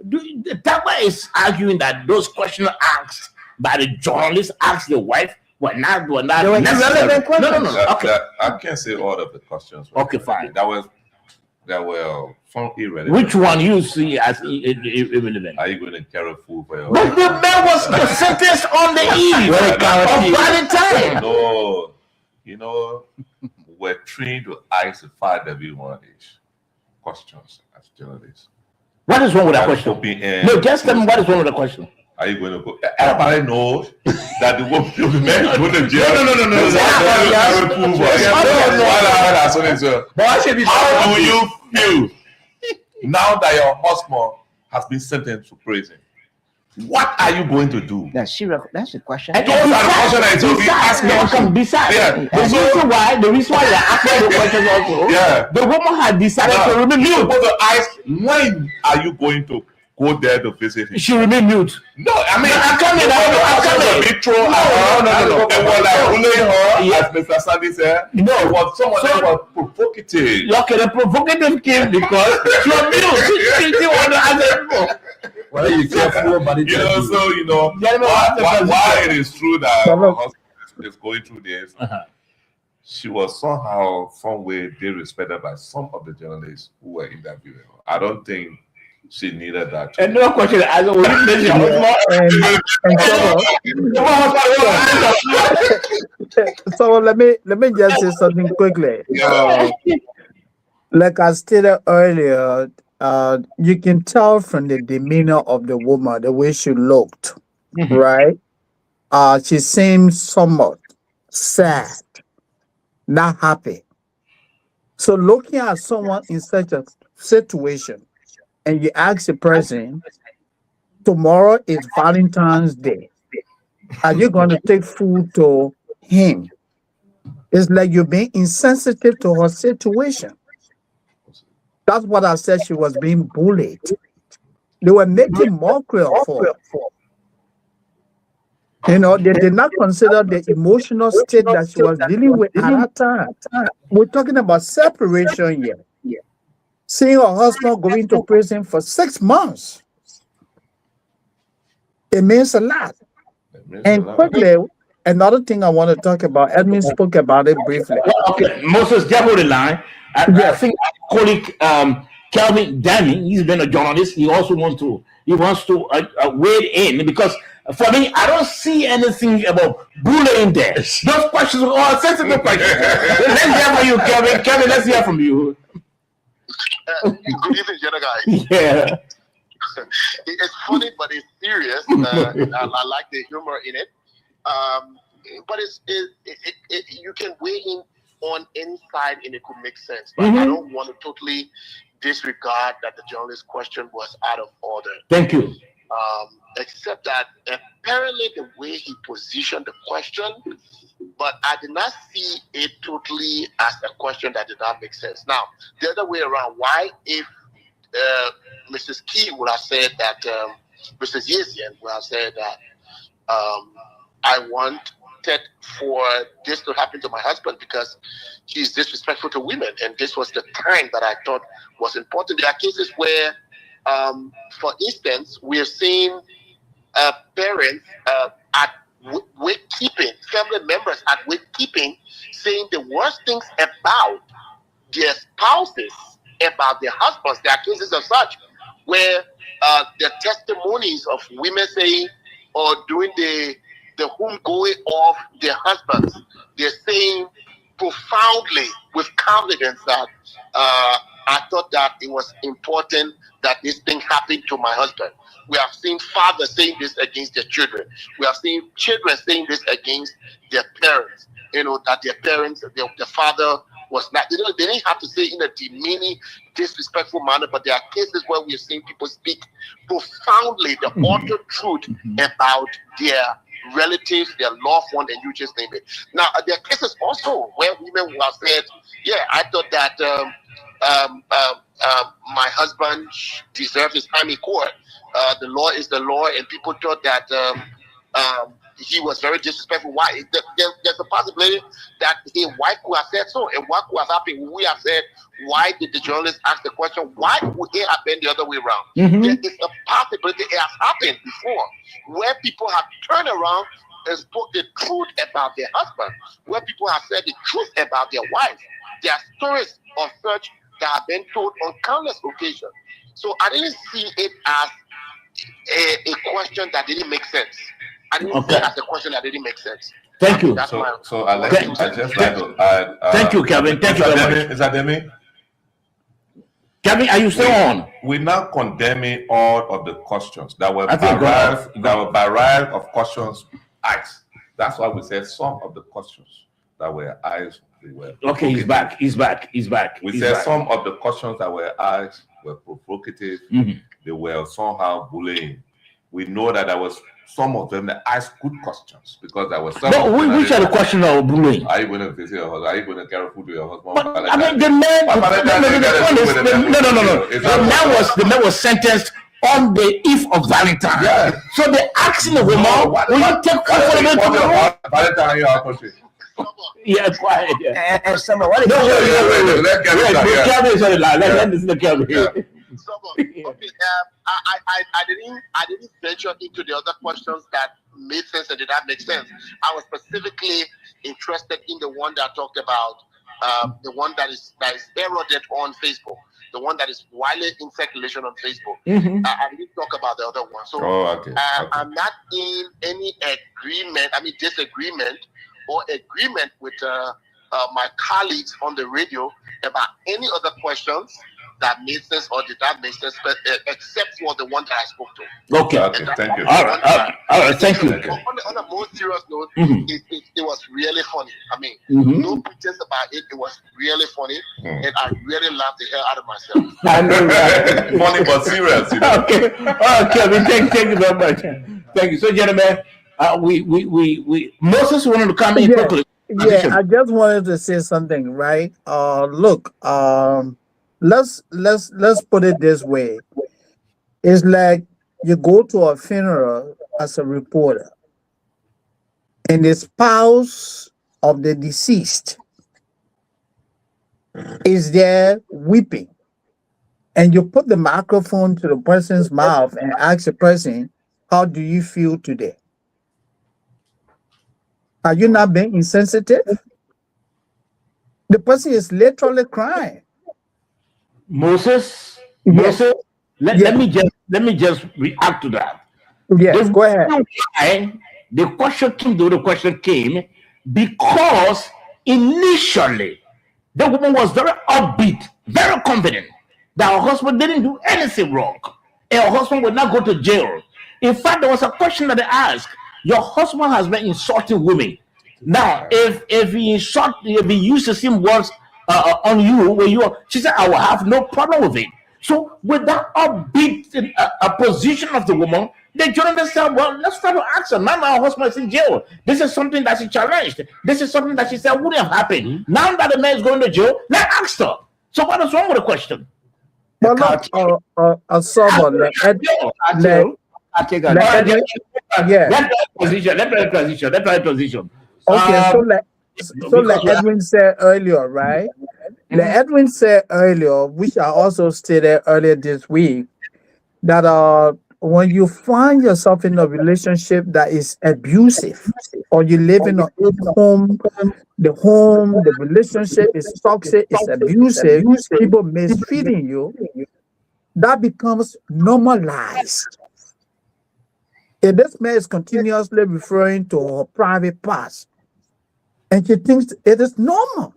Speaker 1: Tagba is arguing that those questions asked by the journalist asked the wife were not
Speaker 2: irrelevant questions.
Speaker 1: No. Okay.
Speaker 4: I can't say all of the questions.
Speaker 1: Okay, fine.
Speaker 4: That were from irrelevant.
Speaker 1: Which one you see as irrelevant?
Speaker 4: Are you going to carry food for your
Speaker 1: But the man was sentenced on the eve of by the time.
Speaker 4: No, you know, we're trained to ask the 5W1 questions as journalists.
Speaker 1: What is wrong with that question? No, just tell me what is wrong with the question.
Speaker 4: Are you going to go? Everybody knows that the woman, the man go to jail. How do you feel now that your husband has been sentenced to prison? What are you going to do?
Speaker 2: That's a question.
Speaker 1: And
Speaker 4: Those are the questions that you be asking.
Speaker 1: Besides, the reason why they're asking the questions also, the woman had decided to remain
Speaker 4: You're
Speaker 1: mute.
Speaker 4: supposed to ask, when are you going to go there to visit him?
Speaker 1: She remained mute.
Speaker 4: No, I mean,
Speaker 1: I'm coming.
Speaker 4: No. It was like bullying her, as Mr. Sandy said.
Speaker 1: No.
Speaker 4: It was someone that was provocative.
Speaker 1: Okay, the provocative came because she was mute. She didn't want to answer anymore.
Speaker 3: Well, you careful about it.
Speaker 4: You know, so, you know, why it is true that her husband is going through this, she was somehow, some way, disrespected by some of the journalists who were interviewing her. I don't think she needed that.
Speaker 1: And no question, I don't
Speaker 5: So let me just say something quickly. Like I stated earlier, you can tell from the demeanor of the woman, the way she looked, right? She seems somewhat sad, not happy. So looking at someone in such a situation, and you ask the person, tomorrow is Valentine's Day, are you going to take food to him? It's like you're being insensitive to her situation. That's what I said. She was being bullied. They were making mockery of her. You know, they did not consider the emotional state that she was dealing with at that time. We're talking about separation here. Seeing her husband going to prison for 6 months. It means a lot. And quickly, another thing I want to talk about, Edmund spoke about it briefly.
Speaker 1: Okay, Moses, just hold the line. I think my colleague Calvin Danny, he's been a journalist. He also wants to weigh in, because for me, I don't see anything about bullying there. Those questions are all sensitive questions. Let's hear from you, Calvin. Calvin, let's hear from you.
Speaker 13: Good evening, Jenna guys.
Speaker 1: Yeah.
Speaker 13: It's funny, but it's serious. I like the humor in it. But you can weigh in on any side and it could make sense. But I don't want to totally disregard that the journalist's question was out of order.
Speaker 1: Thank you.
Speaker 13: Except that apparently the way he positioned the question, but I did not see it totally as a question that did not make sense. Now, the other way around, why if Mrs. Key would have said that, Mrs. Yezian would have said that I wanted for this to happen to my husband because he's disrespectful to women, and this was the time that I thought was important. There are cases where, for instance, we have seen parents at wake-keeping, family members at wake-keeping, saying the worst things about their spouses, about their husbands. There are cases of such where the testimonies of women saying, or doing the homegoing of their husbands, they're saying profoundly with confidence that I thought that it was important that this thing happened to my husband. We have seen fathers saying this against their children. We have seen children saying this against their parents. You know, that their parents, their father was not, they didn't have to say in a demeaning, disrespectful manner, but there are cases where we have seen people speak profoundly the utter truth about their relatives, their loved one, and you just name it. Now, there are cases also where women who have said, yeah, I thought that my husband deserves his time in court. The law is the law, and people thought that he was very disrespectful. Why? There's a possibility that his wife could have said so, and what could have happened? We have said, why did the journalist ask the question? Why would it have been the other way around? There is a possibility it has happened before, where people have turned around and spoke the truth about their husband, where people have said the truth about their wife. There are stories of such that have been told on countless occasions. So I didn't see it as a question that didn't make sense. I didn't see it as a question that didn't make sense.
Speaker 1: Thank you.
Speaker 4: So I just like to add.
Speaker 1: Thank you, Kevin. Thank you very much.
Speaker 4: Is that Demi?
Speaker 1: Kevin, are you still on?
Speaker 4: We're not condemning all of the questions that were barrage of questions asked. That's why we said some of the questions that were asked.
Speaker 1: Okay, he's back. He's back.
Speaker 4: We said some of the questions that were asked were provocative. They were somehow bullying. We know that there was some of them that asked good questions because there was some.
Speaker 1: But which are the questions that were bullying?
Speaker 4: Are you going to visit your husband? Are you going to carry food to your husband?
Speaker 1: But, I mean, the man. No. The man was sentenced on the eve of Valentine.
Speaker 4: Yeah.
Speaker 1: So they asking the woman, will you take food for the man to the home?
Speaker 4: Valentine, you are country.
Speaker 1: Yeah, quiet. Yeah.
Speaker 2: And someone, what is
Speaker 4: Wait. Let
Speaker 1: Kevin is on the line. Let listen to Kevin.
Speaker 13: I didn't venture into the other questions that made sense and did not make sense. I was specifically interested in the one that talked about the one that is eroded on Facebook, the one that is widely in circulation on Facebook. I didn't talk about the other one. So I'm not in any disagreement or agreement with my colleagues on the radio about any other questions that made sense or did not make sense, except for the one that I spoke to.
Speaker 1: Okay,
Speaker 4: thank you.
Speaker 1: All right, thank you.
Speaker 13: On a more serious note, it was really funny. I mean, no pretense about it. It was really funny, and I really laughed the hell out of myself.
Speaker 1: I know, right?
Speaker 4: Funny but serious. You know?
Speaker 1: Okay. All right, Kevin. Thank you very much. Thank you. So, gentlemen, we Moses wanted to come in quickly.
Speaker 5: Yeah, I just wanted to say something, right? Look, let's put it this way. It's like you go to a funeral as a reporter, and the spouse of the deceased is there weeping, and you put the microphone to the person's mouth and ask the person, how do you feel today? Are you not being insensitive? The person is literally crying.
Speaker 1: Moses,
Speaker 5: Yes.
Speaker 1: Moses, let me just react to that.
Speaker 5: Yes, go ahead.
Speaker 1: The question came because initially the woman was very upbeat, very confident that her husband didn't do anything wrong, and her husband would not go to jail. In fact, there was a question that they asked: your husband has been insulting women. Now, if he uses him words on you, when she said, I will have no problem with it. So with that upbeat position of the woman, the journalist said, well, let's try to ask her. Now our husband is in jail. This is something that she challenged. This is something that she said wouldn't have happened. Now that the man is going to jail, let's ask her. So what is wrong with the question?
Speaker 5: Well, look,
Speaker 1: Let transition.
Speaker 5: Okay, so like Edwin said earlier, right? Like Edwin said earlier, which I also stated earlier this week, that when you find yourself in a relationship that is abusive, or you live in a home, the relationship is toxic, it's abusive, people mistreating you, that becomes normalized. If this man is continuously referring to her private parts, and she thinks it is normal,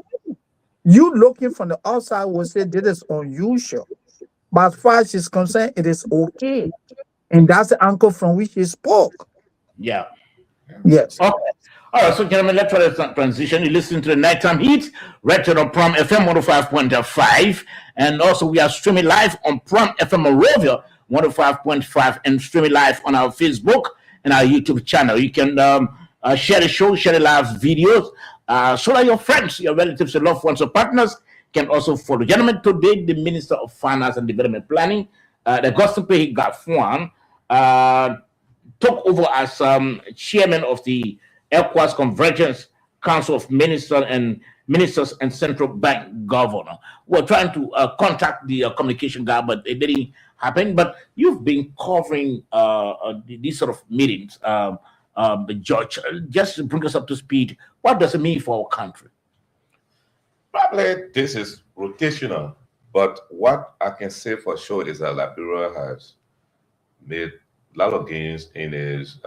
Speaker 5: you looking from the outside will say this is unusual. But as far as she's concerned, it is okay. And that's the angle from which he spoke.
Speaker 1: Yeah.
Speaker 5: Yes.
Speaker 1: Okay. All right, so gentlemen, let's try to transition. You listen to the Nighttime Heat, right here on Prom FM 105.5. And also we are streaming live on Prom FM Morovia 105.5 and streaming live on our Facebook and our YouTube channel. You can share the show, share the live videos, so that your friends, your relatives, your loved ones, your partners can also follow. Gentlemen, today the Minister of Finance and Development Planning, the Gospel Gafuan, took over as chairman of the ECOWAS Convergence Council of Ministers and Central Bank Governor. We're trying to contact the communication guy, but it didn't happen. But you've been covering these sort of meetings, George. Just to bring us up to speed, what does it mean for our country?
Speaker 4: Probably this is rotational, but what I can say for sure is that Liberia has made a lot of gains in his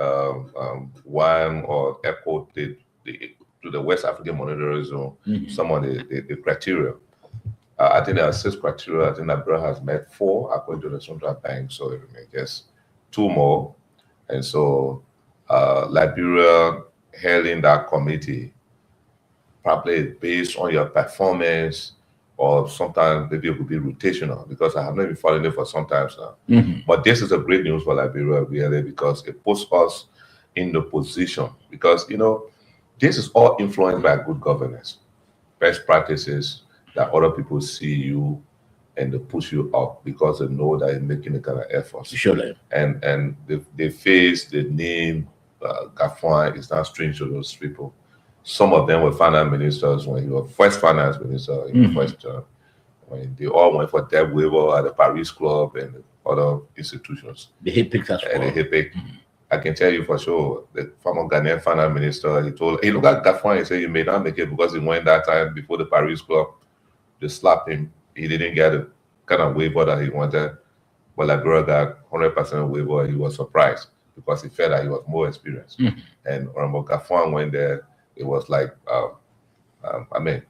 Speaker 4: one or echo to the West African Monetary Zone, some of the criteria. I think there are 6 criteria. I think Liberia has met 4 according to the Central Bank, so it remains just 2 more. And so Liberia held in that committee, probably based on your performance, or sometimes maybe it could be rotational, because I have not been following it for some time now. But this is a great news for Liberia, really, because it puts us in the position, because, you know, this is all influenced by good governance, best practices that other people see you and they push you up because they know that you're making a kind of effort.
Speaker 1: Surely.
Speaker 4: And they face the name Gafuan is not strange to those people. Some of them were finance ministers when he was first finance minister in the first term. When they all went for debt waiver at the Paris Club and other institutions.
Speaker 1: The HIPIC as well.
Speaker 4: And the HIPIC. I can tell you for sure, the former Ghanaian finance minister, he told, hey, look at Gafuan, he said, you may not make it because he went that time before the Paris Club. They slapped him. He didn't get the kind of waiver that he wanted. But Liberia got 100% waiver. He was surprised because he felt that he was more experienced. And Honorable Gafuan went there. It was like,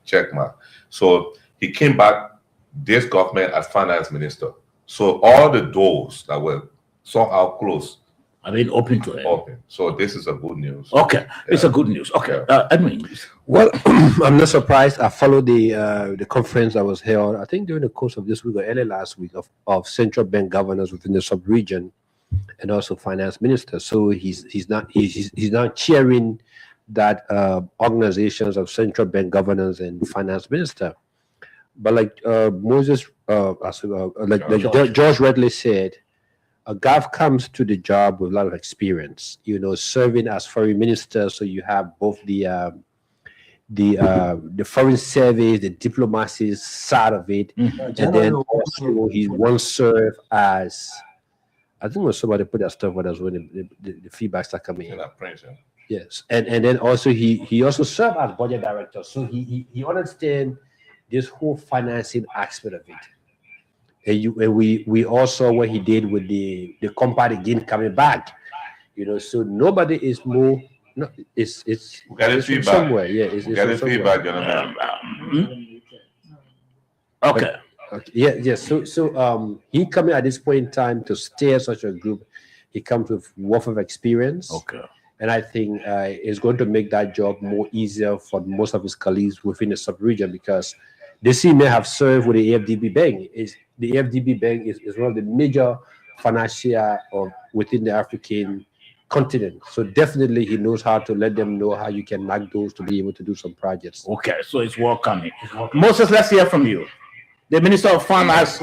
Speaker 4: checkmate. So he came back, this government, as finance minister. So all the doors that were somehow closed,
Speaker 1: I mean, open to it.
Speaker 4: Open. So this is a good news.
Speaker 1: Okay, it's a good news. Okay, Edwin.
Speaker 3: Well, I'm not surprised. I followed the conference that was held, I think, during the course of this week or early last week of central bank governors within the sub-region and also finance ministers. So he's not chairing that organizations of central bank governors and finance minister. But like Moses, George rightly said, Gav comes to the job with a lot of experience, serving as foreign minister. So you have both the foreign service, the diplomacy side of it, and then also he once served as, I think when somebody put that stuff with us when the feedback started coming in. Yes, and then also he also served as budget director, so he understands this whole financing aspect of it. And we also what he did with the company again coming back, so nobody is more. No, it's
Speaker 4: we got
Speaker 3: it's
Speaker 4: feedback.
Speaker 3: from somewhere. Yeah, it's
Speaker 4: got
Speaker 3: from
Speaker 4: feedback,
Speaker 3: somewhere.
Speaker 1: Okay.
Speaker 3: Yeah. So he coming at this point in time to steer such a group. He comes with wealth of experience.
Speaker 1: Okay.
Speaker 3: And I think it's going to make that job more easier for most of his colleagues within the sub-region, because they may have served with the AFDB Bank. The AFDB Bank is one of the major financiers within the African continent. So definitely he knows how to let them know how you can knock those to be able to do some projects.
Speaker 1: Okay, so it's work coming. Moses, let's hear from you. The Minister of Finance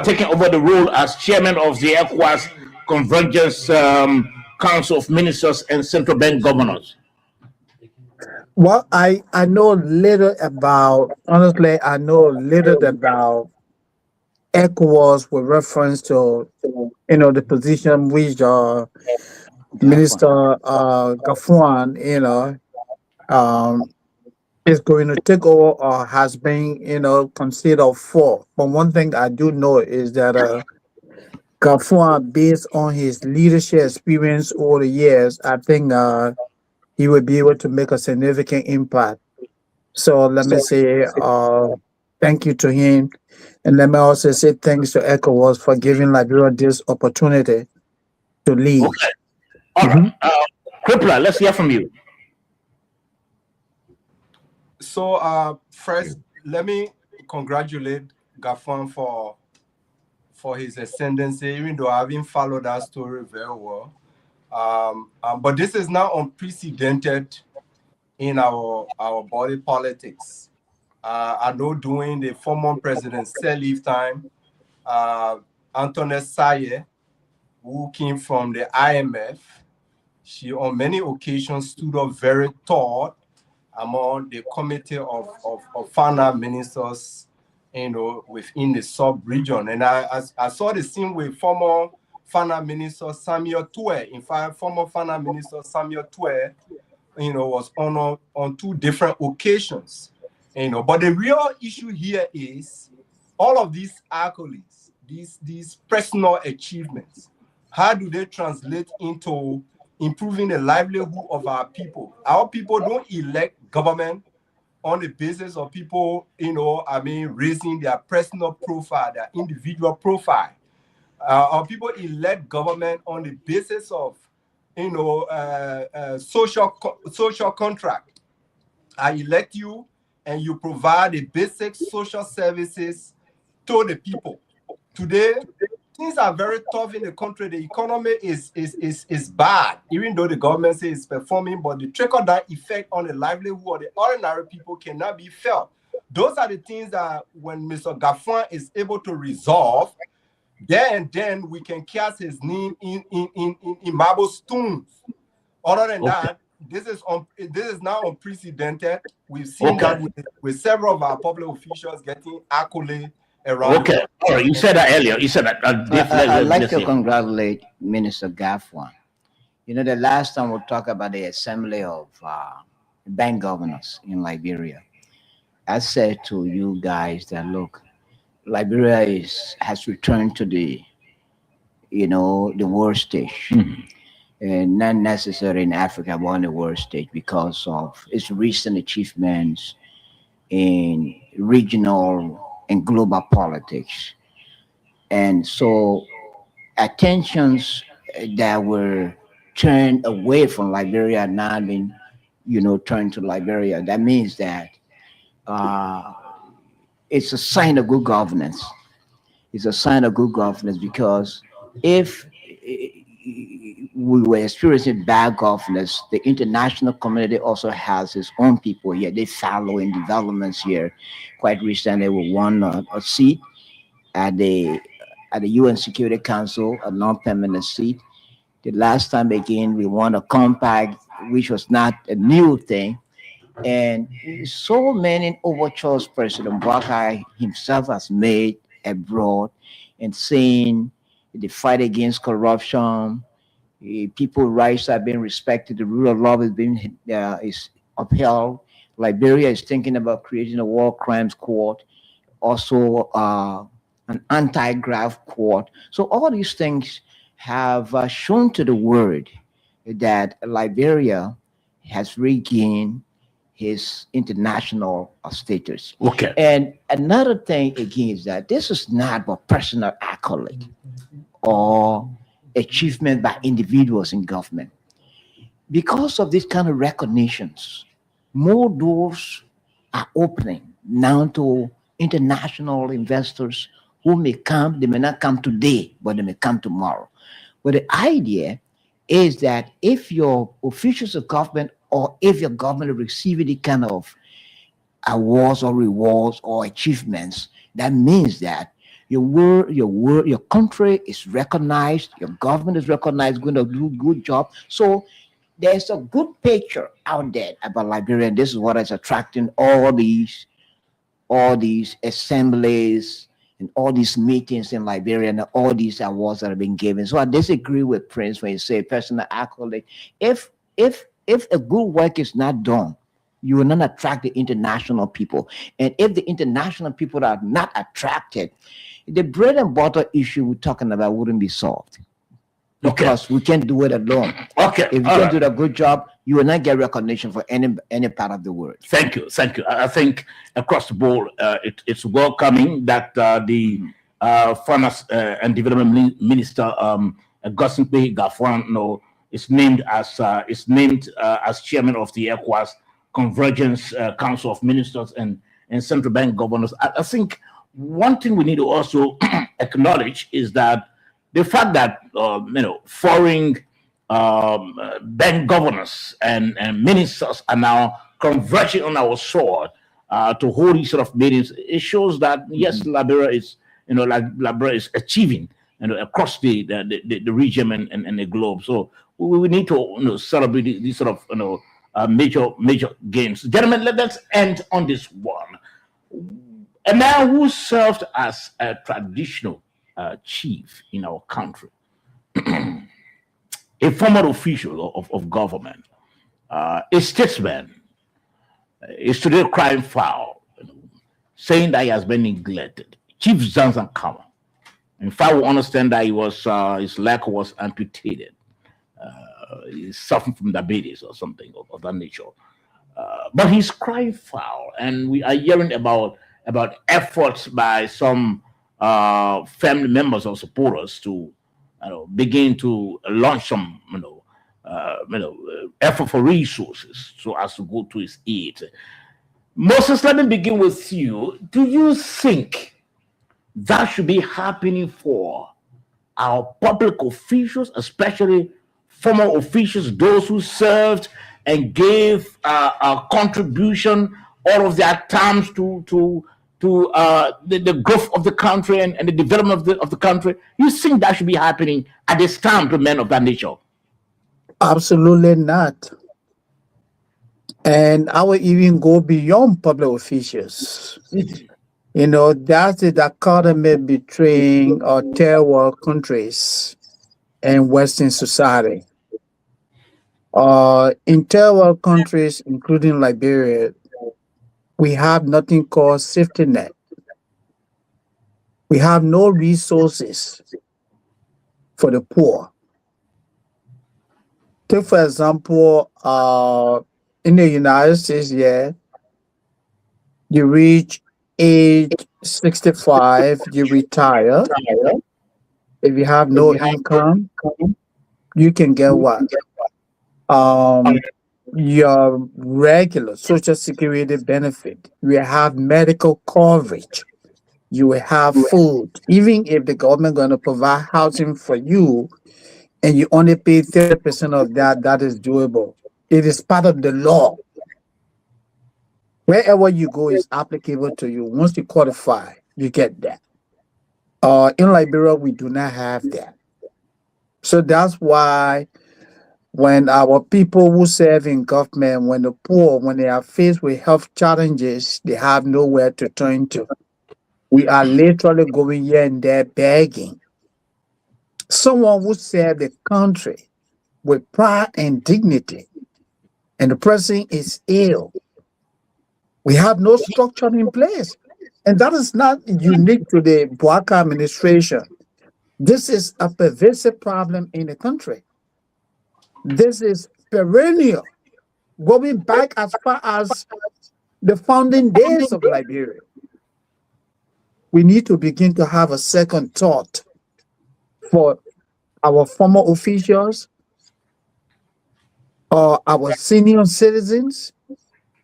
Speaker 1: taking over the role as chairman of the ECOWAS Convergence Council of Ministers and Central Bank Governors.
Speaker 5: Well, I know little about, honestly, I know little about ECOWAS with reference to, the position which Minister Gafuan, is going to take over or has been, considered for. But one thing I do know is that Gafuan, based on his leadership experience over the years, I think he will be able to make a significant impact. So let me say thank you to him. And let me also say thanks to ECOWAS for giving Liberia this opportunity to lead.
Speaker 1: Okay. All right. Crippler, let's hear from you.
Speaker 6: So first, let me congratulate Gafuan for his ascendancy, even though I haven't followed that story very well. But this is now unprecedented in our body politics. I know during the former president's leave time, Antoinette Saye, who came from the IMF, she on many occasions stood up very tall among the committee of finance ministers, within the sub-region. And I saw the same with former finance minister Samuel Tue. In fact, former finance minister Samuel Tue, was honored on two different occasions. But the real issue here is all of these accolades, these personal achievements. How do they translate into improving the livelihood of our people? Our people don't elect government on the basis of people, raising their personal profile, their individual profile. Our people elect government on the basis of, social contract. I elect you, and you provide the basic social services to the people. Today, things are very tough in the country. The economy is bad, even though the government says it's performing, but the trickle-down effect on the livelihood of the ordinary people cannot be felt. Those are the things that when Mr. Gafuan is able to resolve, then we can cast his name in marble stones. Other than that, this is now unprecedented. We've seen that with several of our public officials getting accolades around.
Speaker 1: Okay, all right. You said that earlier. You said that.
Speaker 2: I'd like to congratulate Minister Gafuan. The last time we talked about the assembly of bank governors in Liberia, I said to you guys that, look, Liberia has returned to the world stage. And not necessarily in Africa, but on the world stage because of its recent achievements in regional and global politics. And so attentions that were turned away from Liberia now been, turned to Liberia. That means that it's a sign of good governance. It's a sign of good governance because if we were experiencing bad governance, the international community also has its own people here. They follow in developments here. Quite recently, we won a seat at the at the UN Security Council, a non-permanent seat. The last time again, we won a compact, which was not a new thing. And so many overtures President Buakai himself has made abroad, and saying the fight against corruption, people's rights are being respected, the rule of law is being is upheld. Liberia is thinking about creating a war crimes court, also an anti-graft court. So all these things have shown to the world that Liberia has regained his international status.
Speaker 1: Okay.
Speaker 2: And another thing again is that this is not about personal accolade or achievement by individuals in government. Because of this kind of recognitions, more doors are opening now to international investors who may come. They may not come today, but they may come tomorrow. But the idea is that if your officials of government, or if your government receive any kind of awards or rewards or achievements, that means that your country is recognized, your government is recognized, going to do a good job. So there's a good picture out there about Liberia, and this is what is attracting all these assemblies and all these meetings in Liberia and all these awards that are being given. So I disagree with Prince when you say personal accolade. If a good work is not done, you will not attract the international people. And if the international people are not attracted, the bread and butter issue we're talking about wouldn't be solved. Because we can't do it alone.
Speaker 1: Okay.
Speaker 2: If you can't do a good job, you will not get recognition for any part of the world.
Speaker 1: Thank you. I think across the board, it's welcoming that the Finance and Development Minister Augustine Gafwan is named as chairman of the ECOWAS Convergence Council of Ministers and Central Bank Governors. I think one thing we need to also acknowledge is that the fact that foreign bank governors and ministers are now converging on our sword to hold these sort of meetings, it shows that yes, Liberia is Liberia is achieving across the region and the globe. So we need to celebrate these sort of major gains. Gentlemen, let's end on this one. A man who served as a traditional chief in our country, a former official of government, a statesman, is today crying foul, saying that he has been neglected. Chief Zanzan Kama. In fact, we understand that his leg was amputated. He's suffering from diabetes or something of that nature. But he's crying foul, and we are hearing about efforts by some family members or supporters to begin to launch some effort for resources so as to go to his aid. Moses, let me begin with you. Do you think that should be happening for our public officials, especially former officials, those who served and gave a contribution all of their times to the growth of the country and the development of the country? You think that should be happening at this time to men of that nature?
Speaker 5: Absolutely not. And I would even go beyond public officials. That's the dichotomy between third world countries and Western society. In third world countries, including Liberia, we have nothing called safety net. We have no resources for the poor. Take, for example, in the United States, you reach age 65, you retire. If you have no income, you can get what? Your regular Social Security benefit. You have medical coverage. You will have food. Even if the government going to provide housing for you and you only pay 30% of that, that is doable. It is part of the law. Wherever you go is applicable to you. Once you qualify, you get that. In Liberia, we do not have that. So that's why when our people who serve in government, when the poor, when they are faced with health challenges, they have nowhere to turn to. We are literally going here and there begging. Someone who served the country with pride and dignity, and the person is ill. We have no structure in place. And that is not unique to the Bouaka administration. This is a pervasive problem in the country. This is perennial, going back as far as the founding days of Liberia. We need to begin to have a second thought for our former officials or our senior citizens,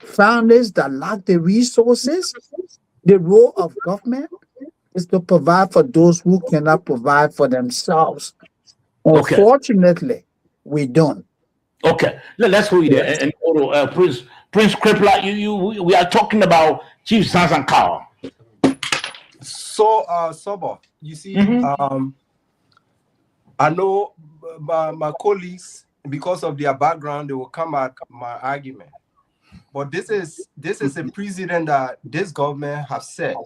Speaker 5: families that lack the resources. The role of government is to provide for those who cannot provide for themselves.
Speaker 1: Okay.
Speaker 5: Unfortunately, we don't.
Speaker 1: Okay, let's hold it there. And Prince Crippler, we are talking about Chief Zanzan.
Speaker 6: So, Sobo, you see, I know my colleagues, because of their background, they will come at my argument. But this is a precedent that this government has set.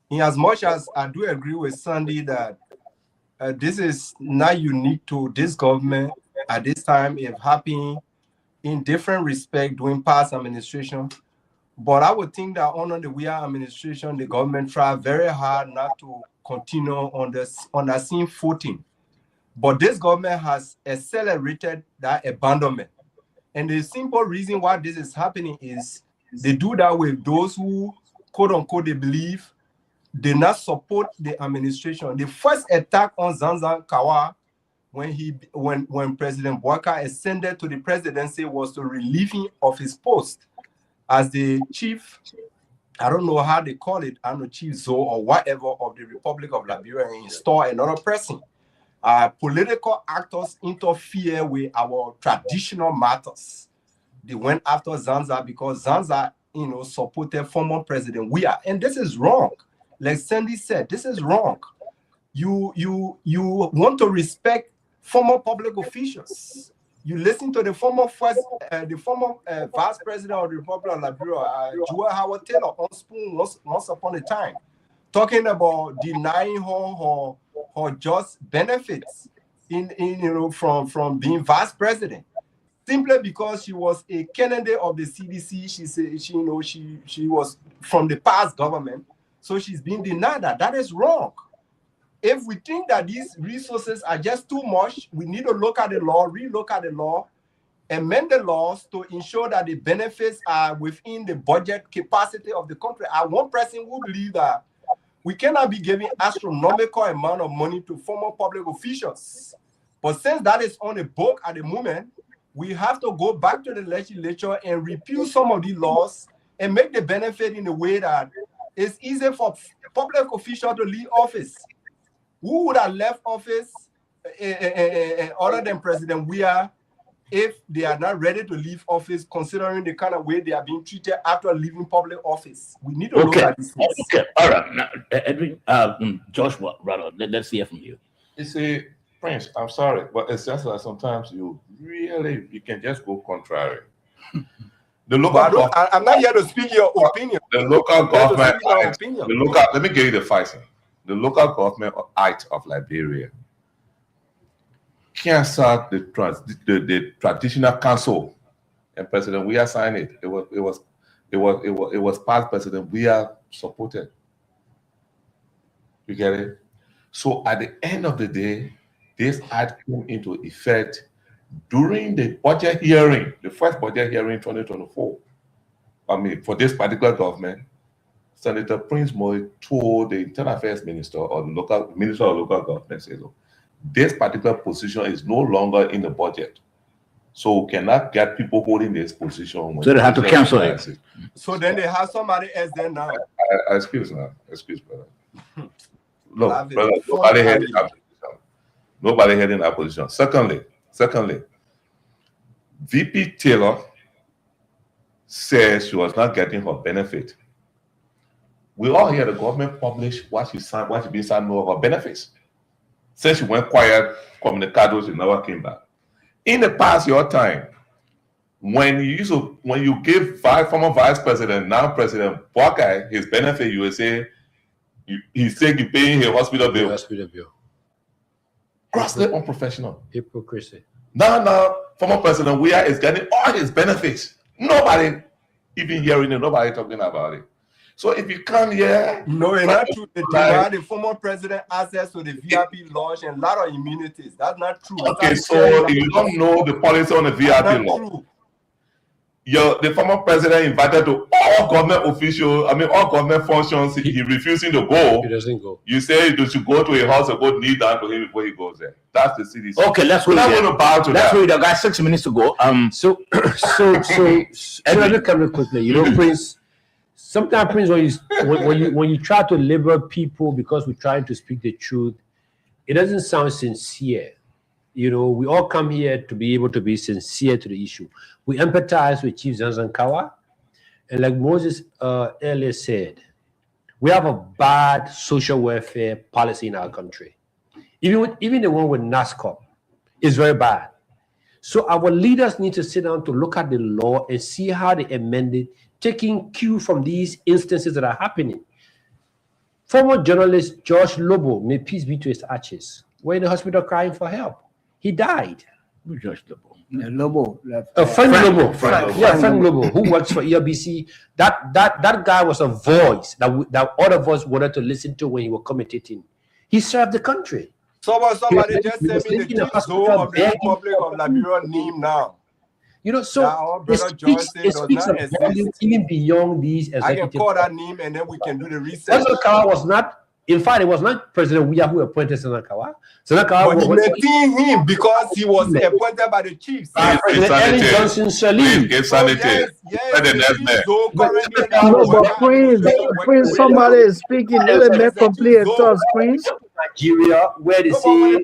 Speaker 6: In as much as I do agree with Sandy that this is not unique to this government at this time, it happened in different respects during past administration. But I would think that under the Weah administration, the government tried very hard not to continue on the same footing. But this government has accelerated that abandonment. And the simple reason why this is happening is they do that with those who, quote unquote, they believe they not support the administration. The first attack on Zanzan Kawa when President Bouaka ascended to the presidency was to relieve him of his post as the chief, I don't know how they call it, I don't know, Chief Zo or whatever of the Republic of Liberia, and install another person. Political actors interfere with our traditional matters. They went after Zanza because Zanza, supported former President Weah, and this is wrong. Like Sandy said, this is wrong. You want to respect former public officials. You listen to the former vice president of the Republic of Liberia, Joel Howard Taylor, on Spoon once upon a time, talking about denying her just benefits from being vice president, simply because she was a candidate of the CDC. She said she was from the past government, so she's being denied that. That is wrong. If we think that these resources are just too much, we need to look at the law, relook at the law, amend the laws to ensure that the benefits are within the budget capacity of the country. I one person who believe that we cannot be giving astronomical amount of money to former public officials. But since that is on the book at the moment, we have to go back to the legislature and repeal some of the laws and make the benefit in a way that it's easy for public officials to leave office. Who would have left office other than President Weah if they are not ready to leave office, considering the kind of way they are being treated after leaving public office? We need to look at this.
Speaker 1: Okay, all right. Now, Edwin, Joshua, rather, let's hear from you.
Speaker 4: You see, Prince, I'm sorry, but it's just that sometimes you can just go contrary. The local
Speaker 6: I'm not here to speak your opinion.
Speaker 4: The local government, let me give you the facts. The local government of Liberia canceled the traditional council, and President Weah signed it. It was past President Weah supported. You get it? So at the end of the day, this act came into effect during the budget hearing, the first budget hearing in 2024. I mean, for this particular government, Senator Prince Moy told the Internal Affairs Minister or the local Minister of Local Government, says, this particular position is no longer in the budget. So we cannot get people holding this position.
Speaker 1: So they have to cancel it.
Speaker 6: So then they have somebody else there now.
Speaker 4: Excuse me, brother. Look, brother, nobody had in that position. Nobody had in that position. Secondly, VP Taylor says she was not getting her benefit. We all hear the government publish what she signed, what she been signed more of her benefits. Since she went quiet, communicados, she never came back. In the past, your time, when you give former vice president, now President Buakai, his benefit, you will say he's taking paying his hospital bill.
Speaker 3: Hospital bill.
Speaker 4: Grossly unprofessional.
Speaker 3: Hypocrisy.
Speaker 4: Now, former President Weah is getting all his benefits. Nobody even hearing it, nobody talking about it. So if you come here,
Speaker 6: no, it's not true. They denied the former president access to the VIP lounge and a lot of immunities. That's not true.
Speaker 4: Okay, so you don't know the policy on the VIP law. The former president invited to all government officials, all government functions. He refusing to go.
Speaker 3: He doesn't go.
Speaker 4: You say you should go to a house and go kneel down to him before he goes there. That's the CDC.
Speaker 1: Okay, let's wait. Let's wait. I got 6 minutes to go.
Speaker 3: So let me come real quickly. You know, Prince. Sometimes, Prince, when you try to liberate people because we're trying to speak the truth, it doesn't sound sincere. You know, we all come here to be able to be sincere to the issue. We empathize with Chief Zanzankawa, and like Moses earlier said, we have a bad social welfare policy in our country. Even the one with NASCOP is very bad. So our leaders need to sit down to look at the law and see how they amend it, taking cue from these instances that are happening. Former journalist George Lobo, may peace be to his ashes, were in the hospital crying for help. He died.
Speaker 1: Who's George Lobo?
Speaker 2: Lobo.
Speaker 3: Frank Lobo, who works for ERBC. That guy was a voice that other voice wanted to listen to when he was commentating. He served the country.
Speaker 6: Somebody just sent me the chief zone of the Republic of Liberia name now.
Speaker 3: You know, so it speaks of volume even beyond these executive.
Speaker 6: I can call that name and then we can do the research.
Speaker 3: Zanzankawa was not, in fact, it was not President Weah who appointed Zanzankawa.
Speaker 6: But he maintained him because he was appointed by the chiefs.
Speaker 3: President Ellen Johnson Sirleaf.
Speaker 5: No, but Prince, somebody is speaking. Let him make complete thoughts, Prince.
Speaker 3: Nigeria, where they say,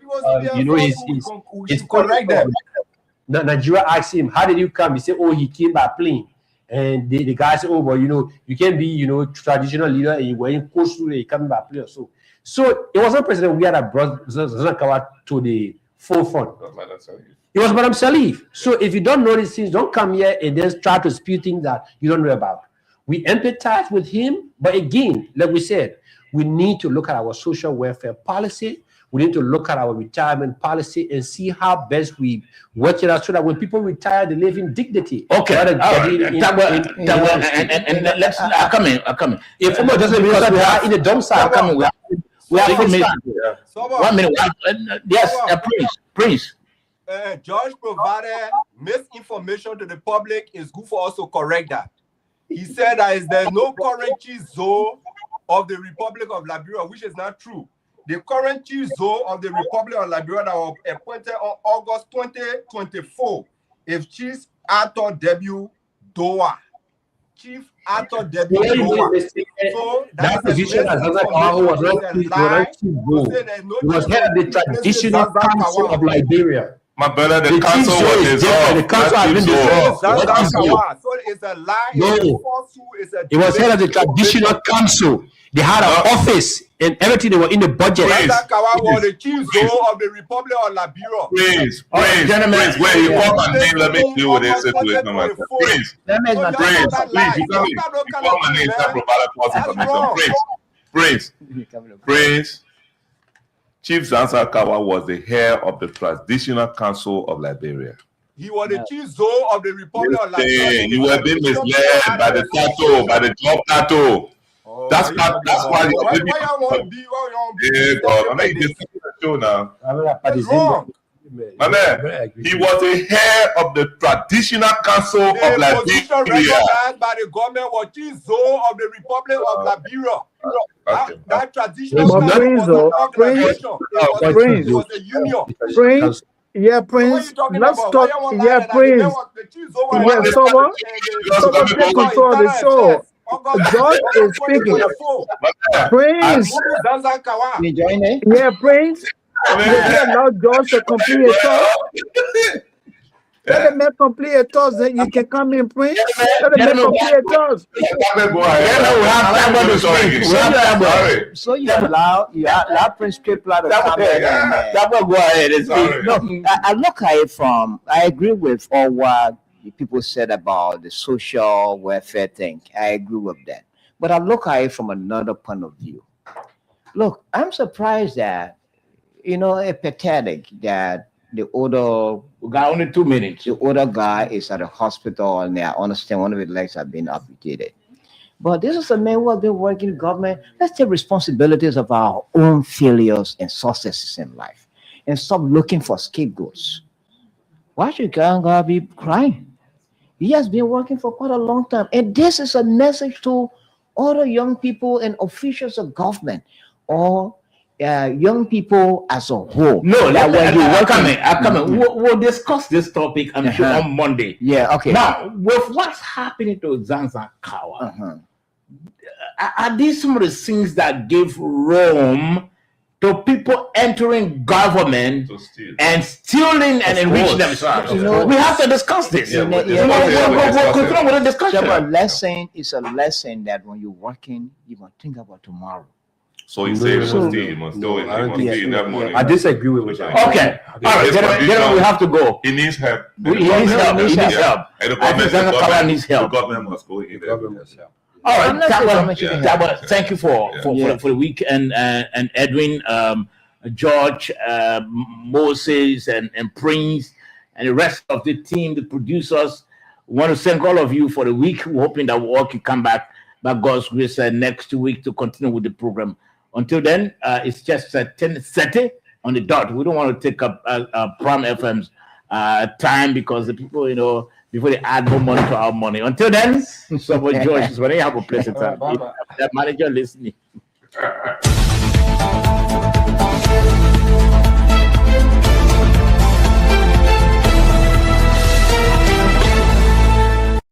Speaker 3: he's correct them. Nigeria asked him, how did you come? He said, oh, he came by plane. And the guy said, oh, well, you can be, traditional leader and you were in Kosu, you come by plane or so. So it wasn't President Weah that brought Zanzankawa to the forefront. It was Madam Sirleaf. So if you don't know these things, don't come here and then try to spew things that you don't know about. We empathize with him, but again, like we said, we need to look at our social welfare policy. We need to look at our retirement policy and see how best we work it out so that when people retire, they live in dignity.
Speaker 1: Okay, let's come in. If someone doesn't realize we are in the dump side, come in. We are 4 minutes. 1 minute. Yes, Prince.
Speaker 6: George provided misinformation to the public. It's good for us to correct that. He said that there's no current chief zone of the Republic of Liberia, which is not true. The current chief zone of the Republic of Liberia that was appointed on August 2024 is Chief Arthur W. Doa. Chief Arthur W. Doa. So
Speaker 3: that position as Zanzankawa was head of the Traditional Council of Liberia.
Speaker 4: My brother, the council was dissolved.
Speaker 3: The council has been dissolved.
Speaker 6: So it's a lie.
Speaker 3: No. It was head of the Traditional Council. They had an office and everything. They were in the budget.
Speaker 6: Zanzankawa was the chief zone of the Republic of Liberia.
Speaker 4: Please, where you come and name, let me deal with this situation myself. Please, you come and name that provided false information. Prince, Chief Zanzankawa was the head of the Traditional Council of Liberia.
Speaker 6: He was the chief zone of the Republic of Liberia.
Speaker 4: You were being misled by the tattoo, by the job tattoo. That's why you want to be. Yeah, God, I mean, just the show now. My man, he was the head of the Traditional Council of Liberia.
Speaker 6: The position recognized by the government was chief zone of the Republic of Liberia. That traditional council was an organization. It was a union.
Speaker 5: Prince. Yeah, Prince. Let's talk. Yeah, Prince. Yeah, Sober. Take control of the show. George is speaking. Prince. Yeah, Prince. You allow George to complete his talk. Let the man complete a toss, then you can come in, Prince. Let the man complete a toss.
Speaker 4: Go ahead. Sorry.
Speaker 2: So you allow Prince Tripler to come in and
Speaker 1: Go ahead and
Speaker 4: Sorry.
Speaker 1: speak.
Speaker 2: no, I look at it from, I agree with all what the people said about the social welfare thing. I agree with that. But I look at it from another point of view. Look, I'm surprised that, it's pathetic that the older,
Speaker 1: We got only 2 minutes.
Speaker 2: the older guy is at a hospital and I understand one of his legs have been amputated. But this is a man who has been working in government. Let's take responsibilities of our own failures and successes in life and stop looking for scapegoats. Why should God be crying? He has been working for quite a long time. And this is a message to other young people and officials of government or young people as a whole.
Speaker 1: No,
Speaker 2: that when you
Speaker 1: I'm
Speaker 2: work
Speaker 1: coming.
Speaker 2: in-
Speaker 1: I'm coming. We'll discuss this topic, I'm sure,
Speaker 2: Uh-huh.
Speaker 1: on Monday.
Speaker 2: Yeah, okay.
Speaker 1: Now, with what's happening to Zanzibar,
Speaker 2: Uh-huh.
Speaker 1: are these some of the things that give room to people entering government
Speaker 4: To steal.
Speaker 1: and stealing and
Speaker 4: Of
Speaker 1: enriching
Speaker 4: course,
Speaker 1: themselves?
Speaker 2: you know,
Speaker 1: We have to discuss this.
Speaker 4: Yeah,
Speaker 2: we'll
Speaker 1: We'll continue with the discussion.
Speaker 2: So a lesson is a lesson that when you're working, you must think about tomorrow.
Speaker 4: So you say you must
Speaker 2: So-
Speaker 4: steal, you must
Speaker 3: No,
Speaker 4: steal,
Speaker 3: I
Speaker 4: you
Speaker 3: don't
Speaker 4: must
Speaker 3: think
Speaker 4: steal
Speaker 2: so.
Speaker 4: that money.
Speaker 3: I disagree with that.
Speaker 1: Okay. All right,
Speaker 4: His
Speaker 1: gentlemen,
Speaker 4: condition-
Speaker 1: we have to go.
Speaker 4: He needs help.
Speaker 1: He needs help. He needs help.
Speaker 4: And the
Speaker 1: I think
Speaker 4: government,
Speaker 1: Zanzibar needs help.
Speaker 4: the government must go in there.
Speaker 3: Government, yeah.
Speaker 1: All right,
Speaker 2: I'm not saying government shouldn't help.
Speaker 1: Taba, thank you for the week, and Edwin, George, Moses, and Prince, and the rest of the team, the producers. We want to thank all of you for the week. We're hoping that we all can come back by God's grace next week to continue with the program. Until then, it's just 10:30 on the dot. We don't want to take up Prime FM's time because the people, before they add more money to our money. Until then, so George, when you have a pleasant time.
Speaker 3: Bye-bye.
Speaker 1: That manager listening.